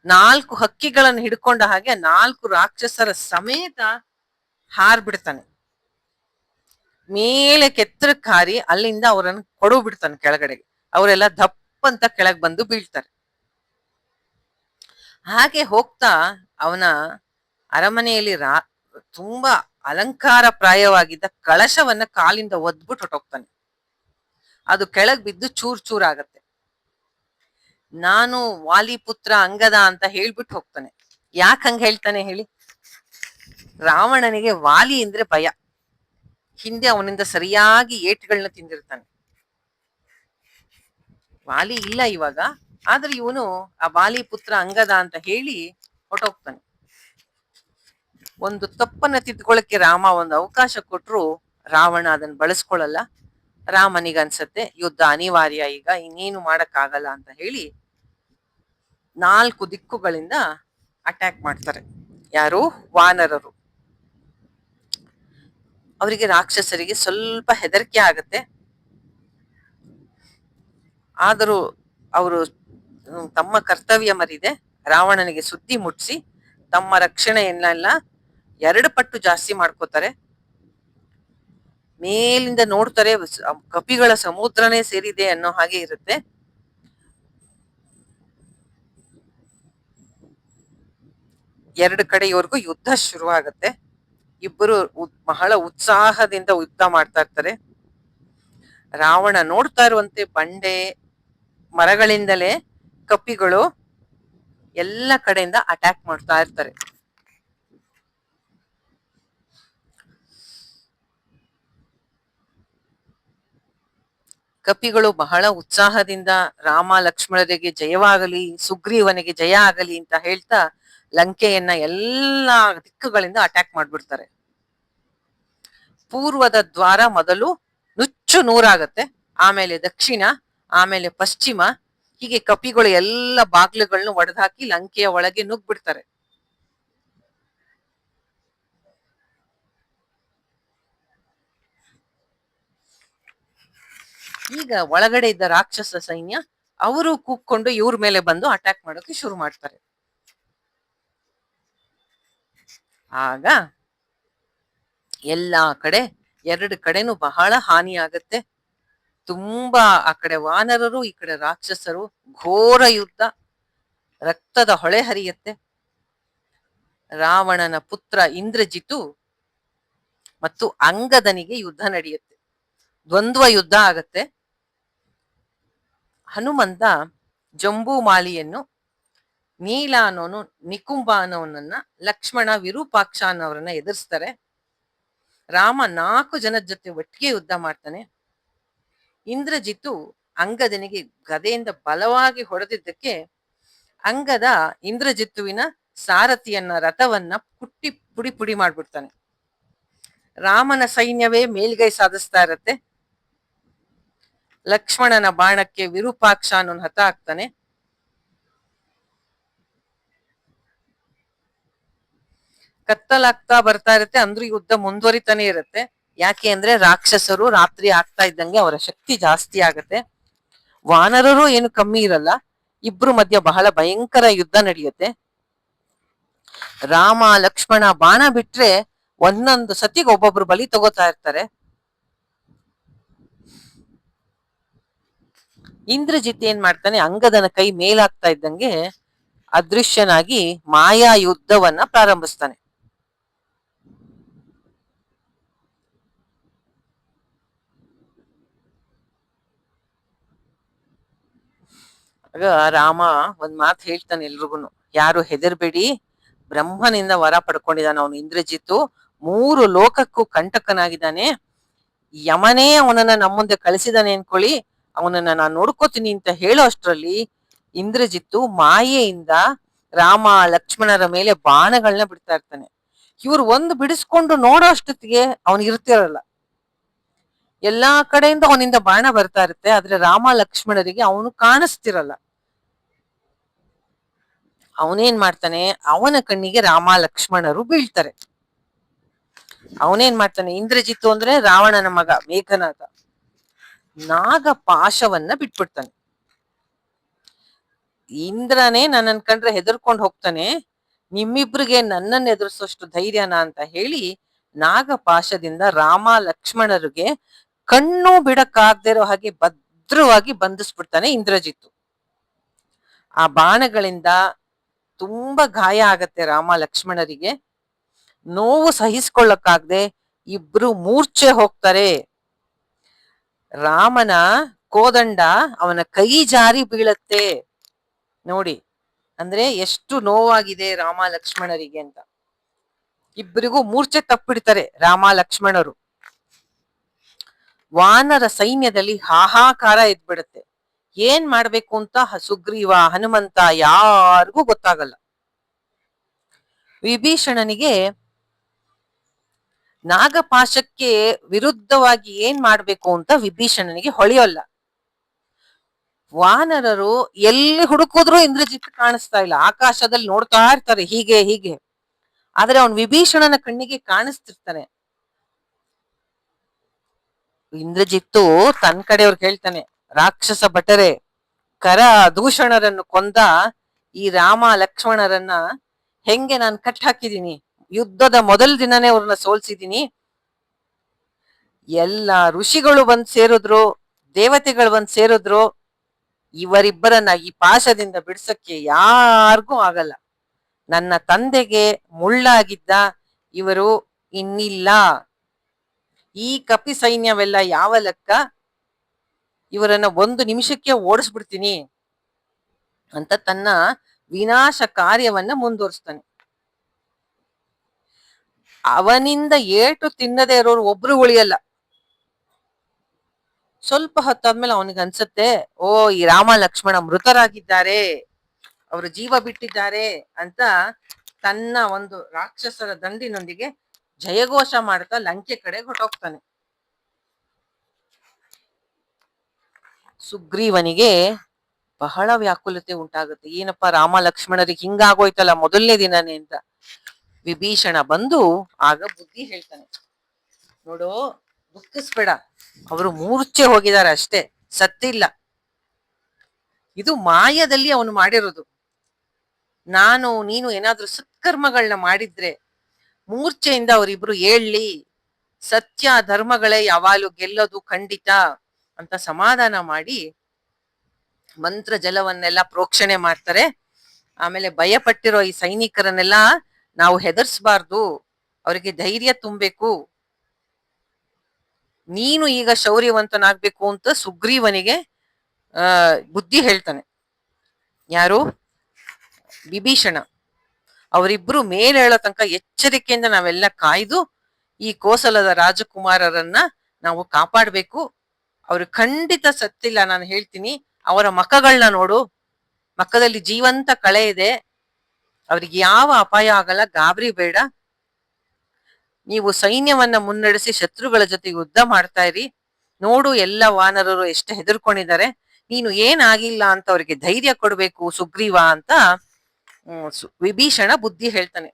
4 ಹಕ್ಕಿಗಳನ್ನು ಹಿಡ್ಕೊಂಡ ಹಾಗೆ 4 ರಾಕ್ಷಸರ ಸಮೇತ ಹಾರ್ಬಿಡ್ತಾನೆ. ಮೇಲೆ ಕೆತ್ತರಕ್ಕೆ ಹಾರಿ ಅಲ್ಲಿಂದ ಅವರನ್ನು ಕೊಡು ಬಿಡ್ತಾನೆ ಕೆಳಗಡೆಗೆ. ಅವರೆಲ್ಲ ದಪ್ಪಂತ ಕೆಳಗೆ ಬಂದು ಬೀಳ್ತಾರೆ. ಹಾಗೆ ಹೋಗ್ತಾ ಅವನ ಅರಮನೆಯಲ್ಲಿ ತುಂಬಾ ಅಲಂಕಾರ ಪ್ರಾಯವಾಗಿದ್ದ ಕಳಶವನ್ನ ಕಾಲಿಂದ ಒದ್ಬಿಟ್ಟು ಹೊಟ್ಟೋಗ್ತಾನೆ. ಅದು ಕೆಳಗ್ ಬಿದ್ದು ಚೂರ್ ಚೂರ್ ಆಗತ್ತೆ. ನಾನು ವಾಲಿಪುತ್ರ ಅಂಗದ ಅಂತ ಹೇಳ್ಬಿಟ್ಟು ಹೋಗ್ತಾನೆ. ಯಾಕೆ ಹಂಗ ಹೇಳ್ತಾನೆ ಹೇಳಿ? ರಾವಣನಿಗೆ ವಾಲಿ ಅಂದ್ರೆ ಭಯ. ಹಿಂದೆ ಅವನಿಂದ ಸರಿಯಾಗಿ ಏಟುಗಳನ್ನ ತಿಂದಿರ್ತಾನೆ. ವಾಲಿ ಇಲ್ಲ ಇವಾಗ, ಆದ್ರೆ ಇವನು ಆ ವಾಲಿಪುತ್ರ ಅಂಗದ ಅಂತ ಹೇಳಿ ಹೊಟ್ಟೋಗ್ತಾನೆ. ಒಂದು ತಪ್ಪನ್ನ ತಿದ್ಕೊಳ್ಳಕ್ಕೆ ರಾಮ ಒಂದು ಅವಕಾಶ ಕೊಟ್ರು ರಾವಣ ಅದನ್ನ ಬಳಸ್ಕೊಳ್ಳಲ್ಲ. ರಾಮನಿಗನ್ಸತ್ತೆ ಯುದ್ಧ ಅನಿವಾರ್ಯ, ಈಗ ಇನ್ನೇನು ಮಾಡಕ್ಕಾಗಲ್ಲ ಅಂತ ಹೇಳಿ 4 ದಿಕ್ಕುಗಳಿಂದ ಅಟ್ಯಾಕ್ ಮಾಡ್ತಾರೆ. ಯಾರು? ವಾನರರು. ಅವರಿಗೆ ರಾಕ್ಷಸರಿಗೆ ಸ್ವಲ್ಪ ಹೆದರಿಕೆ ಆಗತ್ತೆ. ಆದರೂ ಅವರು ತಮ್ಮ ಕರ್ತವ್ಯ ಮರಿದೆ ರಾವಣನಿಗೆ ಸುದ್ದಿ ಮುಟ್ಸಿ ತಮ್ಮ ರಕ್ಷಣೆಯನ್ನೆಲ್ಲ 2 ಪಟ್ಟು ಜಾಸ್ತಿ ಮಾಡ್ಕೋತಾರೆ. ಮೇಲಿಂದ ನೋಡ್ತಾರೆ, ಕಪಿಗಳ ಸಮುದ್ರನೇ ಸೇರಿದೆ ಅನ್ನೋ ಹಾಗೆ ಇರುತ್ತೆ. ಎರಡು ಕಡೆಯವರೆಗೂ ಯುದ್ಧ ಶುರುವಾಗತ್ತೆ. ಇಬ್ಬರು ಬಹಳ ಉತ್ಸಾಹದಿಂದ ಯುದ್ಧ ಮಾಡ್ತಾ ಇರ್ತಾರೆ. ರಾವಣ ನೋಡ್ತಾ ಇರುವಂತೆ ಬಂಡೆ ಮರಗಳಿಂದಲೇ ಕಪಿಗಳು ಎಲ್ಲ ಕಡೆಯಿಂದ ಅಟ್ಯಾಕ್ ಮಾಡ್ತಾ ಇರ್ತಾರೆ. ಕಪಿಗಳು ಬಹಳ ಉತ್ಸಾಹದಿಂದ ರಾಮ ಲಕ್ಷ್ಮಣರಿಗೆ ಜಯವಾಗಲಿ, ಸುಗ್ರೀವನಿಗೆ ಜಯ ಆಗಲಿ ಅಂತ ಹೇಳ್ತಾ ಲಂಕೆಯನ್ನ ಎಲ್ಲಾ ದಿಕ್ಕುಗಳಿಂದ ಅಟ್ಯಾಕ್ ಮಾಡ್ಬಿಡ್ತಾರೆ. ಪೂರ್ವದ ದ್ವಾರ ಮೊದಲು ನುಚ್ಚು ನೂರಾಗತ್ತೆ, ಆಮೇಲೆ ದಕ್ಷಿಣ, ಆಮೇಲೆ ಪಶ್ಚಿಮ, ಹೀಗೆ ಕಪಿಗಳು ಎಲ್ಲ ಬಾಗ್ಲುಗಳನ್ನು ಒಡೆದಾಕಿ ಲಂಕೆಯ ಒಳಗೆ ನುಗ್ಬಿಡ್ತಾರೆ. ಈಗ ಒಳಗಡೆ ಇದ್ದ ರಾಕ್ಷಸ ಸೈನ್ಯ ಅವರು ಕೂಗ್ಕೊಂಡು ಇವ್ರ ಮೇಲೆ ಬಂದು ಅಟ್ಯಾಕ್ ಮಾಡೋಕೆ ಶುರು ಮಾಡ್ತಾರೆ. ಆಗ ಎಲ್ಲಾ ಕಡೆ 2 ಕಡೆನೂ ಬಹಳ ಹಾನಿ ಆಗತ್ತೆ. ತುಂಬಾ ಆ ಕಡೆ ವಾನರರು, ಈ ಕಡೆ ರಾಕ್ಷಸರು, ಘೋರ ಯುದ್ಧ, ರಕ್ತದ ಹೊಳೆ ಹರಿಯತ್ತೆ. ರಾವಣನ ಪುತ್ರ ಇಂದ್ರಜಿತು ಮತ್ತು ಅಂಗದನಿಗೆ ಯುದ್ಧ ನಡೆಯುತ್ತೆ. ದ್ವಂದ್ವ ಯುದ್ಧ ಆಗತ್ತೆ. ಹನುಮಂತ ಜಂಬೂಮಾಲಿಯನ್ನು, ನೀಲ ಅನ್ನೋನು ನಿಕುಂಭ ಅನ್ನೋನನ್ನ, ಲಕ್ಷ್ಮಣ ವಿರೂಪಾಕ್ಷ ಅನ್ನೋರನ್ನ ಎದುರಿಸ್ತಾರೆ. ರಾಮ 4 ಜನದ ಜೊತೆ ಒಟ್ಟಿಗೆ ಯುದ್ಧ ಮಾಡ್ತಾನೆ. ಇಂದ್ರಜಿತು ಅಂಗದನಿಗೆ ಗದೆಯಿಂದ ಬಲವಾಗಿ ಹೊಡೆದಿದ್ದಕ್ಕೆ ಅಂಗದ ಇಂದ್ರಜಿತ್ತುವಿನ ಸಾರಥಿಯನ್ನ, ರಥವನ್ನ ಕುಟ್ಟಿ ಪುಡಿ ಪುಡಿ ಮಾಡ್ಬಿಡ್ತಾನೆ. ರಾಮನ ಸೈನ್ಯವೇ ಮೇಲ್ಗೈ ಸಾಧಿಸ್ತಾ ಇರತ್ತೆ. ಲಕ್ಷ್ಮಣನ ಬಾಣಕ್ಕೆ ವಿರೂಪಾಕ್ಷ ಅನ್ನೋನ್ ಹತ ಆಗ್ತಾನೆ. ಕತ್ತಲಾಗ್ತಾ ಬರ್ತಾ ಇರುತ್ತೆ, ಅಂದ್ರೂ ಯುದ್ಧ ಮುಂದುವರಿತಾನೆ ಇರುತ್ತೆ. ಯಾಕೆ ಅಂದ್ರೆ ರಾಕ್ಷಸರು ರಾತ್ರಿ ಆಗ್ತಾ ಇದ್ದಂಗೆ ಅವರ ಶಕ್ತಿ ಜಾಸ್ತಿ ಆಗತ್ತೆ. ವಾನರರು ಏನು ಕಮ್ಮಿ ಇರಲ್ಲ. ಇಬ್ರು ಮಧ್ಯ ಬಹಳ ಭಯಂಕರ ಯುದ್ಧ ನಡೆಯುತ್ತೆ. ರಾಮ ಲಕ್ಷ್ಮಣ ಬಾಣ ಬಿಟ್ರೆ ಒಂದೊಂದು ಸತಿಗೆ ಒಬ್ಬೊಬ್ರು ಬಲಿ ತಗೋತಾ ಇರ್ತಾರೆ. ಇಂದ್ರಜಿತ್ ಏನ್ ಮಾಡ್ತಾನೆ, ಅಂಗದನ ಕೈ ಮೇಲಾಗ್ತಾ ಇದ್ದಂಗೆ ಅದೃಶ್ಯನಾಗಿ ಮಾಯಾ ಯುದ್ಧವನ್ನ ಪ್ರಾರಂಭಿಸ್ತಾನೆ. ಆಗ ರಾಮ ಒಂದ್ ಮಾತು ಹೇಳ್ತಾನೆ ಎಲ್ರಿಗೂನು, ಯಾರು ಹೆದರ್ಬೇಡಿ, ಬ್ರಹ್ಮನಿಂದ ವರ ಪಡ್ಕೊಂಡಿದ್ದಾನೆ ಅವನು ಇಂದ್ರಜಿತ್ತು, 3 ಲೋಕಕ್ಕೂ ಕಂಟಕನಾಗಿದ್ದಾನೆ, ಯಮನೇ ಅವನನ್ನ ನಮ್ಮ ಮುಂದೆ ಕಳಿಸಿದಾನೆ ಅನ್ಕೊಳ್ಳಿ, ಅವನನ್ನ ನಾನು ನೋಡ್ಕೋತೀನಿ ಅಂತ ಹೇಳೋ ಅಷ್ಟ್ರಲ್ಲಿ ಇಂದ್ರಜಿತ್ತು ಮಾಯೆಯಿಂದ ರಾಮ ಲಕ್ಷ್ಮಣರ ಮೇಲೆ ಬಾಣಗಳನ್ನ ಬಿಡ್ತಾ ಇರ್ತಾನೆ. ಇವ್ರು ಒಂದು ಬಿಡಿಸ್ಕೊಂಡು ನೋಡೋ ಅಷ್ಟೊತ್ತಿಗೆ ಅವನ್ ಇರ್ತಿರಲ್ಲ, ಎಲ್ಲಾ ಕಡೆಯಿಂದ ಅವನಿಂದ ಬಾಣ ಬರ್ತಾ ಇರುತ್ತೆ, ಆದ್ರೆ ರಾಮ ಲಕ್ಷ್ಮಣರಿಗೆ ಅವನು ಕಾಣಿಸ್ತಿರಲ್ಲ. ಅವನೇನ್ ಮಾಡ್ತಾನೆ, ಅವನ ಕಣ್ಣಿಗೆ ರಾಮ ಲಕ್ಷ್ಮಣರು ಬೀಳ್ತಾರೆ. ಅವನೇನ್ ಮಾಡ್ತಾನೆ, ಇಂದ್ರಜಿತ್ತು ಅಂದ್ರೆ ರಾವಣನ ಮಗ ಮೇಘನಾಥ, ನಾಗ ಪಾಶವನ್ನ ಬಿಟ್ಬಿಡ್ತಾನೆ. ಇಂದ್ರನೇ ನನ್ನನ್ ಕಂಡ್ರೆ ಹೆದರ್ಕೊಂಡು ಹೋಗ್ತಾನೆ, ನಿಮ್ಮಿಬ್ರಿಗೆ ನನ್ನನ್ನು ಎದುರಿಸೋಷ್ಟು ಧೈರ್ಯನಾ ಅಂತ ಹೇಳಿ ನಾಗಪಾಶದಿಂದ ರಾಮ ಲಕ್ಷ್ಮಣರಿಗೆ ಕಣ್ಣು ಬಿಡಕ್ಕಾಗ್ದಿರೋ ಹಾಗೆ ಭದ್ರವಾಗಿ ಬಂಧಿಸ್ಬಿಡ್ತಾನೆ ಇಂದ್ರಜಿತ್ತು. ಆ ಬಾಣಗಳಿಂದ ತುಂಬಾ ಗಾಯ ಆಗತ್ತೆ ರಾಮ ಲಕ್ಷ್ಮಣರಿಗೆ, ನೋವು ಸಹಿಸ್ಕೊಳ್ಳಕ್ಕಾಗ್ದೆ ಇಬ್ರು ಮೂರ್ಛೆ ಹೋಗ್ತಾರೆ. ರಾಮನ ಕೋದಂಡ ಅವನ ಕೈ ಜಾರಿ ಬೀಳತ್ತೆ. ನೋಡಿ ಅಂದ್ರೆ ಎಷ್ಟು ನೋವಾಗಿದೆ ರಾಮ ಲಕ್ಷ್ಮಣರಿಗೆ ಅಂತ. ಇಬ್ಬರಿಗೂ ಮೂರ್ಛೆ ತಪ್ಪಿಡ್ತಾರೆ ರಾಮ ಲಕ್ಷ್ಮಣರು. ವಾನರ ಸೈನ್ಯದಲ್ಲಿ ಹಾಹಾಕಾರ ಎದ್ಬಿಡುತ್ತೆ. ಏನ್ ಮಾಡ್ಬೇಕು ಅಂತ ಸುಗ್ರೀವ ಹನುಮಂತ ಯಾರಿಗೂ ಗೊತ್ತಾಗಲ್ಲ. ವಿಭೀಷಣನಿಗೆ ನಾಗಪಾಶಕ್ಕೆ ವಿರುದ್ಧವಾಗಿ ಏನ್ ಮಾಡ್ಬೇಕು ಅಂತ ವಿಭೀಷಣನಿಗೆ ಹೊಳೆಯೋಲ್ಲ. ವಾನರರು ಎಲ್ಲಿ ಹುಡುಕಿದ್ರು ಇಂದ್ರಜಿತ್ ಕಾಣಿಸ್ತಾ ಇಲ್ಲ, ಆಕಾಶದಲ್ಲಿ ನೋಡ್ತಾ ಇರ್ತಾರೆ ಹೀಗೆ ಹೀಗೆ, ಆದ್ರೆ ಅವನ್ ವಿಭೀಷಣನ ಕಣ್ಣಿಗೆ ಕಾಣಿಸ್ತಿರ್ತಾನೆ. ಇಂದ್ರಜಿತ್ತು ತನ್ನ ಕಡೆಯವ್ರಿಗೆ ಹೇಳ್ತಾನೆ, ರಾಕ್ಷಸ ಭಟರೆ, ಕರ ದೂಷಣರನ್ನು ಕೊಂದ ಈ ರಾಮ ಲಕ್ಷ್ಮಣರನ್ನ ಹೆಂಗೆ ನಾನು ಕಟ್ ಹಾಕಿದೀನಿ, ಯುದ್ಧದ ಮೊದಲ ದಿನನೇ ಅವ್ರನ್ನ ಸೋಲ್ಸಿದೀನಿ, ಎಲ್ಲ ಋಷಿಗಳು ಬಂದ್ ಸೇರಿದ್ರು, ದೇವತೆಗಳು ಬಂದ್ ಸೇರಿದ್ರು, ಇವರಿಬ್ಬರನ್ನ ಈ ಪಾಶದಿಂದ ಬಿಡ್ಸಕ್ಕೆ ಯಾರಿಗೂ ಆಗಲ್ಲ. ನನ್ನ ತಂದೆಗೆ ಮುಳ್ಳಾಗಿದ್ದ ಇವರು ಇನ್ನಿಲ್ಲ, ಈ ಕಪಿ ಸೈನ್ಯವೆಲ್ಲ ಯಾವ ಲೆಕ್ಕ, ಇವರನ್ನ 1 ನಿಮಿಷಕ್ಕೆ ಓಡಿಸ್ಬಿಡ್ತೀನಿ ಅಂತ ತನ್ನ ವಿನಾಶ ಕಾರ್ಯವನ್ನ ಮುಂದುವರಿಸ್ತಾನೆ. ಅವನಿಂದ ಏಟು ತಿನ್ನದೇ ಇರೋರು ಒಬ್ರು ಉಳಿಯಲ್ಲ. ಸ್ವಲ್ಪ ಹೊತ್ತಾದ್ಮೇಲೆ ಅವನಿಗೆ ಅನ್ಸತ್ತೆ, ಓ ಈ ರಾಮ ಲಕ್ಷ್ಮಣ ಮೃತರಾಗಿದ್ದಾರೆ, ಅವರು ಜೀವ ಬಿಟ್ಟಿದ್ದಾರೆ ಅಂತ ತನ್ನ ಒಂದು ರಾಕ್ಷಸರ ದಂಡಿನೊಂದಿಗೆ ಜಯಘೋಷ ಮಾಡ್ತಾ ಲಂಕೆ ಕಡೆ ಹೊರಟೋಗ್ತಾನೆ. ಸುಗ್ರೀವನಿಗೆ ಬಹಳ ವ್ಯಾಕುಲತೆ ಉಂಟಾಗುತ್ತೆ, ಏನಪ್ಪಾ ರಾಮ ಲಕ್ಷ್ಮಣರಿಗೆ ಹಿಂಗಾಗೋಯ್ತಲ್ಲ ಮೊದಲನೇ ದಿನನೇ ಅಂತ. ವಿಭೀಷಣ ಬಂದು ಆಗ ಬುದ್ಧಿ ಹೇಳ್ತಾನೆ, ನೋಡು ದುಃಖಿಸ್ಬೇಡ, ಅವರು ಮೂರ್ಛೆ ಹೋಗಿದ್ದಾರೆ ಅಷ್ಟೇ, ಸತ್ತಿಲ್ಲ, ಇದು ಮಾಯದಲ್ಲಿ ಅವನು ಮಾಡಿರೋದು. ನೀನು ಏನಾದ್ರೂ ಸತ್ಕರ್ಮಗಳನ್ನ ಮಾಡಿದ್ರೆ ಮೂರ್ಛೆಯಿಂದ ಅವರಿಬ್ರು ಏಳ್ಲಿ, ಸತ್ಯ ಧರ್ಮಗಳೇ ಯಾವಾಗಲೂ ಗೆಲ್ಲೋದು ಖಂಡಿತ ಅಂತ ಸಮಾಧಾನ ಮಾಡಿ ಮಂತ್ರ ಜಲವನ್ನೆಲ್ಲ ಪ್ರೋಕ್ಷಣೆ ಮಾಡ್ತಾರೆ. ಆಮೇಲೆ ಭಯಪಟ್ಟಿರೋ ಈ ಸೈನಿಕರನ್ನೆಲ್ಲ ನಾವು ಹೆದರ್ಸ್ಬಾರ್ದು, ಅವರಿಗೆ ಧೈರ್ಯ ತುಂಬಬೇಕು, ನೀನು ಈಗ ಶೌರ್ಯವಂತನಾಗ್ಬೇಕು ಅಂತ ಸುಗ್ರೀವನಿಗೆ ಬುದ್ಧಿ ಹೇಳ್ತಾನೆ. ಯಾರು? ವಿಭೀಷಣ. ಅವರಿಬ್ರು ಮೇಲೆ ಹೇಳೋ ತನಕ ಎಚ್ಚರಿಕೆಯಿಂದ ನಾವೆಲ್ಲ ಕಾಯ್ದು ಈ ಕೋಸಲದ ರಾಜಕುಮಾರರನ್ನ ನಾವು ಕಾಪಾಡ್ಬೇಕು, ಅವ್ರು ಖಂಡಿತ ಸತ್ತಿಲ್ಲ, ನಾನು ಹೇಳ್ತೀನಿ, ಅವರ ಮಖಗಳನ್ನ ನೋಡು, ಮಖದಲ್ಲಿ ಜೀವಂತ ಕಳೆ ಇದೆ, ಅವ್ರಿಗೆ ಯಾವ ಅಪಾಯ ಆಗಲ್ಲ, ಗಾಬರಿ ಬೇಡ, ನೀವು ಸೈನ್ಯವನ್ನ ಮುನ್ನಡೆಸಿ ಶತ್ರುಗಳ ಜೊತೆ ಯುದ್ಧ ಮಾಡ್ತಾ ಇರಿ, ನೋಡು ಎಲ್ಲ ವಾನರರು ಎಷ್ಟು ಹೆದರ್ಕೊಂಡಿದ್ದಾರೆ, ನೀನು ಏನಾಗಿಲ್ಲ ಅಂತ ಅವ್ರಿಗೆ ಧೈರ್ಯ ಕೊಡ್ಬೇಕು ಸುಗ್ರೀವ ಅಂತ ವಿಭೀಷಣ ಬುದ್ಧಿ ಹೇಳ್ತಾನೆ.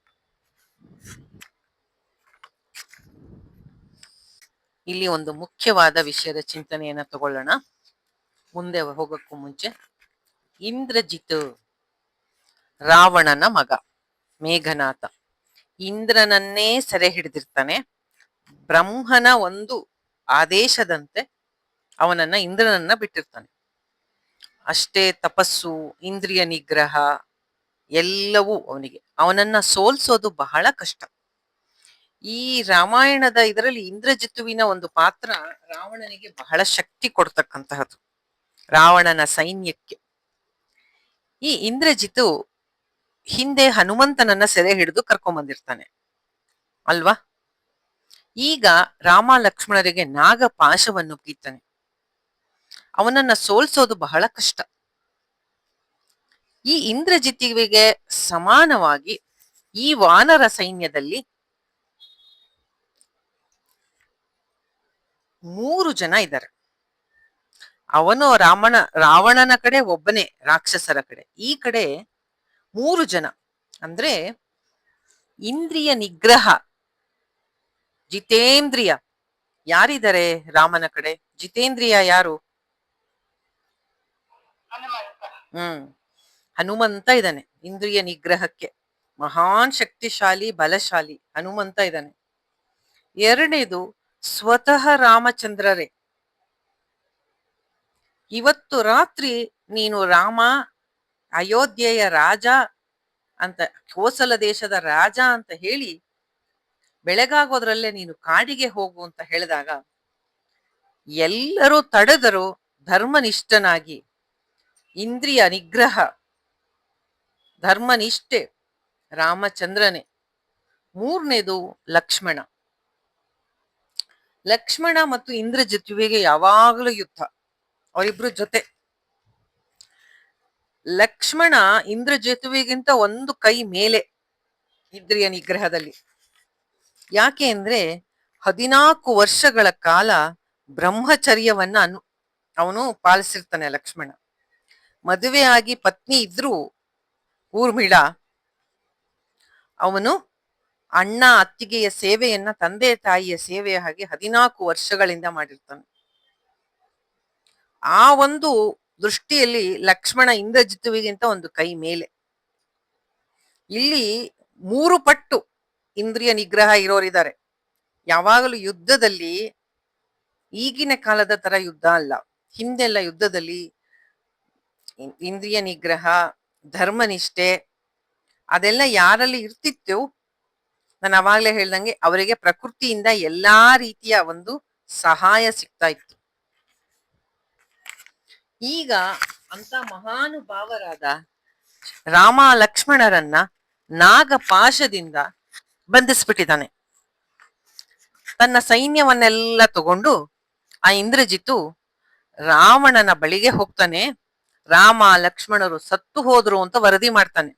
ಇಲ್ಲಿ ಒಂದು ಮುಖ್ಯವಾದ ವಿಷಯದ ಚಿಂತನೆಯನ್ನ ತಗೊಳ್ಳೋಣ ಮುಂದೆ ಹೋಗಕ್ಕೂ ಮುಂಚೆ. ಇಂದ್ರಜಿತ್ ರಾವಣನ ಮಗ ಮೇಘನಾಥ, ಇಂದ್ರನನ್ನೇ ಸೆರೆ ಹಿಡಿದಿರ್ತಾನೆ. ಬ್ರಹ್ಮನ ಒಂದು ಆದೇಶದಂತೆ ಇಂದ್ರನನ್ನ ಬಿಟ್ಟಿರ್ತಾನೆ. ಅಷ್ಟೇ ತಪಸ್ಸು, ಇಂದ್ರಿಯ ನಿಗ್ರಹ ಎಲ್ಲವೂ ಅವನನ್ನ ಸೋಲ್ಸೋದು ಬಹಳ ಕಷ್ಟ. ಈ ರಾಮಾಯಣದ ಇದರಲ್ಲಿ ಇಂದ್ರಜಿತ್ತುವಿನ ಒಂದು ಪಾತ್ರ ರಾವಣನಿಗೆ ಬಹಳ ಶಕ್ತಿ ಕೊಡ್ತಕ್ಕಂತಹದ್ದು, ರಾವಣನ ಸೈನ್ಯಕ್ಕೆ. ಈ ಇಂದ್ರಜಿತು ಹಿಂದೆ ಹನುಮಂತನನ್ನ ಸೆರೆ ಹಿಡಿದು ಕರ್ಕೊಂಡ್ ಬಂದಿರ್ತಾನೆ ಅಲ್ವಾ. ಈಗ ರಾಮ ಲಕ್ಷ್ಮಣರಿಗೆ ನಾಗಪಾಶವನ್ನು ಗೀತಾನೆ. ಅವನನ್ನ ಸೋಲ್ಸೋದು ಬಹಳ ಕಷ್ಟ. ಈ ಇಂದ್ರಜಿತ್ತಿಗೆ ಸಮಾನವಾಗಿ ಈ ವಾನರ ಸೈನ್ಯದಲ್ಲಿ 3 ಜನ ಇದ್ದಾರೆ. ಅವನು ರಾವಣನ ಕಡೆ ಒಬ್ಬನೇ, ರಾಕ್ಷಸರ ಕಡೆ. ಈ ಕಡೆ 3 ಜನ. ಅಂದ್ರೆ ಇಂದ್ರಿಯ ನಿಗ್ರಹ, ಜಿತೇಂದ್ರಿಯ ಯಾರಿದ್ದಾರೆ ರಾಮನ ಕಡೆ? ಜಿತೇಂದ್ರಿಯ ಯಾರು? ಹನುಮಂತ ಇದ್ದಾನೆ. ಇಂದ್ರಿಯ ನಿಗ್ರಹಕ್ಕೆ ಮಹಾನ್ ಶಕ್ತಿಶಾಲಿ, ಬಲಶಾಲಿ ಹನುಮಂತ ಇದ್ದಾನೆ. ಎರಡನೇದು ಸ್ವತಃ ರಾಮಚಂದ್ರರೇ. ಇವತ್ತು ರಾತ್ರಿ ನೀನು ರಾಮ ಅಯೋಧ್ಯೆಯ ರಾಜ ಅಂತ, ಕೋಸಲ ದೇಶದ ರಾಜ ಅಂತ ಹೇಳಿ ಬೆಳಗಾಗೋದ್ರಲ್ಲೇ ನೀನು ಕಾಡಿಗೆ ಹೋಗು ಅಂತ ಹೇಳಿದಾಗ ಎಲ್ಲರೂ ತಡೆದರು. ಧರ್ಮನಿಷ್ಠನಾಗಿ, ಇಂದ್ರಿಯ ನಿಗ್ರಹ, ಧರ್ಮನಿಷ್ಠೆ ರಾಮಚಂದ್ರನೇ. ಮೂರನೇದು ಲಕ್ಷ್ಮಣ. ಲಕ್ಷ್ಮಣ ಮತ್ತು ಇಂದ್ರಜಿತುವಿಗೆ ಯಾವಾಗಲೂ ಯುದ್ಧ, ಅವರಿಬ್ರು ಜೊತೆ. ಲಕ್ಷ್ಮಣ ಇಂದ್ರಜಿತುವಿಗಿಂತ ಒಂದು ಕೈ ಮೇಲೆ ಇಂದ್ರಿಯ ನಿಗ್ರಹದಲ್ಲಿ. ಯಾಕೆ ಅಂದ್ರೆ 14 ವರ್ಷಗಳ ಕಾಲ ಬ್ರಹ್ಮಚರ್ಯವನ್ನ ಅವನು ಪಾಲಿಸಿರ್ತಾನೆ ಲಕ್ಷ್ಮಣ. ಮದುವೆ ಆಗಿ ಪತ್ನಿ ಇದ್ರು ಊರ್ಮಿಳ, ಅವನು ಅಣ್ಣ ಅತ್ತಿಗೆಯ ಸೇವೆಯನ್ನ ತಂದೆ ತಾಯಿಯ ಸೇವೆಯ ಹಾಗೆ 14 ವರ್ಷಗಳಿಂದ ಮಾಡಿರ್ತಾನೆ. ಆ ಒಂದು ದೃಷ್ಟಿಯಲ್ಲಿ ಲಕ್ಷ್ಮಣ ಇಂದ್ರಜಿತುವಿಗಿಂತ ಒಂದು ಕೈ ಮೇಲೆ. ಇಲ್ಲಿ 3 ಪಟ್ಟು ಇಂದ್ರಿಯ ನಿಗ್ರಹ ಇರೋರಿದ್ದಾರೆ. ಯಾವಾಗಲೂ ಯುದ್ಧದಲ್ಲಿ ಈಗಿನ ಕಾಲದ ತರ ಯುದ್ಧ ಅಲ್ಲ. ಹಿಂದೆಲ್ಲ ಯುದ್ಧದಲ್ಲಿ ಇಂದ್ರಿಯ ನಿಗ್ರಹ, ಧರ್ಮನಿಷ್ಠೆ ಅದೆಲ್ಲ ಯಾರಲ್ಲಿ ಇರ್ತಿತ್ತು, ನಾನು ಅವಾಗ್ಲೇ ಹೇಳ್ದಂಗೆ ಅವರಿಗೆ ಪ್ರಕೃತಿಯಿಂದ ಎಲ್ಲಾ ರೀತಿಯ ಒಂದು ಸಹಾಯ ಸಿಗ್ತಾ ಇತ್ತು. ಈಗ ಅಂತ ಮಹಾನುಭಾವರಾದ ರಾಮ ಲಕ್ಷ್ಮಣರನ್ನ ನಾಗಪಾಶದಿಂದ ಬಂಧಿಸ್ಬಿಟ್ಟಿದ್ದಾನೆ. ತನ್ನ ಸೈನ್ಯವನ್ನೆಲ್ಲ ತಗೊಂಡು ಆ ಇಂದ್ರಜಿತು ರಾವಣನ ಬಳಿಗೆ ಹೋಗ್ತಾನೆ. ರಾಮ ಲಕ್ಷ್ಮಣರು ಸತ್ತು ಹೋದ್ರು ಅಂತ ವರದಿ ಮಾಡ್ತಾನೆ.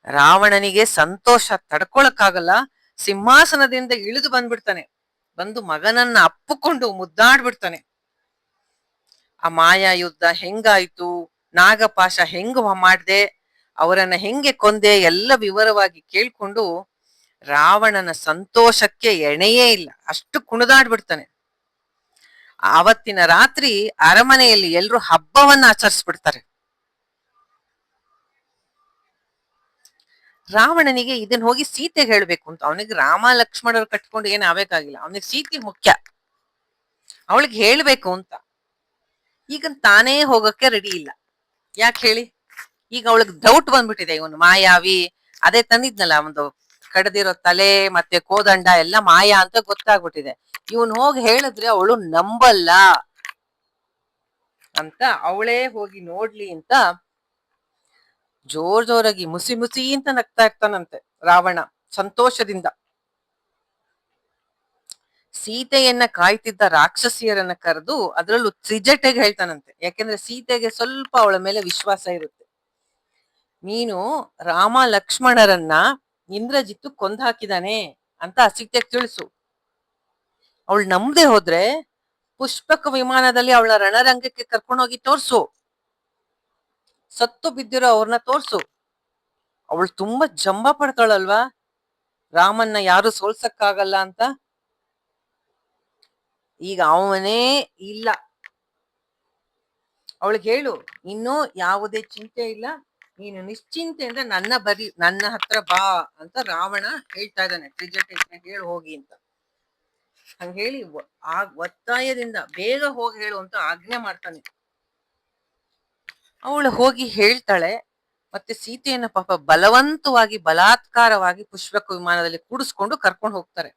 ರಾವಣನಿಗೆ ಸಂತೋಷ ತಡ್ಕೊಳಕ್ಕಾಗಲ್ಲ. ಸಿಂಹಾಸನದಿಂದ ಇಳಿದು ಬಂದ್ಬಿಡ್ತಾನೆ. ಬಂದು ಮಗನನ್ನ ಅಪ್ಪುಕೊಂಡು ಮುದ್ದಾಡ್ಬಿಡ್ತಾನೆ. ಆ ಮಾಯಾ ಯುದ್ಧ ಹೆಂಗಾಯ್ತು, ನಾಗಪಾಶ ಹೆಂಗ ಮಾಡ್ದೆ, ಅವರನ್ನ ಹೆಂಗೆ ಕೊಂದೆ ಎಲ್ಲ ವಿವರವಾಗಿ ಕೇಳ್ಕೊಂಡು ರಾವಣನ ಸಂತೋಷಕ್ಕೆ ಎಣೆಯೇ ಇಲ್ಲ, ಅಷ್ಟು ಕುಣಿದಾಡ್ಬಿಡ್ತಾನೆ. ಆವತ್ತಿನ ರಾತ್ರಿ ಅರಮನೆಯಲ್ಲಿ ಎಲ್ರು ಹಬ್ಬವನ್ನ ಆಚರಿಸ್ಬಿಡ್ತಾರೆ. ರಾವಣನಿಗೆ ಇದನ್ನ ಹೋಗಿ ಸೀತೆಗೆ ಹೇಳ್ಬೇಕು ಅಂತ. ಅವನಿಗೆ ರಾಮ ಲಕ್ಷ್ಮಣರು ಕಟ್ಕೊಂಡು ಏನ್ ಆಗ್ಬೇಕಾಗಿಲ್ಲ, ಅವನಿಗೆ ಸೀತೆ ಮುಖ್ಯ, ಅವಳಿಗೆ ಹೇಳ್ಬೇಕು ಅಂತ. ಈಗ ತಾನೇ ಹೋಗಕ್ಕೆ ರೆಡಿ ಇಲ್ಲ. ಯಾಕೆ ಹೇಳಿ? ಈಗ ಅವಳಿಗೆ ಡೌಟ್ ಬಂದ್ಬಿಟ್ಟಿದೆ, ಇವನು ಮಾಯಾವಿ, ಅದೇ ತಂದಿದ್ನಲ್ಲ ಒಂದು ಕಡದಿರೋ ತಲೆ ಮತ್ತೆ ಕೋದಂಡ ಎಲ್ಲ ಮಾಯಾ ಅಂತ ಗೊತ್ತಾಗ್ಬಿಟ್ಟಿದೆ. ಇವನ್ ಹೋಗಿ ಹೇಳಿದ್ರೆ ಅವಳು ನಂಬಲ್ಲ ಅಂತ ಅವಳೇ ಹೋಗಿ ನೋಡ್ಲಿ ಅಂತ ಜೋರಾಗಿ ಮುಸಿ ಮುಸಿ ಅಂತ ನಗ್ತಾ ಇರ್ತಾನಂತೆ ರಾವಣ ಸಂತೋಷದಿಂದ. ಸೀತೆಯನ್ನ ಕಾಯ್ತಿದ್ದ ರಾಕ್ಷಸಿಯರನ್ನ ಕರೆದು ಅದ್ರಲ್ಲೂ ತ್ರಿಜಟೆಗೆ ಹೇಳ್ತಾನಂತೆ. ಯಾಕೆಂದ್ರೆ ಸೀತೆಗೆ ಸ್ವಲ್ಪ ಅವಳ ಮೇಲೆ ವಿಶ್ವಾಸ ಇರುತ್ತೆ. ನೀನು ರಾಮ ಲಕ್ಷ್ಮಣರನ್ನ ಇಂದ್ರಜಿತ್ತು ಕೊಂದ್ ಹಾಕಿದಾನೆ ಅಂತ ಸೀತೆಗೆ ತಿಳಿಸು. ಅವಳು ನಂಬದೆ ಹೋದ್ರೆ ಪುಷ್ಪಕ ವಿಮಾನದಲ್ಲಿ ಅವಳ ರಣರಂಗಕ್ಕೆ ಕರ್ಕೊಂಡೋಗಿ ತೋರ್ಸು. ಸತ್ತು ಬಿದ್ದಿರೋ ಅವ್ರನ್ನ ತೋರ್ಸು. ಅವಳು ತುಂಬಾ ಜಂಬ ಪಡ್ತಾಳಲ್ವಾ, ರಾಮನ್ನ ಯಾರು ಸೋಲ್ಸಕ್ಕಾಗಲ್ಲ ಅಂತ. ಈಗ ಅವನೇ ಇಲ್ಲ. ಅವಳಿಗೆ ಹೇಳು, ಇನ್ನೂ ಯಾವುದೇ ಚಿಂತೆ ಇಲ್ಲ, ನೀನು ನಿಶ್ಚಿಂತೆಯಿಂದ ನನ್ನ ಹತ್ರ ಬಾ ಅಂತ ರಾವಣ ಹೇಳ್ತಾ ಇದ್ದಾನೆ ತ್ರಿಜಟೆಗೆ, ಹೇಳಿ ಹೋಗಿ ಅಂತ. ಹಂಗ ಹೇಳಿ ಆ ಒತ್ತಾಯದಿಂದ ಬೇಗ ಹೋಗಿ ಹೇಳು ಅಂತ ಆಜ್ಞೆ ಮಾಡ್ತಾನೆ. ಅವಳು ಹೋಗಿ ಹೇಳ್ತಾಳೆ. ಮತ್ತೆ ಸೀತೆಯನ್ನ ಪಾಪ ಬಲವಂತವಾಗಿ ಬಲಾತ್ಕಾರವಾಗಿ ಪುಷ್ಪಕ ವಿಮಾನದಲ್ಲಿ ಕೂಡಿಸ್ಕೊಂಡು ಕರ್ಕೊಂಡು ಹೋಗ್ತಾರೆ.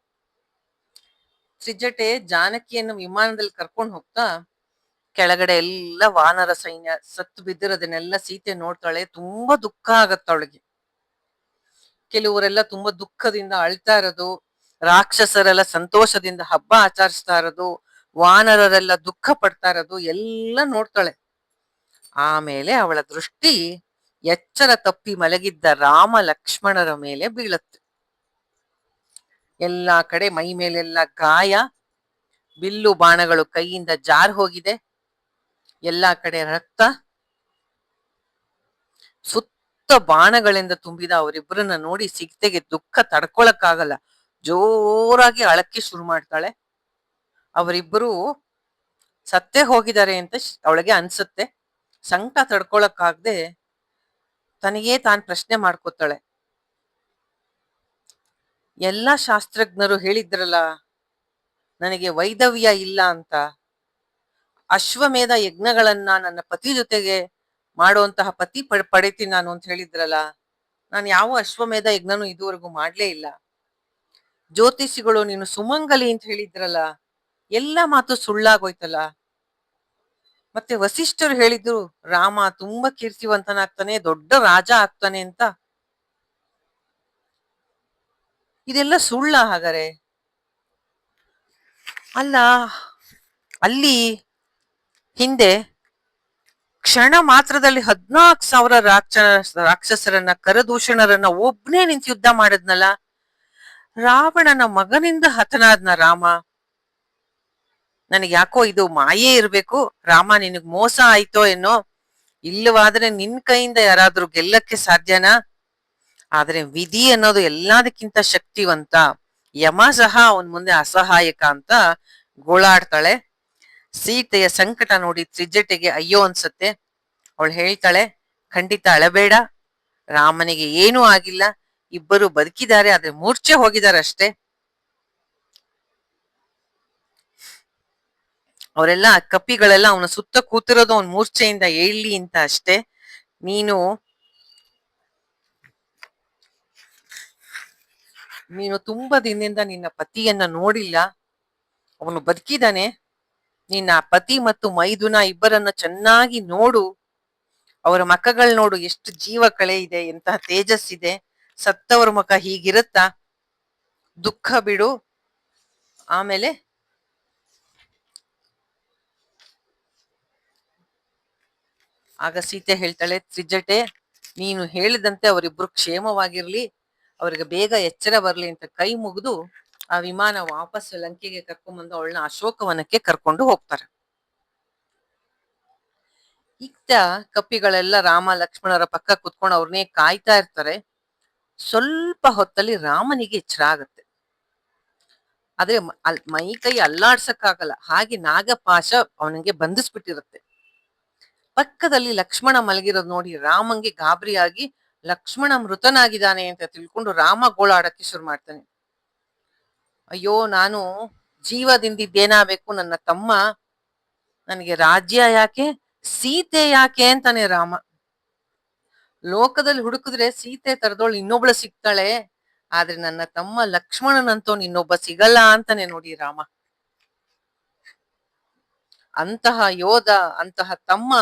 ತ್ರಿಜಟೆ ಜಾನಕಿಯನ್ನು ವಿಮಾನದಲ್ಲಿ ಕರ್ಕೊಂಡು ಹೋಗ್ತಾ ಕೆಳಗಡೆ ಎಲ್ಲ ವಾನರ ಸೈನ್ಯ ಸತ್ತು ಬಿದ್ದಿರೋದನ್ನೆಲ್ಲ ಸೀತೆ ನೋಡ್ತಾಳೆ. ತುಂಬಾ ದುಃಖ ಆಗತ್ತ ಅವಳಿಗೆ. ಕೆಲವರೆಲ್ಲ ತುಂಬಾ ದುಃಖದಿಂದ ಅಳ್ತಾ ಇರೋದು, ರಾಕ್ಷಸರೆಲ್ಲ ಸಂತೋಷದಿಂದ ಹಬ್ಬ ಆಚರಿಸ್ತಾ ಇರೋದು, ವಾನರರೆಲ್ಲ ದುಃಖ ಪಡ್ತಾ ಇರೋದು ಎಲ್ಲ ನೋಡ್ತಾಳೆ. ಆಮೇಲೆ ಅವಳ ದೃಷ್ಟಿ ಎಚ್ಚರ ತಪ್ಪಿ ಮಲಗಿದ್ದ ರಾಮ ಲಕ್ಷ್ಮಣರ ಮೇಲೆ ಬೀಳತ್ತೆ. ಎಲ್ಲಾ ಕಡೆ ಮೈ ಮೇಲೆಲ್ಲ ಗಾಯ, ಬಿಲ್ಲು ಬಾಣಗಳು ಕೈಯಿಂದ ಜಾರ್ ಹೋಗಿದೆ, ಎಲ್ಲಾ ಕಡೆ ರಕ್ತ, ಸುತ್ತ ಬಾಣಗಳಿಂದ ತುಂಬಿದ ಅವರಿಬ್ಬರನ್ನ ನೋಡಿ ಸೀತೆಗೆ ದುಃಖ ತಡ್ಕೊಳಕ್ಕಾಗಲ್ಲ. ಜೋರಾಗಿ ಅಳಕ್ಕೆ ಶುರು ಮಾಡ್ತಾಳೆ. ಅವರಿಬ್ಬರು ಸತ್ತೇ ಹೋಗಿದ್ದಾರೆ ಅಂತ ಅವಳಿಗೆ ಅನ್ಸುತ್ತೆ. ಸಂಕಟ ತಡ್ಕೊಳಕ್ಕಾಗ್ದೆ ತನಗೇ ತಾನ್ ಪ್ರಶ್ನೆ ಮಾಡ್ಕೋತಾಳೆ. ಎಲ್ಲಾ ಶಾಸ್ತ್ರಜ್ಞರು ಹೇಳಿದ್ರಲ್ಲ ನನಗೆ ವೈದವ್ಯ ಇಲ್ಲ ಅಂತ, ಅಶ್ವಮೇಧ ಯಜ್ಞಗಳನ್ನ ನನ್ನ ಪತಿ ಜೊತೆಗೆ ಮಾಡುವಂತಹ ಪತಿ ಪಡಿತೀನಿ ನಾನು ಅಂತ ಹೇಳಿದ್ರಲ್ಲ, ನಾನು ಯಾವ ಅಶ್ವಮೇಧ ಯಜ್ಞನೂ ಇದುವರೆಗೂ ಮಾಡ್ಲೇ ಇಲ್ಲ. ಜ್ಯೋತಿಷಿಗಳು ನೀನು ಸುಮಂಗಲಿ ಅಂತ ಹೇಳಿದ್ರಲ್ಲ, ಎಲ್ಲ ಮಾತು ಸುಳ್ಳಾಗೋಯ್ತಲ್ಲ. ಮತ್ತೆ ವಸಿಷ್ಠರು ಹೇಳಿದ್ರು ರಾಮ ತುಂಬಾ ಕೀರ್ತಿವಂತನಾಗ್ತಾನೆ, ದೊಡ್ಡ ರಾಜ ಆಗ್ತಾನೆ ಅಂತ. ಇದೆಲ್ಲ ಸುಳ್ಳ ಹಾಗಾರೆ? ಅಲ್ಲ, ಅಲ್ಲಿ ಹಿಂದೆ ಕ್ಷಣ ಮಾತ್ರದಲ್ಲಿ 14,000 ರಾಕ್ಷಸರನ್ನ ಕರದೂಷಣರನ್ನ ಒಬ್ನೇ ನಿಂತು ಯುದ್ಧ ಮಾಡಿದ್ನಲ್ಲ. ರಾವಣನ ಮಗನಿಂದ ಹತನಾದ್ನ ರಾಮ. ನನಗೆ ಯಾಕೋ ಇದು ಮಾಯೇ ಇರ್ಬೇಕು. ರಾಮ ನಿನಗ್ ಮೋಸ ಆಯ್ತೋ ಏನೋ, ಇಲ್ಲವಾದ್ರೆ ನಿನ್ ಕೈಯಿಂದ ಯಾರಾದ್ರೂ ಗೆಲ್ಲಕ್ಕೆ ಸಾಧ್ಯನಾ? ಆದ್ರೆ ವಿಧಿ ಅನ್ನೋದು ಎಲ್ಲದಕ್ಕಿಂತ ಶಕ್ತಿವಂತ, ಯಮ ಸಹ ಅವನ್ ಮುಂದೆ ಅಸಹಾಯಕ ಅಂತ ಗೋಳಾಡ್ತಾಳೆ. ಸೀತೆಯ ಸಂಕಟ ನೋಡಿ ತ್ರಿಜಟೆಗೆ ಅಯ್ಯೋ ಅನ್ಸತ್ತೆ. ಅವಳು ಹೇಳ್ತಾಳೆ, ಖಂಡಿತ ಅಳಬೇಡ, ರಾಮನಿಗೆ ಏನೂ ಆಗಿಲ್ಲ, ಇಬ್ಬರು ಬದುಕಿದ್ದಾರೆ, ಆದ್ರೆ ಮೂರ್ಛೆ ಹೋಗಿದ್ದಾರೆ ಅಷ್ಟೇ. ಅವರೆಲ್ಲ ಕಪಿಗಳೆಲ್ಲ ಅವನ ಸುತ್ತ ಕೂತಿರೋದು ಅವನ್ ಮೂರ್ಛೆಯಿಂದ ಏಳ್ಲಿ ಅಂತ ಅಷ್ಟೇ. ನೀನು ತುಂಬಾ ದಿನದಿಂದ ನಿನ್ನ ಪತಿಯನ್ನ ನೋಡಿಲ್ಲ, ಅವನು ಬದುಕಿದಾನೆ. ನಿನ್ನ ಪತಿ ಮತ್ತು ಮೈದುನ ಇಬ್ಬರನ್ನ ಚೆನ್ನಾಗಿ ನೋಡು, ಅವರ ಮುಖಗಳು ನೋಡು, ಎಷ್ಟು ಜೀವ ಕಳೆ ಇದೆ, ಎಂತಹ ತೇಜಸ್ಸಿದೆ. ಸತ್ತವರ ಮುಖ ಹೀಗಿರುತ್ತಾ? ದುಃಖ ಬಿಡು. ಆಮೇಲೆ ಆಗ ಸೀತೆ ಹೇಳ್ತಾಳೆ, ತ್ರಿಜಟೆ ನೀನು ಹೇಳಿದಂತೆ ಅವರಿಬ್ರು ಕ್ಷೇಮವಾಗಿರ್ಲಿ, ಅವ್ರಿಗೆ ಬೇಗ ಎಚ್ಚರ ಬರ್ಲಿ ಅಂತ ಕೈ ಮುಗಿದು ಆ ವಿಮಾನ ವಾಪಸ್ ಲಂಕೆಗೆ ಕರ್ಕೊಂಡ್ಬಂದು ಅವಳನ್ನ ಅಶೋಕವನಕ್ಕೆ ಕರ್ಕೊಂಡು ಹೋಗ್ತಾರೆ. ಇತ್ತ ಕಪಿಗಳೆಲ್ಲ ರಾಮ ಲಕ್ಷ್ಮಣರ ಪಕ್ಕ ಕುತ್ಕೊಂಡು ಅವ್ರನ್ನೇ ಕಾಯ್ತಾ ಇರ್ತಾರೆ. ಸ್ವಲ್ಪ ಹೊತ್ತಲ್ಲಿ ರಾಮನಿಗೆ ಎಚ್ಚರ ಆಗತ್ತೆ. ಆದ್ರೆ ಮೈ ಕೈ ಅಲ್ಲಾಡ್ಸಕ್ಕಾಗಲ್ಲ, ಹಾಗೆ ನಾಗಪಾಶ ಅವನಿಗೆ ಬಂಧಿಸ್ಬಿಟ್ಟಿರುತ್ತೆ. ಪಕ್ಕದಲ್ಲಿ ಲಕ್ಷ್ಮಣ ಮಲಗಿರೋದು ನೋಡಿ ರಾಮಂಗೆ ಗಾಬರಿಯಾಗಿ ಲಕ್ಷ್ಮಣ ಮೃತನಾಗಿದ್ದಾನೆ ಅಂತ ತಿಳ್ಕೊಂಡು ರಾಮ ಗೋಳಾಡಕ್ಕೆ ಶುರು ಮಾಡ್ತಾನೆ. ಅಯ್ಯೋ, ನಾನು ಜೀವದಿಂದಿದ್ದೇನಾಗಬೇಕು, ನನ್ನ ತಮ್ಮ, ನನಗೆ ರಾಜ್ಯ ಯಾಕೆ, ಸೀತೆ ಯಾಕೆ ಅಂತಾನೆ ರಾಮ. ಲೋಕದಲ್ಲಿ ಹುಡುಕಿದ್ರೆ ಸೀತೆ ತರದೋಳು ಇನ್ನೊಬ್ಳು ಸಿಗ್ತಾಳೆ, ಆದ್ರೆ ನನ್ನ ತಮ್ಮ ಲಕ್ಷ್ಮಣನಂತೋ ಇನ್ನೊಬ್ಬ ಸಿಗಲ್ಲ ಅಂತಾನೆ ನೋಡಿ ರಾಮ. ಅಂತಹ ಯೋಧ, ಅಂತಹ ತಮ್ಮ,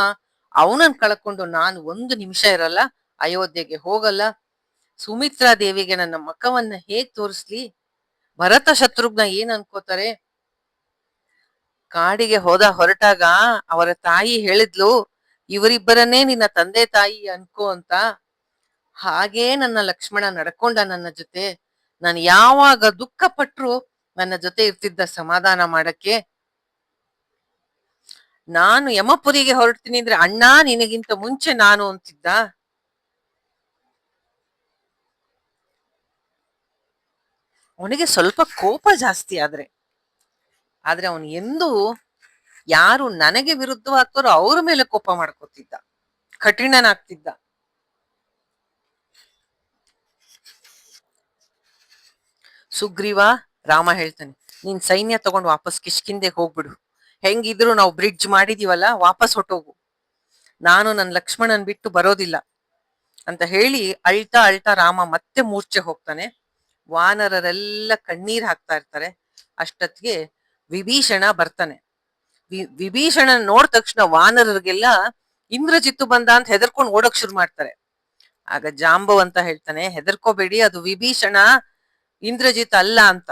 ಅವನನ್ನ ಕಳ್ಕೊಂಡು ನಾನು ಒಂದು ನಿಮಿಷ ಇರಲ್ಲ, ಅಯೋಧ್ಯೆಗೆ ಹೋಗಲ್ಲ. ಸುಮಿತ್ರಾ ದೇವಿಗೆ ನನ್ನ ಮುಖವನ್ನ ಹೇಗ್ ತೋರಿಸ್ಲಿ? ಭರತ ಶತ್ರುಘ್ನ ಏನ್ ಅನ್ಕೋತಾರೆ? ಕಾಡಿಗೆ ಹೊರಟಾಗ ಅವರ ತಾಯಿ ಹೇಳಿದ್ಲು, ಇವರಿಬ್ಬರನ್ನೇ ನಿನ್ನ ತಂದೆ ತಾಯಿ ಅನ್ಕೋ ಅಂತ. ಹಾಗೇ ನನ್ನ ಲಕ್ಷ್ಮಣ ನಡ್ಕೊಂಡ ನನ್ನ ಜೊತೆ. ನಾನು ಯಾವಾಗ ದುಃಖ ಪಟ್ರು ನನ್ನ ಜೊತೆ ಇರ್ತಿದ್ದ ಸಮಾಧಾನ ಮಾಡಕ್ಕೆ. ನಾನು ಯಮಪುರಿಗೆ ಹೊರಡ್ತೀನಿ ಅಂದ್ರೆ ಅಣ್ಣ ನಿನಗಿಂತ ಮುಂಚೆ ನಾನು ಅಂತಿದ್ದ. ಅವನಿಗೆ ಸ್ವಲ್ಪ ಕೋಪ ಜಾಸ್ತಿ, ಆದ್ರೆ ಅವನು ಎಂದೂ ಯಾರು ನನಗೆ ವಿರುದ್ಧವಾಗ್ತಾರೋ ಅವ್ರ ಮೇಲೆ ಕೋಪ ಮಾಡ್ಕೋತಿದ್ದ, ಕಠಿಣನಾಗ್ತಿದ್ದ. ಸುಗ್ರೀವ, ರಾಮ ಹೇಳ್ತಾನೆ, ನೀನ್ ಸೈನ್ಯ ತಗೊಂಡು ವಾಪಸ್ ಕಿಷ್ಕಿಂದೆಗೆ ಹೋಗ್ಬಿಡು. ಹೆಂಗಿದ್ರು ನಾವು ಬ್ರಿಡ್ಜ್ ಮಾಡಿದೀವಲ್ಲ, ವಾಪಸ್ ಹೊಟ್ಟೋಗು. ನಾನು ನನ್ನ ಲಕ್ಷ್ಮಣನ್ ಬಿಟ್ಟು ಬರೋದಿಲ್ಲ ಅಂತ ಹೇಳಿ ಅಳ್ತಾ ಅಳ್ತಾ ರಾಮ ಮತ್ತೆ ಮೂರ್ಛೆ ಹೋಗ್ತಾನೆ. ವಾನರರೆಲ್ಲ ಕಣ್ಣೀರ್ ಹಾಕ್ತಾ ಇರ್ತಾರೆ. ಅಷ್ಟೊತ್ತಿಗೆ ವಿಭೀಷಣ ಬರ್ತಾನೆ. ವಿಭೀಷಣ ನೋಡ್ ತಕ್ಷಣ ವಾನರರಿಗೆಲ್ಲ ಇಂದ್ರಜಿತ್ತು ಬಂದ ಅಂತ ಹೆದರ್ಕೊಂಡು ಓಡಕ್ ಶುರು ಮಾಡ್ತಾರೆ. ಆಗ ಜಾಂಬವಂತ ಹೇಳ್ತಾನೆ, ಹೆದರ್ಕೋಬೇಡಿ, ಅದು ವಿಭೀಷಣ, ಇಂದ್ರಜಿತ್ ಅಲ್ಲ ಅಂತ.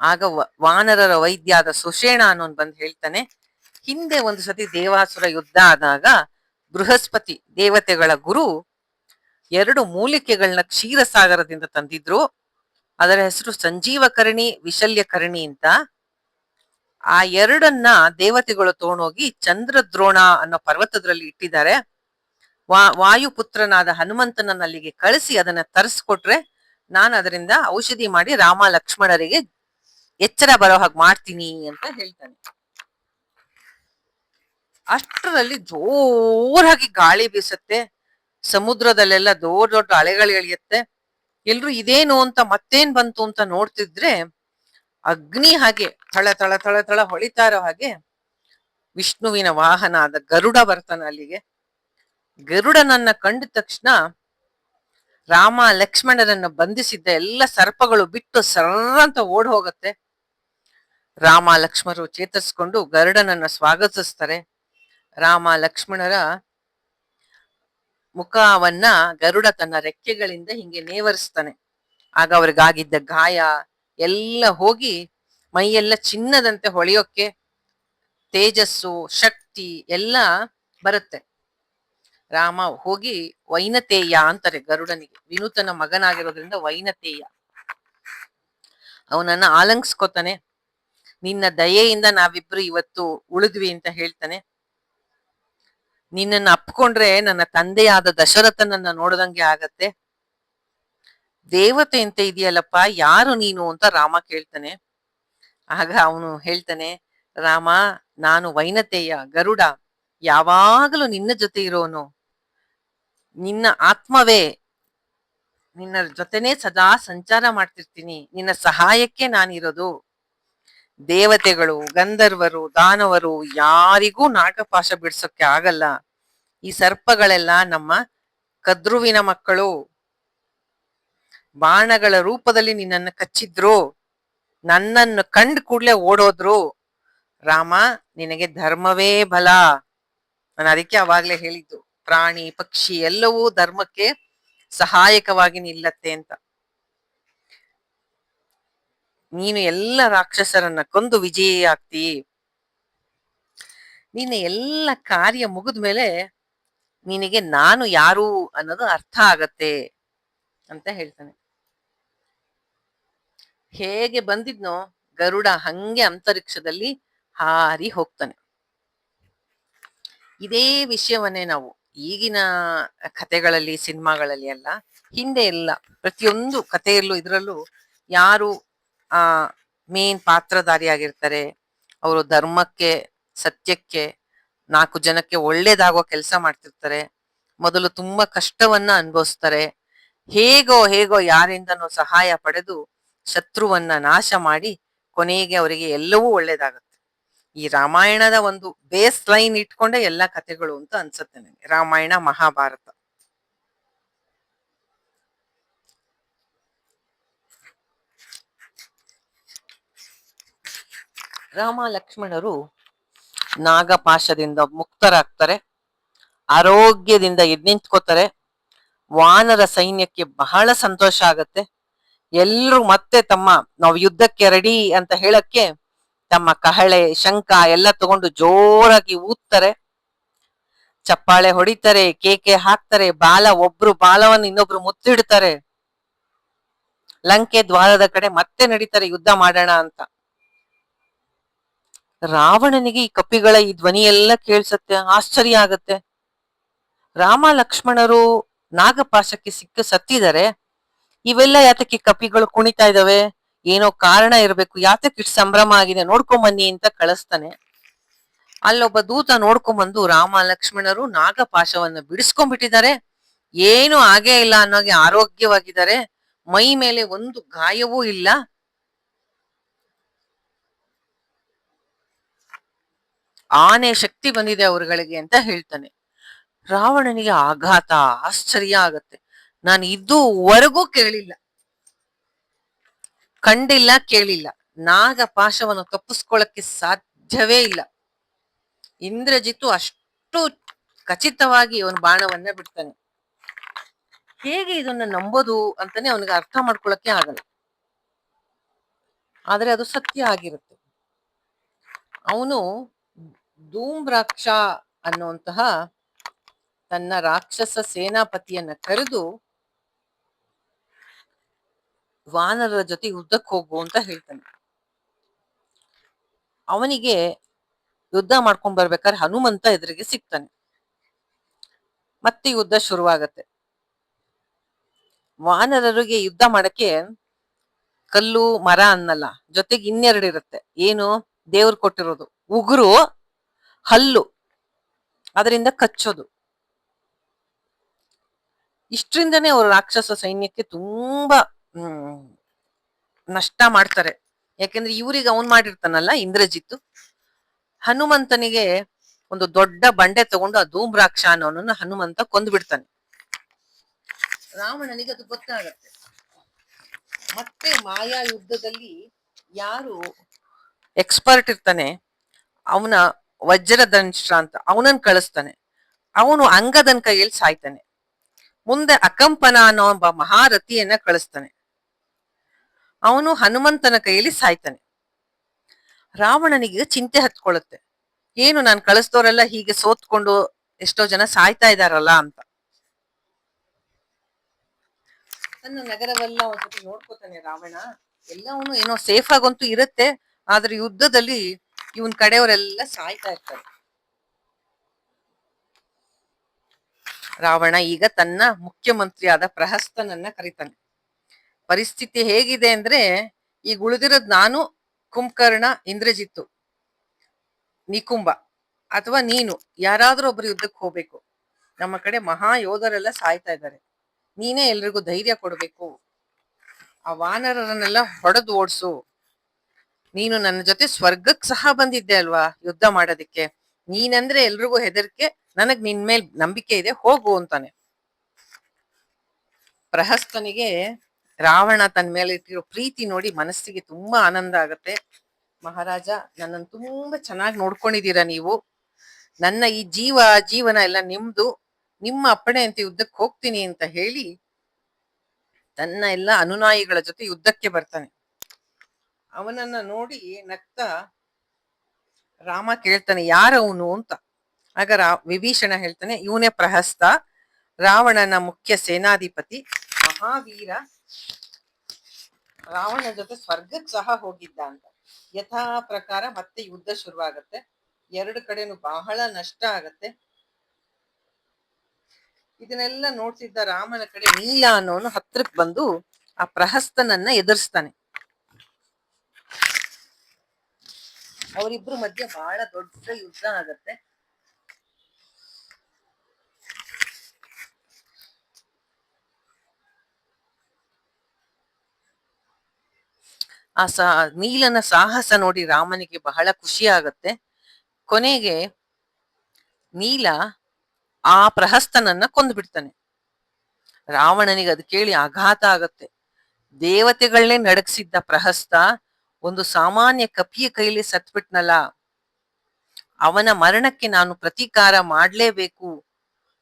ಆಗ ವಾನರರ ವೈದ್ಯಾದ ಸುಷೇಣ ಅನ್ನೋನ್ ಬಂದ್ ಹೇಳ್ತಾನೆ, ಹಿಂದೆ ಒಂದು ಸತಿ ದೇವಾಸುರ ಯುದ್ಧ ಆದಾಗ ಬೃಹಸ್ಪತಿ ದೇವತೆಗಳ ಗುರು 2 ಮೂಲಿಕೆಗಳನ್ನ ಕ್ಷೀರಸಾಗರದಿಂದ ತಂದಿದ್ರು. ಅದರ ಹೆಸರು ಸಂಜೀವಕರ್ಣಿ, ವಿಶಲ್ಯಕರ್ಣಿ ಅಂತ. ಆ 2 ದೇವತೆಗಳು ತಗೊಂಡೋಗಿ ಚಂದ್ರದ್ರೋಣ ಅನ್ನೋ ಪರ್ವತದಲ್ಲಿ ಇಟ್ಟಿದ್ದಾರೆ. ವಾಯುಪುತ್ರನಾದ ಹನುಮಂತನನ್ನ ಅಲ್ಲಿಗೆ ಕಳಿಸಿ ಅದನ್ನ ತರಿಸ್ಕೊಟ್ರೆ ನಾನು ಅದರಿಂದ ಔಷಧಿ ಮಾಡಿ ರಾಮ ಲಕ್ಷ್ಮಣರಿಗೆ ಎಚ್ಚರ ಬರೋ ಹಾಗೆ ಮಾಡ್ತೀನಿ ಅಂತ ಹೇಳ್ತಾನೆ. ಅಷ್ಟರಲ್ಲಿ ಜೋರಾಗಿ ಗಾಳಿ ಬೀಸತ್ತೆ. ಸಮುದ್ರದಲ್ಲೆಲ್ಲ ದೊಡ್ಡ ದೊಡ್ಡ ಅಲೆಗಳು ಎಳಿಯತ್ತೆ. ಎಲ್ರು ಇದೇನು ಅಂತ ಮತ್ತೇನ್ ಬಂತು ಅಂತ ನೋಡ್ತಿದ್ರೆ ಅಗ್ನಿ ಹಾಗೆ ಥಳ ಥಳ ಥಳ ಥಳ ಹೊಳಿತಾ ಇರೋ ಹಾಗೆ ವಿಷ್ಣುವಿನ ವಾಹನ ಆದ ಗರುಡ ಬರ್ತಾನೆ ಅಲ್ಲಿಗೆ. ಗರುಡನನ್ನ ಕಂಡ ತಕ್ಷಣ ರಾಮ ಲಕ್ಷ್ಮಣರನ್ನ ಬಂಧಿಸಿದ್ದ ಎಲ್ಲ ಸರ್ಪಗಳು ಬಿಟ್ಟು ಸರ್ರ ಅಂತ ಓಡ್ ಹೋಗತ್ತೆ. ರಾಮ ಲಕ್ಷ್ಮಣರು ಚೇತರಿಸ್ಕೊಂಡು ಗರುಡನನ್ನ ಸ್ವಾಗತಿಸ್ತಾರೆ. ರಾಮ ಲಕ್ಷ್ಮಣರ ಮುಖವನ್ನ ಗರುಡ ತನ್ನ ರೆಕ್ಕೆಗಳಿಂದ ಹಿಂಗೆ ನೇವರಿಸ್ತಾನೆ. ಆಗ ಅವ್ರಿಗಾಗಿದ್ದ ಗಾಯ ಎಲ್ಲ ಹೋಗಿ ಮೈಯೆಲ್ಲ ಚಿನ್ನದಂತೆ ಹೊಳೆಯೋಕೆ ತೇಜಸ್ಸು, ಶಕ್ತಿ ಎಲ್ಲ ಬರುತ್ತೆ. ರಾಮ ಹೋಗಿ ವೈನತೇಯ ಅಂತಾರೆ ಗರುಡನಿಗೆ. ವಿನುತನ ಮಗನಾಗಿರೋದ್ರಿಂದ ವೈನತೇಯ. ಅವನನ್ನ ಆಲಂಗಿಸ್ಕೊತಾನೆ. ನಿನ್ನ ದಯೆಯಿಂದ ನಾವಿಬ್ರು ಇವತ್ತು ಉಳಿದ್ವಿ ಅಂತ ಹೇಳ್ತಾನೆ. ನಿನ್ನನ್ನು ಅಪ್ಕೊಂಡ್ರೆ ನನ್ನ ತಂದೆಯಾದ ದಶರಥನನ್ನ ನೋಡ್ದಂಗೆ ಆಗತ್ತೆ. ದೇವತೆ ಅಂತ ಇದೆಯಲ್ಲಪ್ಪ, ಯಾರು ನೀನು ಅಂತ ರಾಮ ಕೇಳ್ತಾನೆ. ಆಗ ಅವನು ಹೇಳ್ತಾನೆ, ರಾಮ, ನಾನು ವೈನತೇಯ, ಗರುಡ, ಯಾವಾಗಲೂ ನಿನ್ನ ಜೊತೆ ಇರೋನು, ನಿನ್ನ ಆತ್ಮವೇ, ನಿನ್ನ ಜೊತೆನೆ ಸದಾ ಸಂಚಾರ ಮಾಡ್ತಿರ್ತೀನಿ, ನಿನ್ನ ಸಹಾಯಕ್ಕೆ ನಾನಿರೋದು. ದೇವತೆಗಳು, ಗಂಧರ್ವರು, ದಾನವರು ಯಾರಿಗೂ ನಾಗಪಾಶ ಬಿಡ್ಸೋಕೆ ಆಗಲ್ಲ. ಈ ಸರ್ಪಗಳೆಲ್ಲ ನಮ್ಮ ಕದ್ರುವಿನ ಮಕ್ಕಳು. ಬಾಣಗಳ ರೂಪದಲ್ಲಿ ನಿನ್ನನ್ನು ಕಚ್ಚಿದ್ರು, ನನ್ನನ್ನು ಕಂಡು ಕೂಡ್ಲೆ ಓಡೋದ್ರು. ರಾಮ, ನಿನಗೆ ಧರ್ಮವೇ ಬಲ. ನಾನು ಅದಕ್ಕೆ ಅವಾಗ್ಲೇ ಹೇಳಿದ್ದು, ಪ್ರಾಣಿ ಪಕ್ಷಿ ಎಲ್ಲವೂ ಧರ್ಮಕ್ಕೆ ಸಹಾಯಕವಾಗಿ ನಿಲ್ಲತ್ತೆ ಅಂತ. ನೀನು ಎಲ್ಲ ರಾಕ್ಷಸರನ್ನ ಕೊಂದು ವಿಜಯಿ ಆಗ್ತಿ. ನಿನ್ನ ಎಲ್ಲ ಕಾರ್ಯ ಮುಗಿದ್ಮೇಲೆ ನಿನಗೆ ನಾನು ಯಾರು ಅನ್ನೋದು ಅರ್ಥ ಆಗತ್ತೆ ಅಂತ ಹೇಳ್ತಾನೆ. ಹೇಗೆ ಬಂದಿದ್ನೋ ಗರುಡ ಹಂಗೆ ಅಂತರಿಕ್ಷದಲ್ಲಿ ಹಾರಿ ಹೋಗ್ತಾನೆ. ಇದೇ ವಿಷಯವನ್ನೇ ನಾವು ಈಗಿನ ಕಥೆಗಳಲ್ಲಿ, ಸಿನಿಮಾಗಳಲ್ಲಿ ಎಲ್ಲ, ಹಿಂದೆ ಎಲ್ಲ ಪ್ರತಿಯೊಂದು ಕಥೆಯಲ್ಲೂ ಇದರಲ್ಲೂ ಯಾರು ಮೇನ್ ಪಾತ್ರಧಾರಿಯಾಗಿರ್ತಾರೆ, ಅವರು ಧರ್ಮಕ್ಕೆ, ಸತ್ಯಕ್ಕೆ, 4 ಜನಕ್ಕೆ ಒಳ್ಳೇದಾಗೋ ಕೆಲಸ ಮಾಡ್ತಿರ್ತಾರೆ. ಮೊದಲು ತುಂಬಾ ಕಷ್ಟವನ್ನ ಅನುಭವಿಸ್ತಾರೆ. ಹೇಗೋ ಯಾರಿಂದನೋ ಸಹಾಯ ಪಡೆದು ಶತ್ರುವನ್ನ ನಾಶ ಮಾಡಿ ಕೊನೆಗೆ ಅವರಿಗೆ ಎಲ್ಲವೂ ಒಳ್ಳೇದಾಗುತ್ತೆ. ಈ ರಾಮಾಯಣದ ಒಂದು ಬೇಸ್ ಲೈನ್ ಇಟ್ಕೊಂಡೆ ಎಲ್ಲಾ ಕಥೆಗಳು ಅಂತ ಅನ್ಸುತ್ತೆ ನನಗೆ, ರಾಮಾಯಣ, ಮಹಾಭಾರತ. ರಾಮ ಲಕ್ಷ್ಮಣರು ನಾಗಪಾಶದಿಂದ ಮುಕ್ತರಾಗ್ತಾರೆ, ಆರೋಗ್ಯದಿಂದ ಎದ್ ನಿಂತ್ಕೋತಾರೆ. ವಾನರ ಸೈನ್ಯಕ್ಕೆ ಬಹಳ ಸಂತೋಷ ಆಗತ್ತೆ. ಎಲ್ರು ಮತ್ತೆ ನಾವು ಯುದ್ಧಕ್ಕೆ ರೆಡಿ ಅಂತ ಹೇಳಕ್ಕೆ ತಮ್ಮ ಕಹಳೆ, ಶಂಖ ಎಲ್ಲ ತಗೊಂಡು ಜೋರಾಗಿ ಊದ್ತಾರೆ, ಚಪ್ಪಾಳೆ ಹೊಡಿತಾರೆ, ಕೇಕೆ ಹಾಕ್ತಾರೆ, ಒಬ್ರು ಬಾಲವನ್ನು ಇನ್ನೊಬ್ರು ಮುತ್ತಿಡ್ತಾರೆ. ಲಂಕೆ ದ್ವಾರದ ಕಡೆ ಮತ್ತೆ ನಡೀತಾರೆ ಯುದ್ಧ ಮಾಡೋಣ ಅಂತ. ರಾವಣನಿಗೆ ಈ ಕಪಿಗಳ ಈ ಧ್ವನಿ ಎಲ್ಲ ಕೇಳಿಸತ್ತೆ, ಆಶ್ಚರ್ಯ ಆಗತ್ತೆ. ರಾಮ ಲಕ್ಷ್ಮಣರು ನಾಗಪಾಶಕ್ಕೆ ಸಿಕ್ಕ ಸತ್ತಿದ್ದಾರೆ, ಇವೆಲ್ಲ ಯಾತಕ್ಕೆ ಕಪಿಗಳು ಕುಣಿತಾ ಇದಾವೆ, ಏನೋ ಕಾರಣ ಇರ್ಬೇಕು, ಯಾತಕ್ಕೆ ಇಷ್ಟು ಸಂಭ್ರಮ ಆಗಿದೆ, ನೋಡ್ಕೊಂಬನ್ನಿ ಅಂತ ಕಳಿಸ್ತಾನೆ. ಅಲ್ಲೊಬ್ಬ ದೂತ ನೋಡ್ಕೊಂಬಂದು ರಾಮ ಲಕ್ಷ್ಮಣರು ನಾಗಪಾಶವನ್ನ ಬಿಡಿಸ್ಕೊಂಡ್ಬಿಟ್ಟಿದ್ದಾರೆ, ಏನು ಆಗೇ ಇಲ್ಲ ಅನ್ನೋಗೆ ಆರೋಗ್ಯವಾಗಿದ್ದಾರೆ, ಮೈ ಮೇಲೆ ಒಂದು ಗಾಯವೂ ಇಲ್ಲ. ಆನೆ ಶಕ್ತಿ ಬಂದಿದೆ ಅವರುಗಳಿಗೆ ಅಂತ ಹೇಳ್ತಾನೆ. ರಾವಣನಿಗೆ ಆಘಾತ, ಆಶ್ಚರ್ಯ ಆಗತ್ತೆ. ನಾನು ಇದುವರೆಗೂ ಕೇಳಿಲ್ಲ, ಕಂಡಿಲ್ಲ, ಕೇಳಿಲ್ಲ. ನಾಗಪಾಶವನ್ನು ತಪ್ಪಿಸ್ಕೊಳ್ಳಕ್ಕೆ ಸಾಧ್ಯವೇ ಇಲ್ಲ. ಇಂದ್ರಜಿತ್ತು ಅಷ್ಟು ಖಚಿತವಾಗಿ ಅವನ ಬಾಣವನ್ನ ಬಿಡ್ತಾನೆ. ಹೇಗೆ ಇದನ್ನ ನಂಬೋದು ಅಂತಾನೆ ಅವನಿಗೆ ಅರ್ಥ ಮಾಡ್ಕೊಳಕ್ಕೆ ಆಗಲ್ಲ. ಆದ್ರೆ ಅದು ಸತ್ಯ ಆಗಿರುತ್ತೆ. ಅವನು ಧೂಮ್ರಾಕ್ಷ ಅನ್ನುವಂತಹ ತನ್ನ ರಾಕ್ಷಸ ಸೇನಾಪತಿಯನ್ನ ಕರೆದು ವಾನರರ ಜೊತೆ ಯುದ್ಧಕ್ಕೆ ಹೋಗು ಅಂತ ಹೇಳ್ತಾನೆ. ಅವನಿಗೆ ಯುದ್ಧ ಮಾಡ್ಕೊಂಡ್ ಬರ್ಬೇಕಾದ್ರೆ ಹನುಮಂತ ಎದುರಿಗೆ ಸಿಗ್ತಾನೆ. ಮತ್ತೆ ಯುದ್ಧ ಶುರುವಾಗತ್ತೆ. ವಾನರರಿಗೆ ಯುದ್ಧ ಮಾಡಕ್ಕೆ ಕಲ್ಲು ಮರ ಅನ್ನಲ್ಲ, ಜೊತೆಗೆ ಇನ್ನೆರಡು ಇರುತ್ತೆ. ಏನು? ದೇವ್ರು ಕೊಟ್ಟಿರೋದು ಉಗುರು, ಹಲ್ಲು, ಅದರಿಂದ ಕಚ್ಚೋದು. ಇಷ್ಟರಿಂದನೇ ಅವರು ರಾಕ್ಷಸ ಸೈನ್ಯಕ್ಕೆ ತುಂಬಾ ನಷ್ಟ ಮಾಡ್ತಾರೆ. ಯಾಕೆಂದ್ರೆ ಇವ್ರಿಗೆ ಅವನ್ ಮಾಡಿರ್ತಾನಲ್ಲ ಇಂದ್ರಜಿತ್ತು. ಹನುಮಂತನಿಗೆ ಒಂದು ದೊಡ್ಡ ಬಂಡೆ ತಗೊಂಡು ಆ ಧೂಮ್ರಾಕ್ಷ ಅನ್ನೋನನ್ನ ಹನುಮಂತ ಕೊಂದು ಬಿಡ್ತಾನೆ. ರಾವಣನಿಗೆ ಅದು ಗೊತ್ತಾಗತ್ತೆ. ಮತ್ತೆ ಮಾಯಾ ಯುದ್ಧದಲ್ಲಿ ಯಾರು ಎಕ್ಸ್ಪರ್ಟ್ ಇರ್ತಾನೆ ಅವನ ವಜ್ರದಂಶ್ರ ಅಂತ ಅವನನ್ನ ಕಳಿಸ್ತಾನೆ. ಅವನು ಅಂಗದನ್ ಕೈಯಲ್ಲಿ ಸಾಯ್ತಾನೆ. ಮುಂದೆ ಅಕಂಪನ ಅನ್ನೋ ಒಬ್ಬ ಮಹಾರಥಿಯನ್ನ ಕಳಿಸ್ತಾನೆ. ಅವನು ಹನುಮಂತನ ಕೈಯಲ್ಲಿ ಸಾಯ್ತಾನೆ. ರಾವಣನಿಗೆ ಚಿಂತೆ ಹತ್ಕೊಳ್ಳುತ್ತೆ. ಏನು ನಾನು ಕಳಿಸ್ದವರೆಲ್ಲ ಹೀಗೆ ಸೋತ್ಕೊಂಡು ಎಷ್ಟೋ ಜನ ಸಾಯ್ತಾ ಇದಾರಲ್ಲ ಅಂತ. ತನ್ನ ನಗರವೆಲ್ಲ ಒಂದ್ಸತಿ ನೋಡ್ಕೋತಾನೆ ರಾವಣ. ಎಲ್ಲವನು ಏನೋ ಸೇಫ್ ಆಗಂತೂ ಇರುತ್ತೆ, ಆದ್ರೆ ಯುದ್ಧದಲ್ಲಿ ಇವನ್ ಕಡೆಯವರೆಲ್ಲ ಸಾಯ್ತಾ ಇರ್ತಾರೆ. ರಾವಣ ಈಗ ತನ್ನ ಮುಖ್ಯಮಂತ್ರಿಯಾದ ಪ್ರಹಸ್ತನನ್ನ ಕರೀತಾನೆ. ಪರಿಸ್ಥಿತಿ ಹೇಗಿದೆ ಅಂದ್ರೆ, ಈಗ ಉಳಿದಿರೋದ್ ನಾನು, ಕುಂಭಕರ್ಣ, ಇಂದ್ರಜಿತ್ತು, ನಿಕುಂಭ ಅಥವಾ ನೀನು ಯಾರಾದ್ರೂ ಒಬ್ರು ಯುದ್ಧಕ್ಕೆ ಹೋಗ್ಬೇಕು. ನಮ್ಮ ಕಡೆ ಮಹಾ ಯೋಧರೆಲ್ಲ ಸಾಯ್ತಾ ಇದ್ದಾರೆ. ನೀನೇ ಎಲ್ರಿಗೂ ಧೈರ್ಯ ಕೊಡ್ಬೇಕು. ಆ ವಾನರರನ್ನೆಲ್ಲ ಹೊಡೆದು ಓಡ್ಸು. ನೀನು ನನ್ನ ಜೊತೆ ಸ್ವರ್ಗಕ್ ಸಹ ಬಂದಿದ್ದೆ ಅಲ್ವಾ ಯುದ್ಧ ಮಾಡೋದಿಕ್ಕೆ. ನೀನಂದ್ರೆ ಎಲ್ರಿಗೂ ಹೆದರಿಕೆ, ನನಗ್ ನಿನ್ ಮೇಲ್ ನಂಬಿಕೆ ಇದೆ, ಹೋಗು ಅಂತಾನೆ. ಪ್ರಹಸ್ತನಿಗೆ ರಾವಣ ತನ್ನ ಮೇಲೆ ಇಟ್ಟಿರೋ ಪ್ರೀತಿ ನೋಡಿ ಮನಸ್ಸಿಗೆ ತುಂಬಾ ಆನಂದ ಆಗತ್ತೆ. ಮಹಾರಾಜ, ನನ್ನನ್ನು ತುಂಬಾ ಚೆನ್ನಾಗಿ ನೋಡ್ಕೊಂಡಿದ್ದೀರಾ ನೀವು. ನನ್ನ ಈ ಜೀವನ ಎಲ್ಲ ನಿಮ್ದು, ನಿಮ್ಮ ಅಪ್ಪಣೆ ಅಂತ ಯುದ್ಧಕ್ಕೆ ಹೋಗ್ತೀನಿ ಅಂತ ಹೇಳಿ ತನ್ನ ಎಲ್ಲ ಅನುನಾಯಿಗಳ ಜೊತೆ ಯುದ್ಧಕ್ಕೆ ಬರ್ತಾನೆ. ಅವನನ್ನ ನೋಡಿ ನಗ್ತಾ ರಾಮ ಕೇಳ್ತಾನೆ, ಯಾರವನು ಅಂತ. ಆಗ ವಿಭೀಷಣ ಹೇಳ್ತಾನೆ, ಇವನೇ ಪ್ರಹಸ್ತ, ರಾವಣನ ಮುಖ್ಯ ಸೇನಾಧಿಪತಿ, ಮಹಾವೀರ, ರಾವಣ ಜೊತೆ ಸ್ವರ್ಗಕ್ಕೆ ಸಹ ಹೋಗಿದ್ದ ಅಂತ. ಯಥಾ ಪ್ರಕಾರ ಮತ್ತೆ ಯುದ್ಧ ಶುರುವಾಗತ್ತೆ. ಎರಡು ಕಡೆನೂ ಬಹಳ ನಷ್ಟ ಆಗತ್ತೆ. ಇದನ್ನೆಲ್ಲ ನೋಡ್ತಿದ್ದ ರಾಮನ ಕಡೆ ನೀಲ ಅನ್ನೋನು ಹತ್ರಕ್ ಬಂದು ಆ ಪ್ರಹಸ್ತನನ್ನ ಎದುರಿಸ್ತಾನೆ. ಅವರಿಬ್ರು ಮಧ್ಯೆ ಬಹಳ ದೊಡ್ಡ ಯುದ್ಧ ಆಗತ್ತೆ. ಆ ನೀಲನ ಸಾಹಸ ನೋಡಿ ರಾಮನಿಗೆ ಬಹಳ ಖುಷಿ ಆಗತ್ತೆ. ಕೊನೆಗೆ ನೀಲ ಆ ಪ್ರಹಸ್ತನನ್ನ ಕೊಂದು ಬಿಡ್ತಾನೆ. ರಾವಣನಿಗೆ ಅದು ಕೇಳಿ ಆಘಾತ ಆಗತ್ತೆ. ದೇವತೆಗಳನ್ನೇ ನಡಗಿಸಿದ್ದ ಪ್ರಹಸ್ತ ಒಂದು ಸಾಮಾನ್ಯ ಕಪಿಯ ಕೈಲಿ ಸತ್ಬಿಟ್ನಲ್ಲ, ಅವನ ಮರಣಕ್ಕೆ ನಾನು ಪ್ರತೀಕಾರ ಮಾಡ್ಲೇಬೇಕು.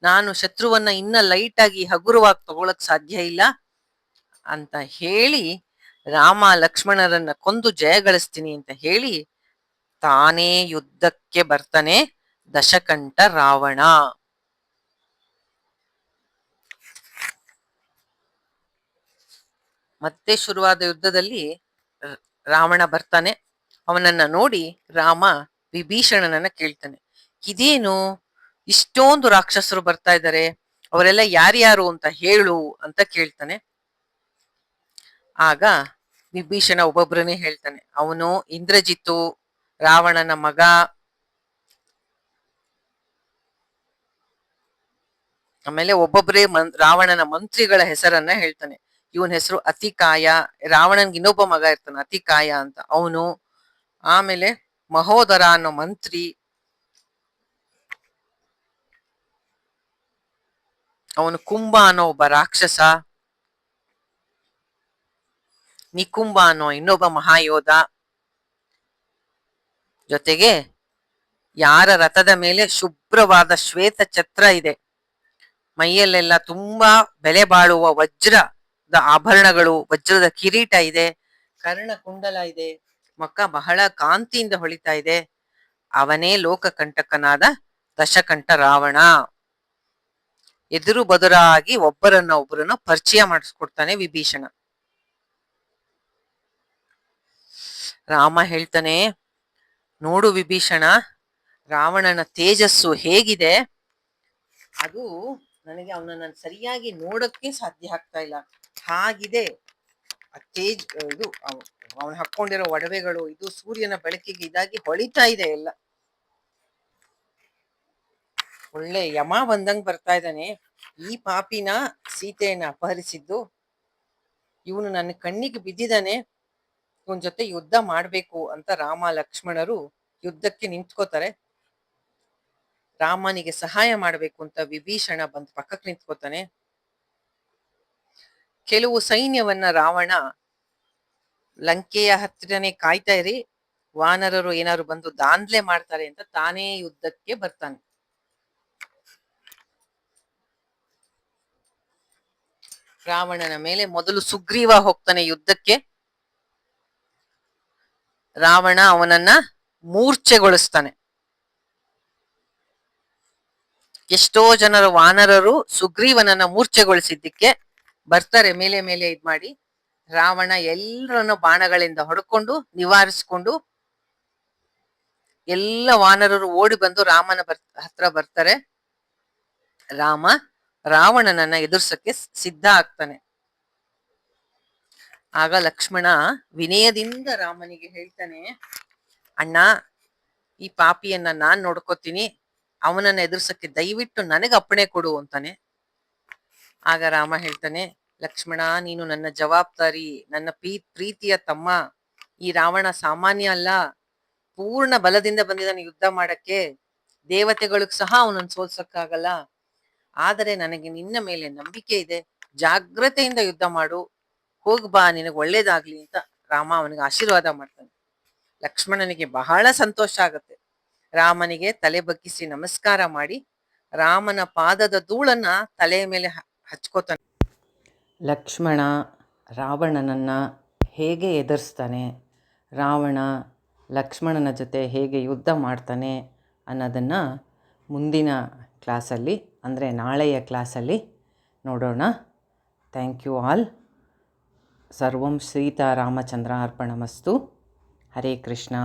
ನಾನು ಶತ್ರುವನ್ನ ಇನ್ನ ಲೈಟ್ ಆಗಿ ಹಗುರವಾಗಿ ತಗೊಳಕ್ ಸಾಧ್ಯ ಇಲ್ಲ ಅಂತ ಹೇಳಿ ರಾಮ ಲಕ್ಷ್ಮಣರನ್ನ ಕೊಂದು ಜಯಗಳಿಸ್ತೀನಿ ಅಂತ ಹೇಳಿ ತಾನೇ ಯುದ್ಧಕ್ಕೆ ಬರ್ತಾನೆ ದಶಕಂಠ ರಾವಣ. ಮತ್ತೆ ಶುರುವಾದ ಯುದ್ಧದಲ್ಲಿ ರಾವಣ ಬರ್ತಾನೆ. ಅವನನ್ನ ನೋಡಿ ರಾಮ ವಿಭೀಷಣನನ್ನ ಕೇಳ್ತಾನೆ, ಇದೇನು ಇಷ್ಟೊಂದು ರಾಕ್ಷಸರು ಬರ್ತಾ ಇದ್ದಾರೆ, ಅವರೆಲ್ಲ ಯಾರ್ಯಾರು ಅಂತ ಹೇಳು ಅಂತ ಕೇಳ್ತಾನೆ. ಆಗ ವಿಭೀಷಣ ಒಬ್ಬೊಬ್ರನ್ನೇ ಹೇಳ್ತಾನೆ. ಅವನು ಇಂದ್ರಜಿತ್ತು, ರಾವಣನ ಮಗ, ಆಮೇಲೆ ಒಬ್ಬೊಬ್ಬರೇ ರಾವಣನ ಮಂತ್ರಿಗಳ ಹೆಸರನ್ನ ಹೇಳ್ತಾನೆ. ಇವನ್ ಹೆಸರು ಅತಿಕಾಯ. ರಾವಣನ್ಗೆ ಇನ್ನೊಬ್ಬ ಮಗ ಇರ್ತಾನೆ ಅತಿಕಾಯ ಅಂತ, ಅವನು. ಆಮೇಲೆ ಮಹೋದರ ಅನ್ನೋ ಮಂತ್ರಿ, ಅವನು ಕುಂಭ ಅನ್ನೋ ಒಬ್ಬ ರಾಕ್ಷಸ, ನಿಕುಂಭ ಅನ್ನೋ ಇನ್ನೊಬ್ಬ ಮಹಾಯೋಧ. ಜೊತೆಗೆ ಯಾರ ರಥದ ಮೇಲೆ ಶುಭ್ರವಾದ ಶ್ವೇತ ಛತ್ರ ಇದೆ, ಮೈಯಲ್ಲೆಲ್ಲ ತುಂಬಾ ಬೆಲೆ ಬಾಳುವ ವಜ್ರದ ಆಭರಣಗಳು, ವಜ್ರದ ಕಿರೀಟ ಇದೆ, ಕರ್ಣ ಕುಂಡಲ ಇದೆ, ಮುಖ ಬಹಳ ಕಾಂತಿಯಿಂದ ಹೊಳಿತಾ ಇದೆ, ಅವನೇ ಲೋಕಕಂಟಕನಾದ ದಶಕಂಠ ರಾವಣ. ಎದುರು ಬದುರಾಗಿ ಒಬ್ಬರನ್ನ ಪರಿಚಯ ಮಾಡಿಸ್ಕೊಡ್ತಾನೆ ವಿಭೀಷಣ. ರಾಮ ಹೇಳ್ತಾನೆ, ನೋಡು ವಿಭೀಷಣ, ರಾವಣನ ತೇಜಸ್ಸು ಹೇಗಿದೆ, ಅದು ನನಗೆ ಅವನನ್ನ ಸರಿಯಾಗಿ ನೋಡಕ್ಕೆ ಸಾಧ್ಯ ಆಗ್ತಾ ಇಲ್ಲ, ಹಾಗಿದೆ ಆ ಇದು ಅವನು ಹಾಕೊಂಡಿರೋ ಒಡವೆಗಳು, ಇದು ಸೂರ್ಯನ ಬೆಳಕಿಗೆ ಇದಾಗಿ ಹೊಳಿತಾ ಇದೆ ಎಲ್ಲ. ಒಳ್ಳೆ ಯಮ ಬಂದಂಗ್ ಬರ್ತಾ ಇದ್ದಾನೆ. ಈ ಪಾಪಿನ ಸೀತೆಯನ್ನ ಅಪಹರಿಸಿದ್ದು ಇವನು ನನ್ನ ಕಣ್ಣಿಗೆ ಬಿದ್ದಿದ್ದಾನೆ, ಇವನ್ ಜೊತೆ ಯುದ್ಧ ಮಾಡ್ಬೇಕು ಅಂತ ರಾಮ ಲಕ್ಷ್ಮಣರು ಯುದ್ಧಕ್ಕೆ ನಿಂತ್ಕೋತಾರೆ. ರಾಮನಿಗೆ ಸಹಾಯ ಮಾಡ್ಬೇಕು ಅಂತ ವಿಭೀಷಣ ಬಂದು ಪಕ್ಕಕ್ಕೆ ನಿಂತ್ಕೋತಾನೆ. ಕೆಲವು ಸೈನ್ಯವನ್ನ ರಾವಣ ಲಂಕೆಯ ಹತ್ತಿರನೇ ಕಾಯ್ತಾ ಇರಿ, ವಾನರರು ಏನಾದ್ರು ಬಂದು ದಾಂಧ್ಲೆ ಮಾಡ್ತಾರೆ ಅಂತ ತಾನೇ ಯುದ್ಧಕ್ಕೆ ಬರ್ತಾನೆ. ರಾವಣನ ಮೇಲೆ ಮೊದಲು ಸುಗ್ರೀವ ಹೋಗ್ತಾನೆ ಯುದ್ಧಕ್ಕೆ. ರಾವಣ ಅವನನ್ನ ಮೂರ್ಛೆಗೊಳಿಸ್ತಾನೆ. ಎಷ್ಟೋ ಜನರ ವಾನರರು ಸುಗ್ರೀವನನ್ನ ಮೂರ್ಛೆಗೊಳಿಸಿದ್ದಕ್ಕೆ ಬರ್ತಾರೆ ಮೇಲೆ ಮೇಲೆ ಇದ್ ಮಾಡಿ. ರಾವಣ ಎಲ್ಲರನ್ನು ಬಾಣಗಳಿಂದ ಹೊಡ್ಕೊಂಡು ನಿವಾರಿಸ್ಕೊಂಡು ಎಲ್ಲ ವಾನರರು ಓಡಿ ಬಂದು ರಾಮನ ಹತ್ರ ಬರ್ತಾರೆ. ರಾಮ ರಾವಣನನ್ನ ಎದುರ್ಸಕ್ಕೆ ಸಿದ್ಧ ಆಗ್ತಾನೆ. ಆಗ ಲಕ್ಷ್ಮಣ ವಿನಯದಿಂದ ರಾಮನಿಗೆ ಹೇಳ್ತಾನೆ, ಅಣ್ಣ, ಈ ಪಾಪಿಯನ್ನ ನಾನ್ ನೋಡ್ಕೋತೀನಿ, ಅವನನ್ನ ಎದುರ್ಸಕ್ಕೆ ದಯವಿಟ್ಟು ನನಗೆ ಅಪ್ಪಣೆ ಕೊಡು ಅಂತಾನೆ. ಆಗ ರಾಮ ಹೇಳ್ತಾನೆ, ಲಕ್ಷ್ಮಣ, ನೀನು ನನ್ನ ಜವಾಬ್ದಾರಿ, ನನ್ನ ಪ್ರೀತಿಯ ತಮ್ಮ. ಈ ರಾವಣ ಸಾಮಾನ್ಯ ಅಲ್ಲ, ಪೂರ್ಣ ಬಲದಿಂದ ಬಂದಿದ್ದಾನೆ ಯುದ್ಧ ಮಾಡಕ್ಕೆ. ದೇವತೆಗಳಿಗ್ ಸಹ ಅವನನ್ನು ಸೋಲ್ಸಕ್ಕಾಗಲ್ಲ. ಆದರೆ ನನಗೆ ನಿನ್ನ ಮೇಲೆ ನಂಬಿಕೆ ಇದೆ, ಜಾಗ್ರತೆಯಿಂದ ಯುದ್ಧ ಮಾಡು, ಹೋಗ್ಬಾ, ನಿನಗೆ ಒಳ್ಳೇದಾಗ್ಲಿ ಅಂತ ರಾಮ ಅವನಿಗೆ ಆಶೀರ್ವಾದ ಮಾಡ್ತಾನೆ. ಲಕ್ಷ್ಮಣನಿಗೆ ಬಹಳ ಸಂತೋಷ ಆಗತ್ತೆ. ರಾಮನಿಗೆ ತಲೆ ಬಗ್ಗಿಸಿ ನಮಸ್ಕಾರ ಮಾಡಿ ರಾಮನ ಪಾದದ ಧೂಳನ್ನ ತಲೆಯ ಮೇಲೆ ಹಚ್ಕೋತಾನೆ. ಲಕ್ಷ್ಮಣ ರಾವಣನನ್ನ ಹೇಗೆ ಎದುರಿಸ್ತಾನೆ, ರಾವಣ ಲಕ್ಷ್ಮಣನ ಜೊತೆ ಹೇಗೆ ಯುದ್ಧ ಮಾಡ್ತಾನೆ ಅನ್ನೋದನ್ನು ಮುಂದಿನ ಕ್ಲಾಸಲ್ಲಿ, ಅಂದರೆ ನಾಳೆಯ ಕ್ಲಾಸಲ್ಲಿ ನೋಡೋಣ. Thank you all. ಸರ್ವಂ ಸೀತಾರಾಮಚಂದ್ರ ಅರ್ಪಣಮಸ್ತು. ಹರೇ ಕೃಷ್ಣ.